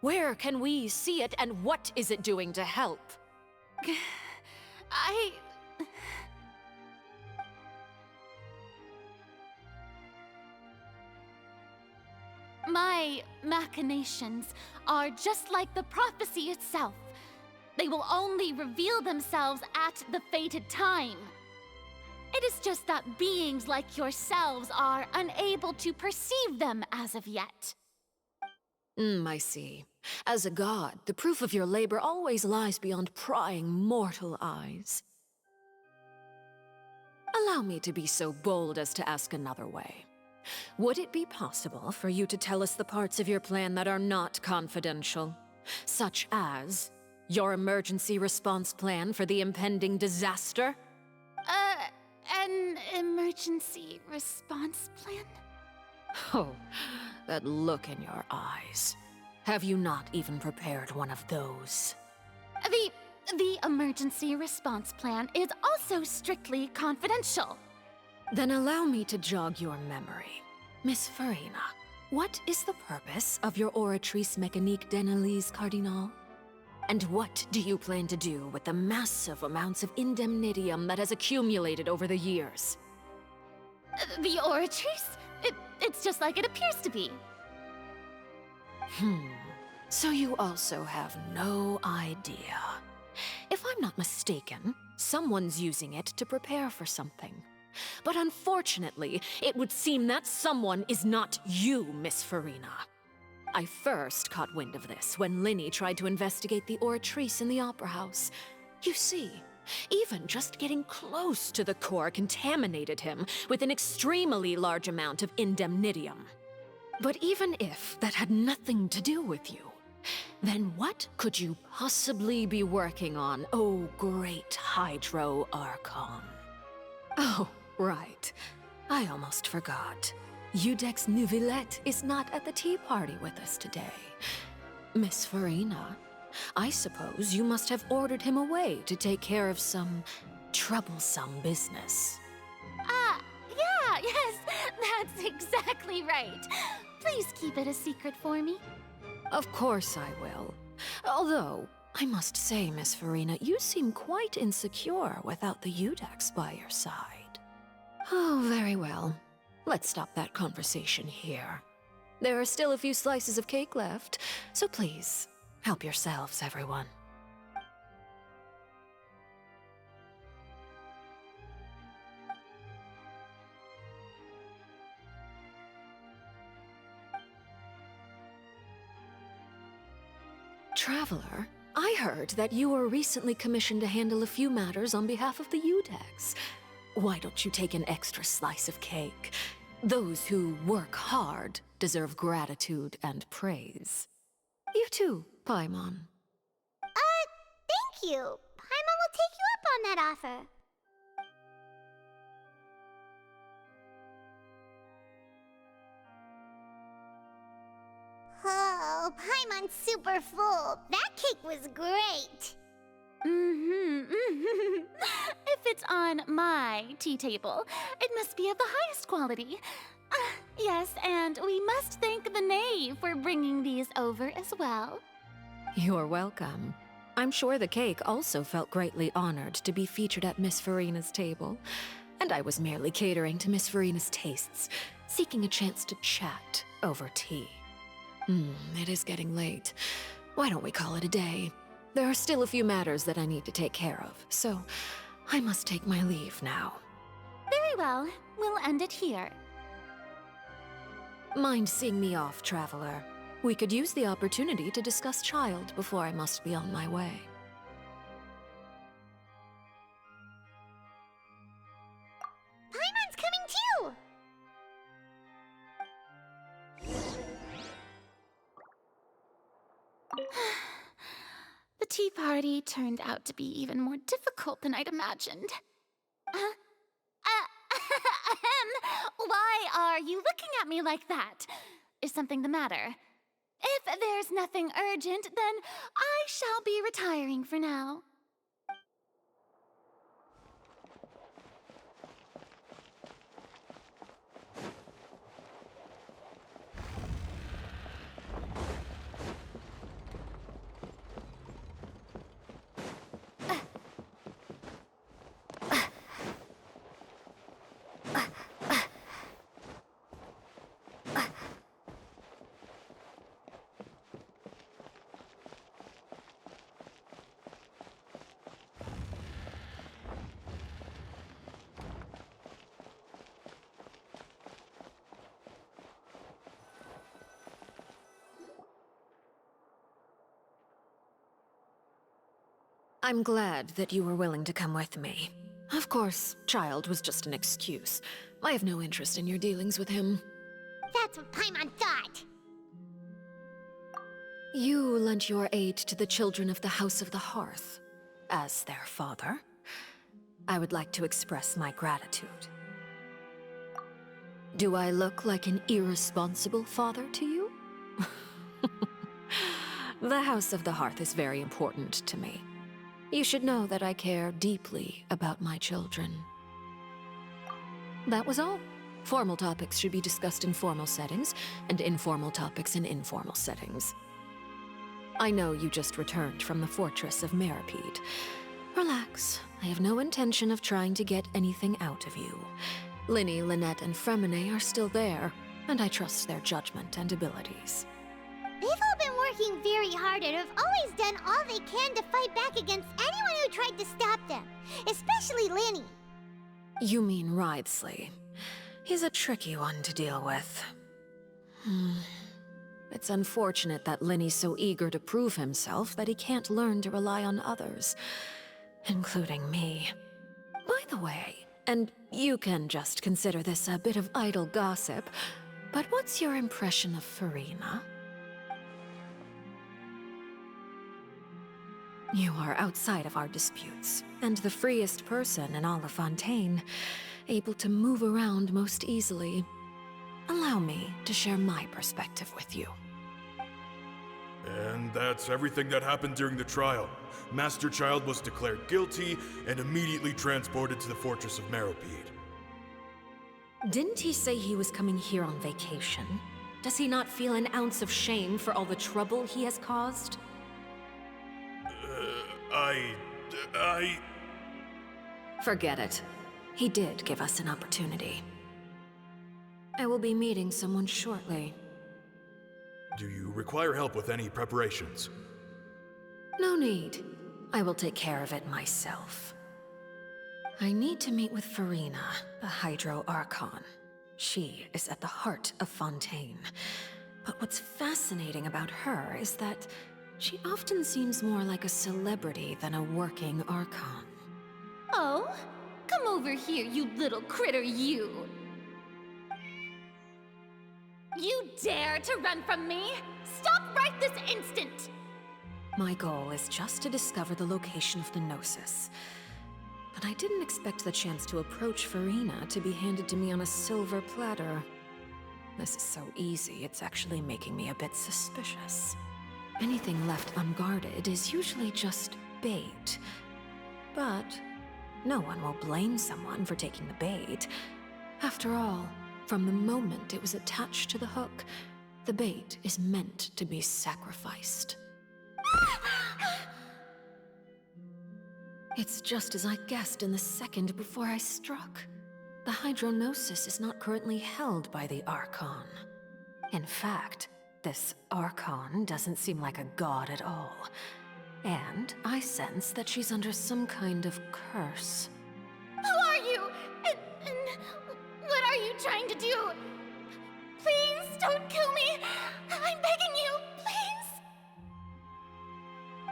R: Where can we see it, and what is it doing to help?
S: My machinations are just like the prophecy itself. They will only reveal themselves at the fated time. It is just that beings like yourselves are unable to perceive them as of yet.
R: I see. As a god, the proof of your labor always lies beyond prying mortal eyes. Allow me to be so bold as to ask another way. Would it be possible for you to tell us the parts of your plan that are not confidential? Such as your emergency response plan for the impending disaster?
S: An emergency response plan?
R: Oh, that look in your eyes. Have you not even prepared one of those?
S: The emergency response plan is also strictly confidential.
R: Then allow me to jog your memory. Miss Farina, what is the purpose of your Oratrice Mécanique d'Analyse Cardinal? And what do you plan to do with the massive amounts of indemnitium that has accumulated over the years?
S: The Oratrice? It's just like it appears to be.
R: So you also have no idea. If I'm not mistaken, someone's using it to prepare for something. But unfortunately, it would seem that someone is not you, Miss Farina. I first caught wind of this when Linny tried to investigate the Oratrice in the Opera House. You see, even just getting close to the core contaminated him with an extremely large amount of indemnitium. But even if that had nothing to do with you, then what could you possibly be working on, oh great Hydro Archon? Oh, right. I almost forgot. Udex Neuvillette is not at the tea party with us today. Miss Farina, I suppose you must have ordered him away to take care of some troublesome business.
S: Yeah, yes, that's exactly right. Please keep it a secret for me.
R: Of course I will. Although, I must say, Miss Farina, you seem quite insecure without the Udex by your side. Oh, very well. Let's stop that conversation here. There are still a few slices of cake left, so please, help yourselves, everyone. Traveler, I heard that you were recently commissioned to handle a few matters on behalf of the Udex. Why don't you take an extra slice of cake? Those who work hard deserve gratitude and praise. You too, Paimon.
A: Thank you. Paimon will take you up on that offer. Oh, Paimon's super full. That cake was great.
S: If it's on my tea table, it must be of the highest quality. Yes, and we must thank the knave for bringing these over as well.
R: You're welcome. I'm sure the cake also felt greatly honored to be featured at Miss Farina's table. And I was merely catering to Miss Farina's tastes, seeking a chance to chat over tea. It is getting late. Why don't we call it a day? There are still a few matters that I need to take care of, so I must take my leave now.
S: Very well. We'll end it here.
R: Mind seeing me off, Traveler? We could use the opportunity to discuss Child before I must be on my way.
A: Paimon's coming too!
S: The tea party turned out to be even more difficult than I'd imagined. Why are you looking at me like that? Is something the matter? If there's nothing urgent, then I shall be retiring for now.
R: I'm glad that you were willing to come with me. Of course, Child was just an excuse. I have no interest in your dealings with him.
A: That's what Paimon thought.
R: You lent your aid to the children of the House of the Hearth. As their father, I would like to express my gratitude. Do I look like an irresponsible father to you? The House of the Hearth is very important to me. You should know that I care deeply about my children. That was all. Formal topics should be discussed in formal settings, and informal topics in informal settings. I know you just returned from the fortress of Meripede. Relax. I have no intention of trying to get anything out of you. Linny, Lynette, and Fremine are still there, and I trust their judgment and abilities.
A: They've all been working very hard and have always done all they can to fight back against anyone who tried to stop them, especially Linny.
R: You mean Wriothesley. He's a tricky one to deal with. It's unfortunate that Linny's so eager to prove himself that he can't learn to rely on others, including me. By the way, and you can just consider this a bit of idle gossip, but what's your impression of Furina? You are outside of our disputes, and the freest person in all of Fontaine, able to move around most easily. Allow me to share my perspective with you.
T: And that's everything that happened during the trial. Master Child was declared guilty and immediately transported to the Fortress of Meropide.
R: Didn't he say he was coming here on vacation? Does he not feel an ounce of shame for all the trouble he has caused? Forget it. He did give us an opportunity. I will be meeting someone shortly.
T: Do you require help with any preparations?
R: No need. I will take care of it myself. I need to meet with Furina, the Hydro Archon. She is at the heart of Fontaine. But what's fascinating about her is that she often seems more like a celebrity than a working Archon.
S: Oh? Come over here, you little critter, you! You dare to run from me? Stop right this instant!
R: My goal is just to discover the location of the Gnosis. But I didn't expect the chance to approach Furina to be handed to me on a silver platter. This is so easy, it's actually making me a bit suspicious. Anything left unguarded is usually just bait. But no one will blame someone for taking the bait. After all, from the moment it was attached to the hook, the bait is meant to be sacrificed. It's just as I guessed in the second before I struck. The Hydronosis is not currently held by the Archon. In fact, this Archon doesn't seem like a god at all. And I sense that she's under some kind of curse.
S: Who are you? And what are you trying to do? Please don't kill me! I'm begging you, please!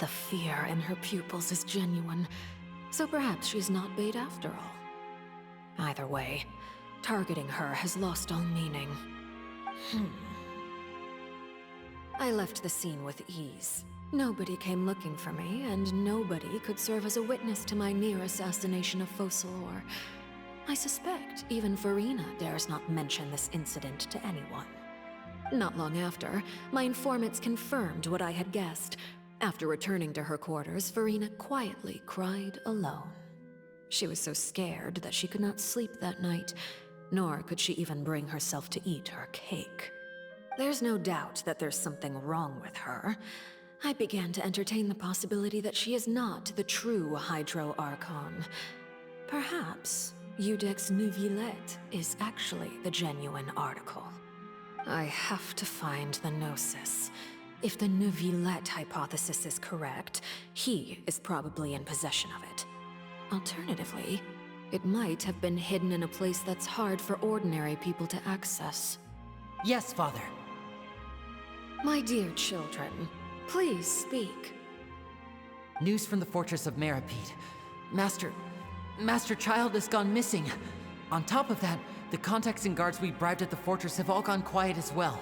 R: The fear in her pupils is genuine, so perhaps she's not bait after all. Either way, targeting her has lost all meaning. I left the scene with ease. Nobody came looking for me, and nobody could serve as a witness to my near assassination of Focalor. I suspect even Furina dares not mention this incident to anyone. Not long after, my informants confirmed what I had guessed. After returning to her quarters, Furina quietly cried alone. She was so scared that she could not sleep that night, nor could she even bring herself to eat her cake. There's no doubt that there's something wrong with her. I began to entertain the possibility that she is not the true Hydro Archon. Perhaps Iudex Neuvillette is actually the genuine article. I have to find the Gnosis. If the Neuvillette hypothesis is correct, he is probably in possession of it. Alternatively, it might have been hidden in a place that's hard for ordinary people to access.
G: Yes, Father.
R: My dear children, please speak.
G: News from the Fortress of Meropide. Master Child has gone missing. On top of that, the contacts and guards we bribed at the fortress have all gone quiet as well.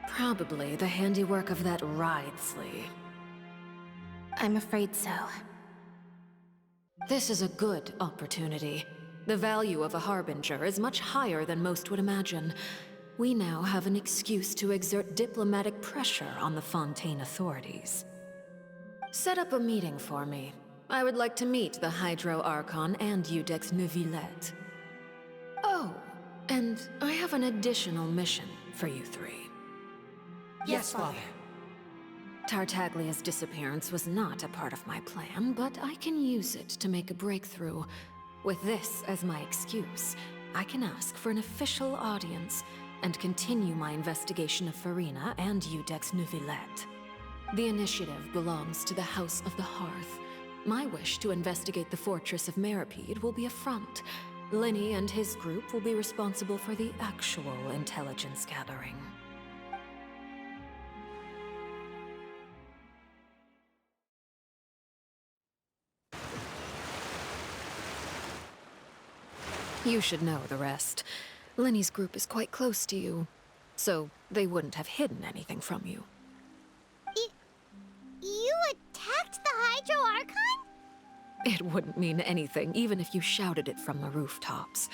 R: Probably the handiwork of that Wriothesley.
L: I'm afraid so.
R: This is a good opportunity. The value of a Harbinger is much higher than most would imagine. We now have an excuse to exert diplomatic pressure on the Fontaine authorities. Set up a meeting for me. I would like to meet the Hydro Archon and Iudex Neuvillette. Oh, and I have an additional mission for you three.
G: Yes, Father.
R: Tartaglia's disappearance was not a part of my plan, but I can use it to make a breakthrough. With this as my excuse, I can ask for an official audience, and continue my investigation of Farina and Udex Neuvillette. The initiative belongs to the House of the Hearth. My wish to investigate the fortress of Meripede will be a front. Lenny and his group will be responsible for the actual intelligence gathering. You should know the rest. Lenny's group is quite close to you, so they wouldn't have hidden anything from you.
A: You attacked the Hydro Archon?
R: It wouldn't mean anything, even if you shouted it from the rooftops.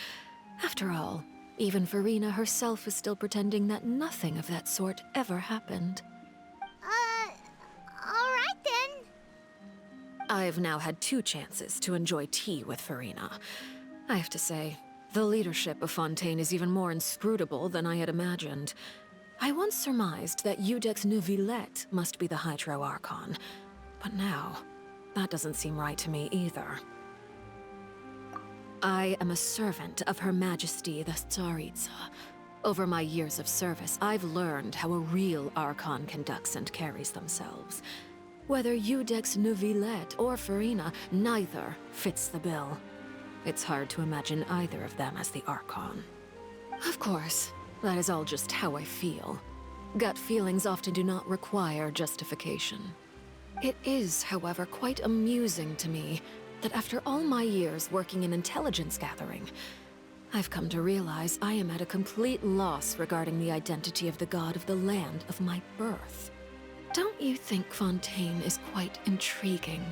R: After all, even Farina herself is still pretending that nothing of that sort ever happened.
A: Alright then.
R: I've now had 2 chances to enjoy tea with Farina. I have to say, the leadership of Fontaine is even more inscrutable than I had imagined. I once surmised that Udex Neuvillette must be the Hydro Archon, but now, that doesn't seem right to me either. I am a servant of Her Majesty the Tsaritsa. Over my years of service, I've learned how a real Archon conducts and carries themselves. Whether Udex Neuvillette or Farina, neither fits the bill. It's hard to imagine either of them as the Archon. Of course, that is all just how I feel. Gut feelings often do not require justification. It is, however, quite amusing to me that after all my years working in intelligence gathering, I've come to realize I am at a complete loss regarding the identity of the god of the land of my birth. Don't you think Fontaine is quite intriguing?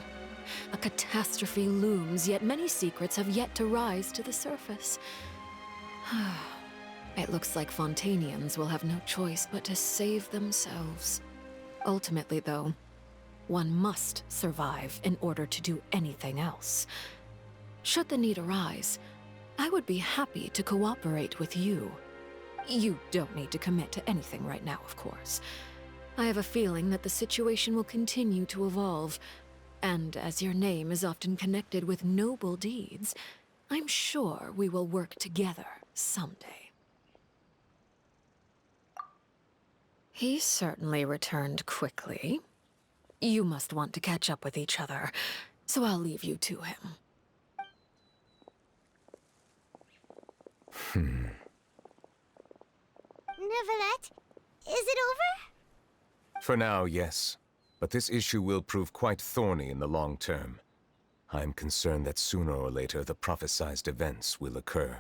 R: A catastrophe looms, yet many secrets have yet to rise to the surface. It looks like Fontainians will have no choice but to save themselves. Ultimately, though, one must survive in order to do anything else. Should the need arise, I would be happy to cooperate with you. You don't need to commit to anything right now, of course. I have a feeling that the situation will continue to evolve, and as your name is often connected with noble deeds, I'm sure we will work together someday. He certainly returned quickly. You must want to catch up with each other, so I'll leave you to him.
A: Neuvillette, is it over?
Q: For now, yes. But this issue will prove quite thorny in the long term. I'm concerned that sooner or later the prophesized events will occur.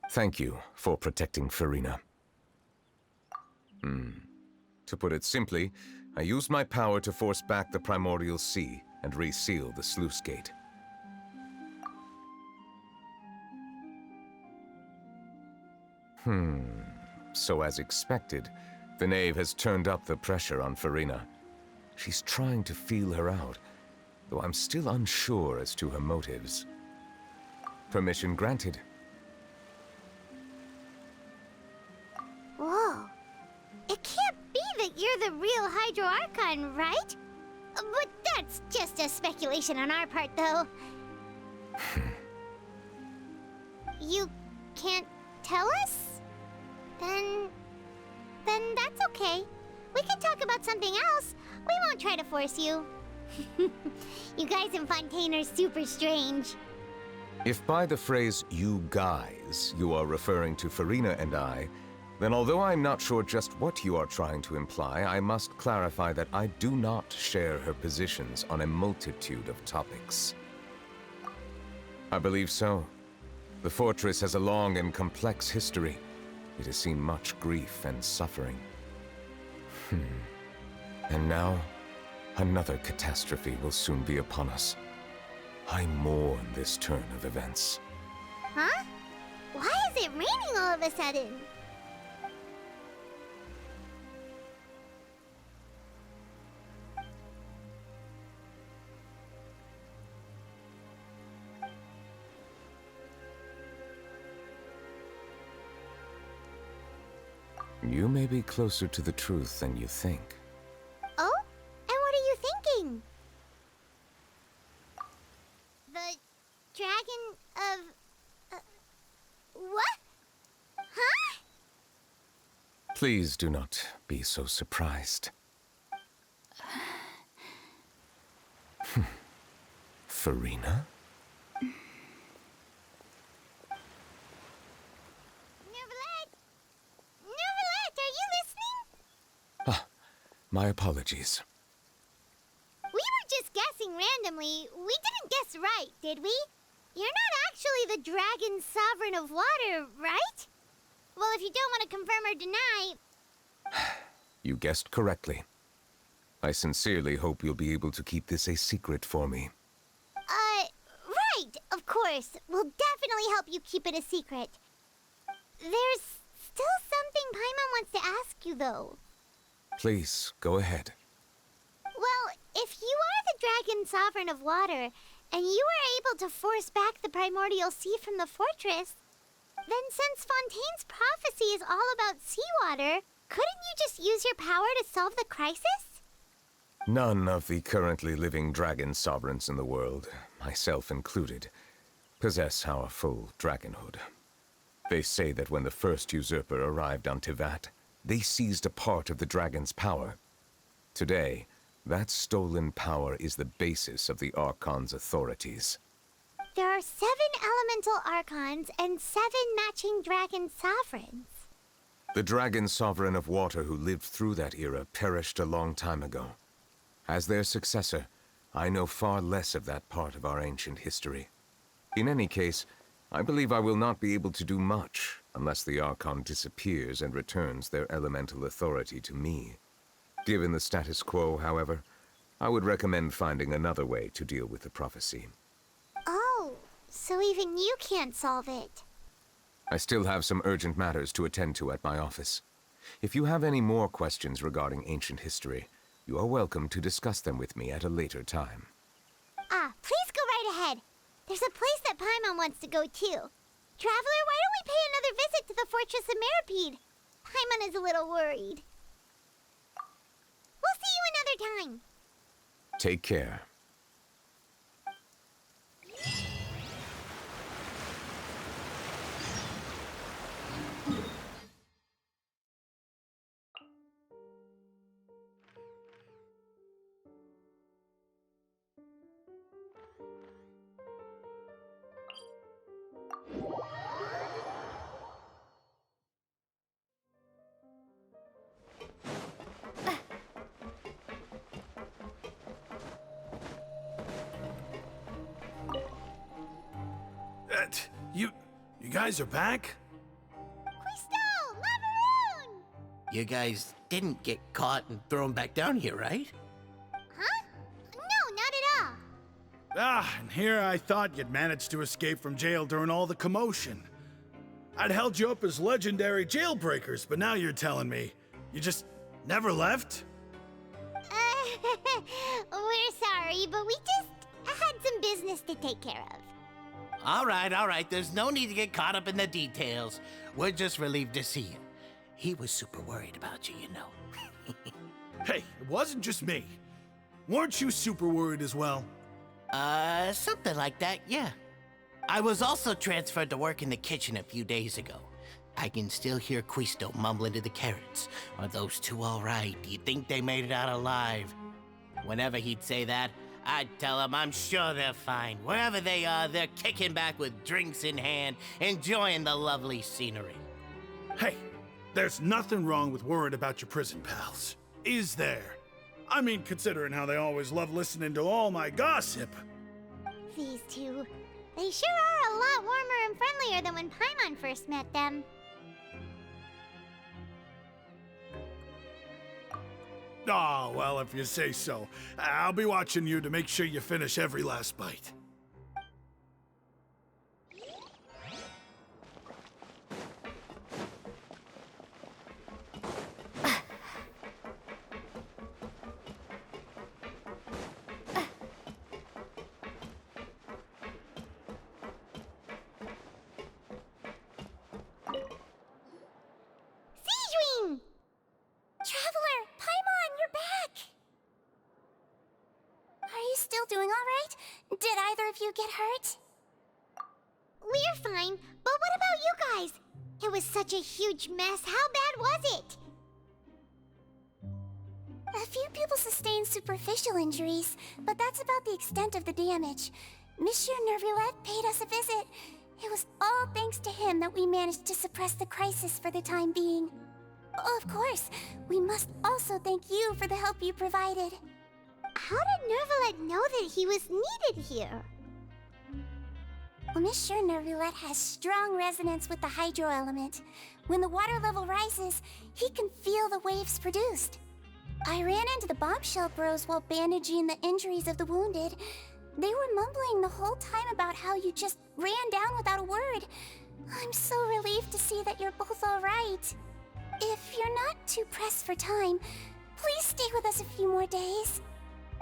Q: Thank you for protecting Farina. To put it simply, I used my power to force back the Primordial Sea and reseal the sluice gate. So as expected, the Knave has turned up the pressure on Farina. She's trying to feel her out, though I'm still unsure as to her motives. Permission granted.
A: Whoa. It can't be that you're the real Hydro Archon, right? But that's just a speculation on our part, though. You can't tell us? Then that's okay. We can talk about something else. We won't try to force you. You guys in Fontaine are super strange.
Q: If by the phrase, "you guys," you are referring to Farina and I, then although I'm not sure just what you are trying to imply, I must clarify that I do not share her positions on a multitude of topics. I believe so. The fortress has a long and complex history. It has seen much grief and suffering. And now, another catastrophe will soon be upon us. I mourn this turn of events.
A: Huh? Why is it raining all of a sudden?
Q: You may be closer to the truth than you think.
A: Oh? And what are you thinking? The dragon of... what? Huh?
Q: Please do not be so surprised. Farina?
A: Nervalette, are you listening?
Q: Ah, my apologies.
A: We were just guessing randomly. We didn't guess right, did we? You're not actually the dragon sovereign of water, right? Well, if you don't want to confirm or deny...
Q: You guessed correctly. I sincerely hope you'll be able to keep this a secret for me.
A: Right, of course. We'll definitely help you keep it a secret. There's still something Paimon wants to ask you, though.
Q: Please, go ahead.
A: Well, if you are the dragon sovereign of water, and you were able to force back the primordial sea from the fortress, then since Fontaine's prophecy is all about seawater, couldn't you just use your power to solve the crisis?
Q: None of the currently living dragon sovereigns in the world, myself included, possess our full dragonhood. They say that when the first usurper arrived on Tivat, they seized a part of the dragon's power. Today, that stolen power is the basis of the Archon's authorities.
A: There are 7 elemental Archons and 7 matching dragon sovereigns.
Q: The dragon sovereign of water who lived through that era perished a long time ago. As their successor, I know far less of that part of our ancient history. In any case, I believe I will not be able to do much unless the Archon disappears and returns their elemental authority to me. Given the status quo, however, I would recommend finding another way to deal with the prophecy.
A: Oh, so even you can't solve it.
Q: I still have some urgent matters to attend to at my office. If you have any more questions regarding ancient history, you are welcome to discuss them with me at a later time.
A: Please go right ahead. There's a place that Paimon wants to go too. Traveler, why don't we pay another visit to the Fortress of Meropide? Paimon is a little worried. We'll see you another time.
Q: Take care.
D: You guys are back?
A: Quisto! Lavaroon!
E: You guys didn't get caught and thrown back down here, right?
A: Huh? No, not at all.
D: And here I thought you'd managed to escape from jail during all the commotion. I'd held you up as legendary jailbreakers, but now you're telling me you just never left?
A: We're sorry, but we just had some business to take care of.
E: All right. There's no need to get caught up in the details. We're just relieved to see you. He was super worried about you, you know.
D: Hey, it wasn't just me. Weren't you super worried as well?
E: Something like that, yeah. I was also transferred to work in the kitchen a few days ago. I can still hear Quisto mumbling to the carrots. Are those two all right? Do you think they made it out alive? Whenever he'd say that, I'd tell him I'm sure they're fine. Wherever they are, they're kicking back with drinks in hand, enjoying the lovely scenery.
D: Hey, there's nothing wrong with worrying about your prison pals, is there? I mean, considering how they always love listening to all my gossip.
A: These two, they sure are a lot warmer and friendlier than when Paimon first met them.
D: Oh, well, if you say so. I'll be watching you to make sure you finish every last bite.
L: Traveler, Paimon, you're back! Are you still doing all right? Did either of you get hurt?
A: We're fine, but what about you guys? It was such a huge mess. How bad was it?
L: few people sustained superficial injuries, but that's about the extent of the damage. Monsieur Nervillette paid us a visit. It was all thanks to him that we managed to suppress the crisis for the time being. Of course, we must also thank you for the help you provided.
A: How did Nervillette know that he was needed here?
L: Well, Monsieur Nervillette has strong resonance with the hydro element. When the water level rises, he can feel the waves produced. I ran into the bombshell bros while bandaging the injuries of the wounded. They were mumbling the whole time about how you just ran down without a word. I'm so relieved to see that you're both all right. If you're not too pressed for time, please stay with us a few more days.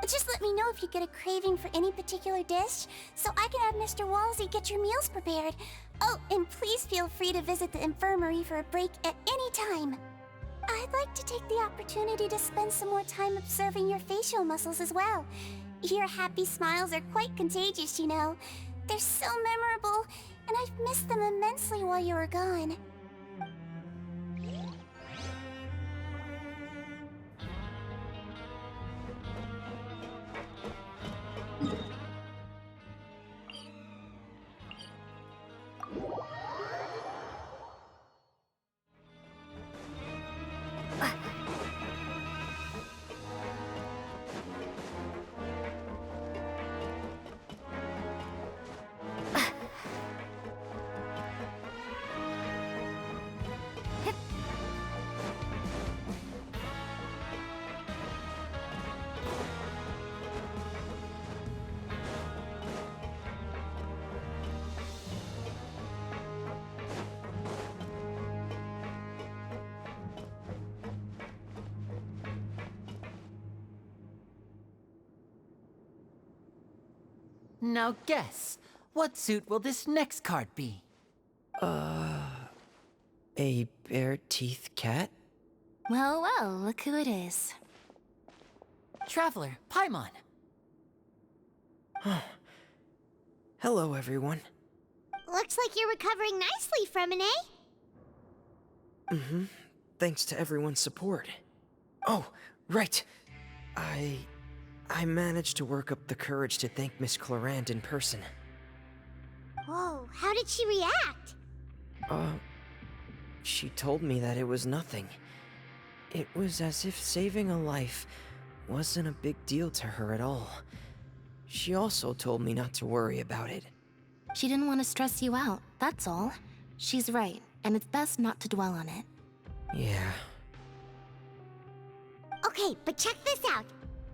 L: Just let me know if you get a craving for any particular dish, so I can have Mr. Walsey get your meals prepared. Oh, and please feel free to visit the infirmary for a break at any time. I'd like to take the opportunity to spend some more time observing your facial muscles as well. Your happy smiles are quite contagious, you know. They're so memorable, and I've missed them immensely while you were gone.
G: Now guess, what suit will this next card be?
N: A bare-teeth cat?
S: Well, well, look who it is.
G: Traveler, Paimon.
N: Hello, everyone.
A: Looks like you're recovering nicely from it, eh?
N: Mm-hmm. Thanks to everyone's support. Oh, right. I managed to work up the courage to thank Miss Clarant in person.
A: Whoa, how did she react?
N: She told me that it was nothing. It was as if saving a life wasn't a big deal to her at all. She also told me not to worry about it.
S: She didn't want to stress you out, that's all. She's right, and it's best not to dwell on it.
N: Yeah.
A: Okay, but check this out.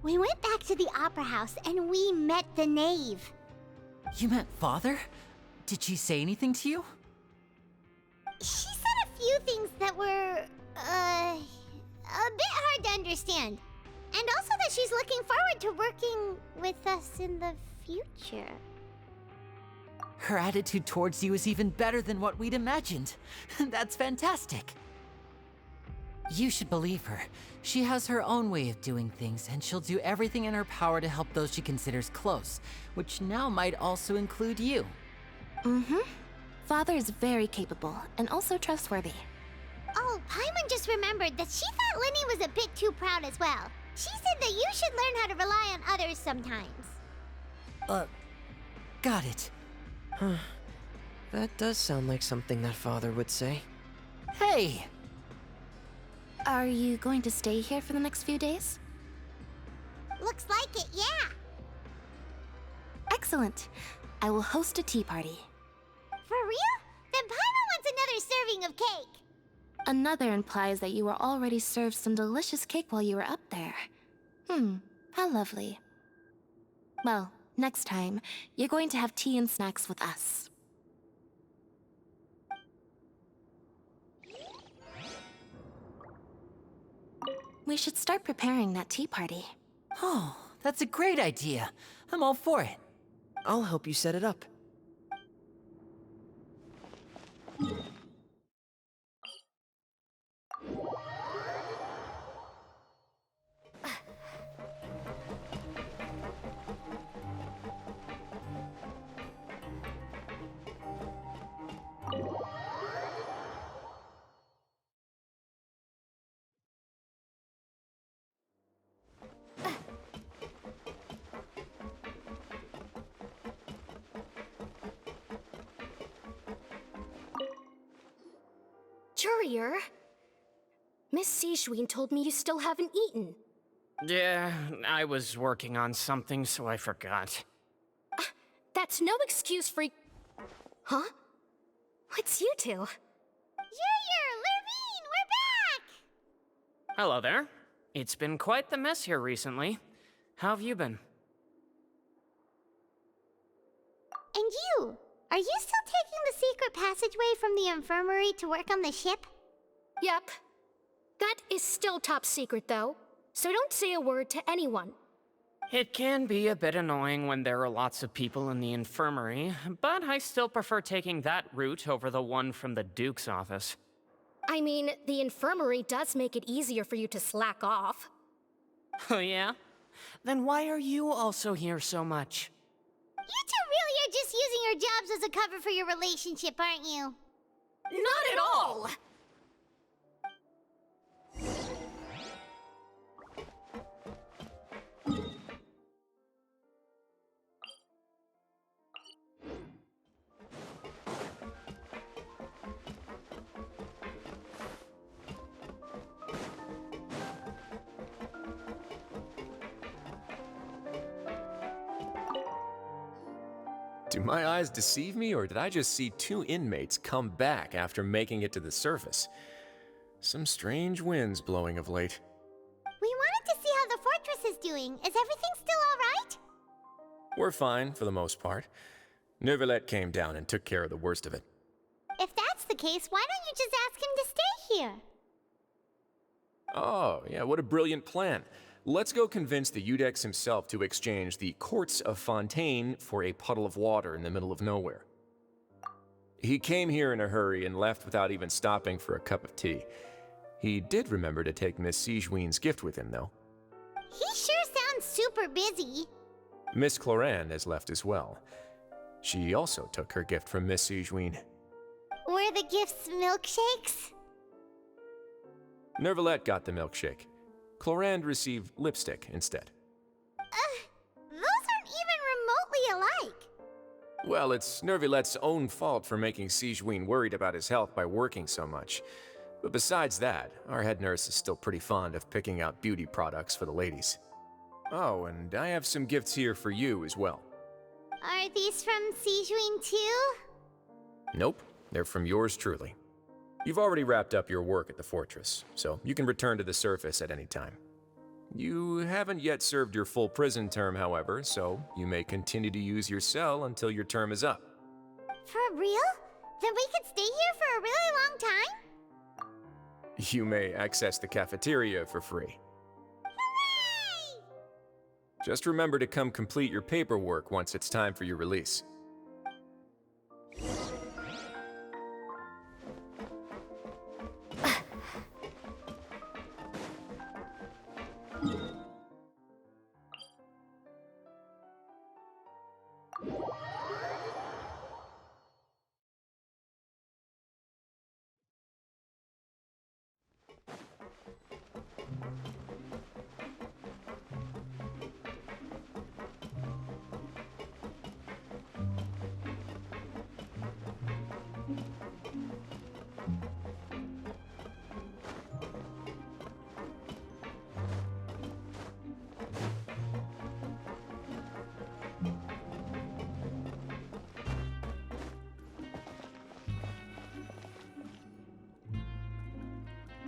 A: We went back to the opera house and we met the knave.
G: You met Father? Did she say anything to you?
A: She said a few things that were, a bit hard to understand. And also that she's looking forward to working with us in the future.
G: Her attitude towards you is even better than what we'd imagined. That's fantastic. You should believe her. She has her own way of doing things, and she'll do everything in her power to help those she considers close, which now might also include you.
S: Mm-hmm. Father is very capable, and also trustworthy.
A: Oh, Paimon just remembered that she thought Lenny was a bit too proud as well. She said that you should learn how to rely on others sometimes.
G: Got it.
N: Huh. That does sound like something that Father would say.
G: Hey!
S: Are you going to stay here for the next few days?
A: Looks like it, yeah.
S: Excellent. I will host a tea party.
A: For real? Then Paimon wants another serving of cake.
S: Another implies that you were already served some delicious cake while you were up there. How lovely. Well, next time, you're going to have tea and snacks with us. We should start preparing that tea party.
G: Oh, that's a great idea. I'm all for it.
N: I'll help you set it up.
H: Warrior? Miss Sijween told me you still haven't eaten.
I: Yeah, I was working on something, so I forgot.
H: That's no excuse for... Huh? What's you two?
A: Warrior, Lurvine, we're back!
I: Hello there. It's been quite the mess here recently. How have you been?
A: And you? Are you still taking the secret passageway from the infirmary to work on the ship?
H: Yep. That is still top secret, though. So don't say a word to anyone.
I: It can be a bit annoying when there are lots of people in the infirmary, but I still prefer taking that route over the one from the Duke's office.
H: I mean, the infirmary does make it easier for you to slack off.
I: Oh yeah? Then why are you also here so much?
A: You two really are just using your jobs as a cover for your relationship, aren't you?
H: Not at all!
J: Do my eyes deceive me, or did I just see two inmates come back after making it to the surface? Some strange winds blowing of late.
A: We wanted to see how the fortress is doing. Is everything still alright?
J: We're fine, for the most part. Neuvillette came down and took care of the worst of it.
A: If that's the case, why don't you just ask him to stay here?
J: Oh, yeah, what a brilliant plan. Let's go convince the Udex himself to exchange the courts of Fontaine for a puddle of water in the middle of nowhere. He came here in a hurry and left without even stopping for a cup of tea. He did remember to take Miss Sijween's gift with him, though.
A: He sure sounds super busy.
J: Miss Cloran has left as well. She also took her gift from Miss Sijween.
A: Were the gifts milkshakes?
J: Neuvillette got the milkshake. Clorand received lipstick instead.
A: Those aren't even remotely alike.
J: Well, it's Neuvillette's own fault for making Sijween worried about his health by working so much. But besides that, our head nurse is still pretty fond of picking out beauty products for the ladies. Oh, and I have some gifts here for you as well.
A: Are these from Sijween too?
J: Nope, they're from yours truly. You've already wrapped up your work at the fortress, so you can return to the surface at any time. You haven't yet served your full prison term, however, so you may continue to use your cell until your term is up.
A: For real? Then we could stay here for a really long time?
J: You may access the cafeteria for free.
A: Hooray!
J: Just remember to come complete your paperwork once it's time for your release.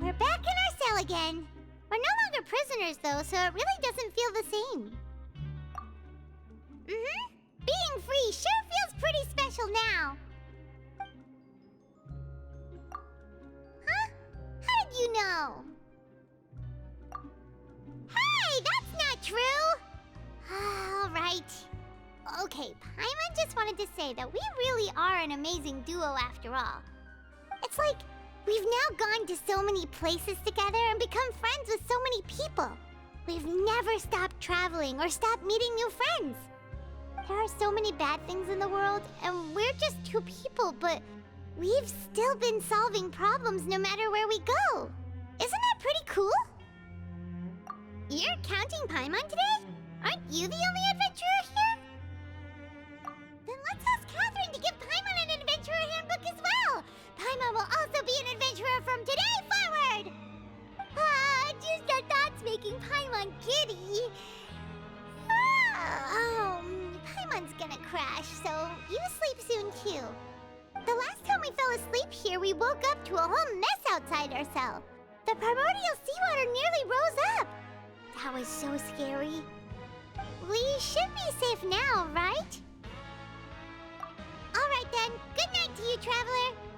A: We're back in our cell again. We're no longer prisoners, though, so it really doesn't feel the same. Being free sure feels pretty special now. Huh? How did you know? Hey, that's not true! All right. Okay, Paimon just wanted to say that we really are an amazing duo after all. It's like we've now gone to so many places together and become friends with so many people. We've never stopped traveling or stopped meeting new friends. There are so many bad things in the world, and we're just two people, but we've still been solving problems no matter where we go. Isn't that pretty cool? You're counting Paimon today? Aren't you the only adventurer here? Then let's ask Catherine to give Paimon an adventurer handbook as well. Paimon will also be an adventurer from Kitty. Paimon's gonna crash, so you sleep soon too. The last time we fell asleep here, we woke up to a whole mess outside our cell. The primordial seawater nearly rose up. That was so scary. We should be safe now, right? All right then. Good night to you, Traveler.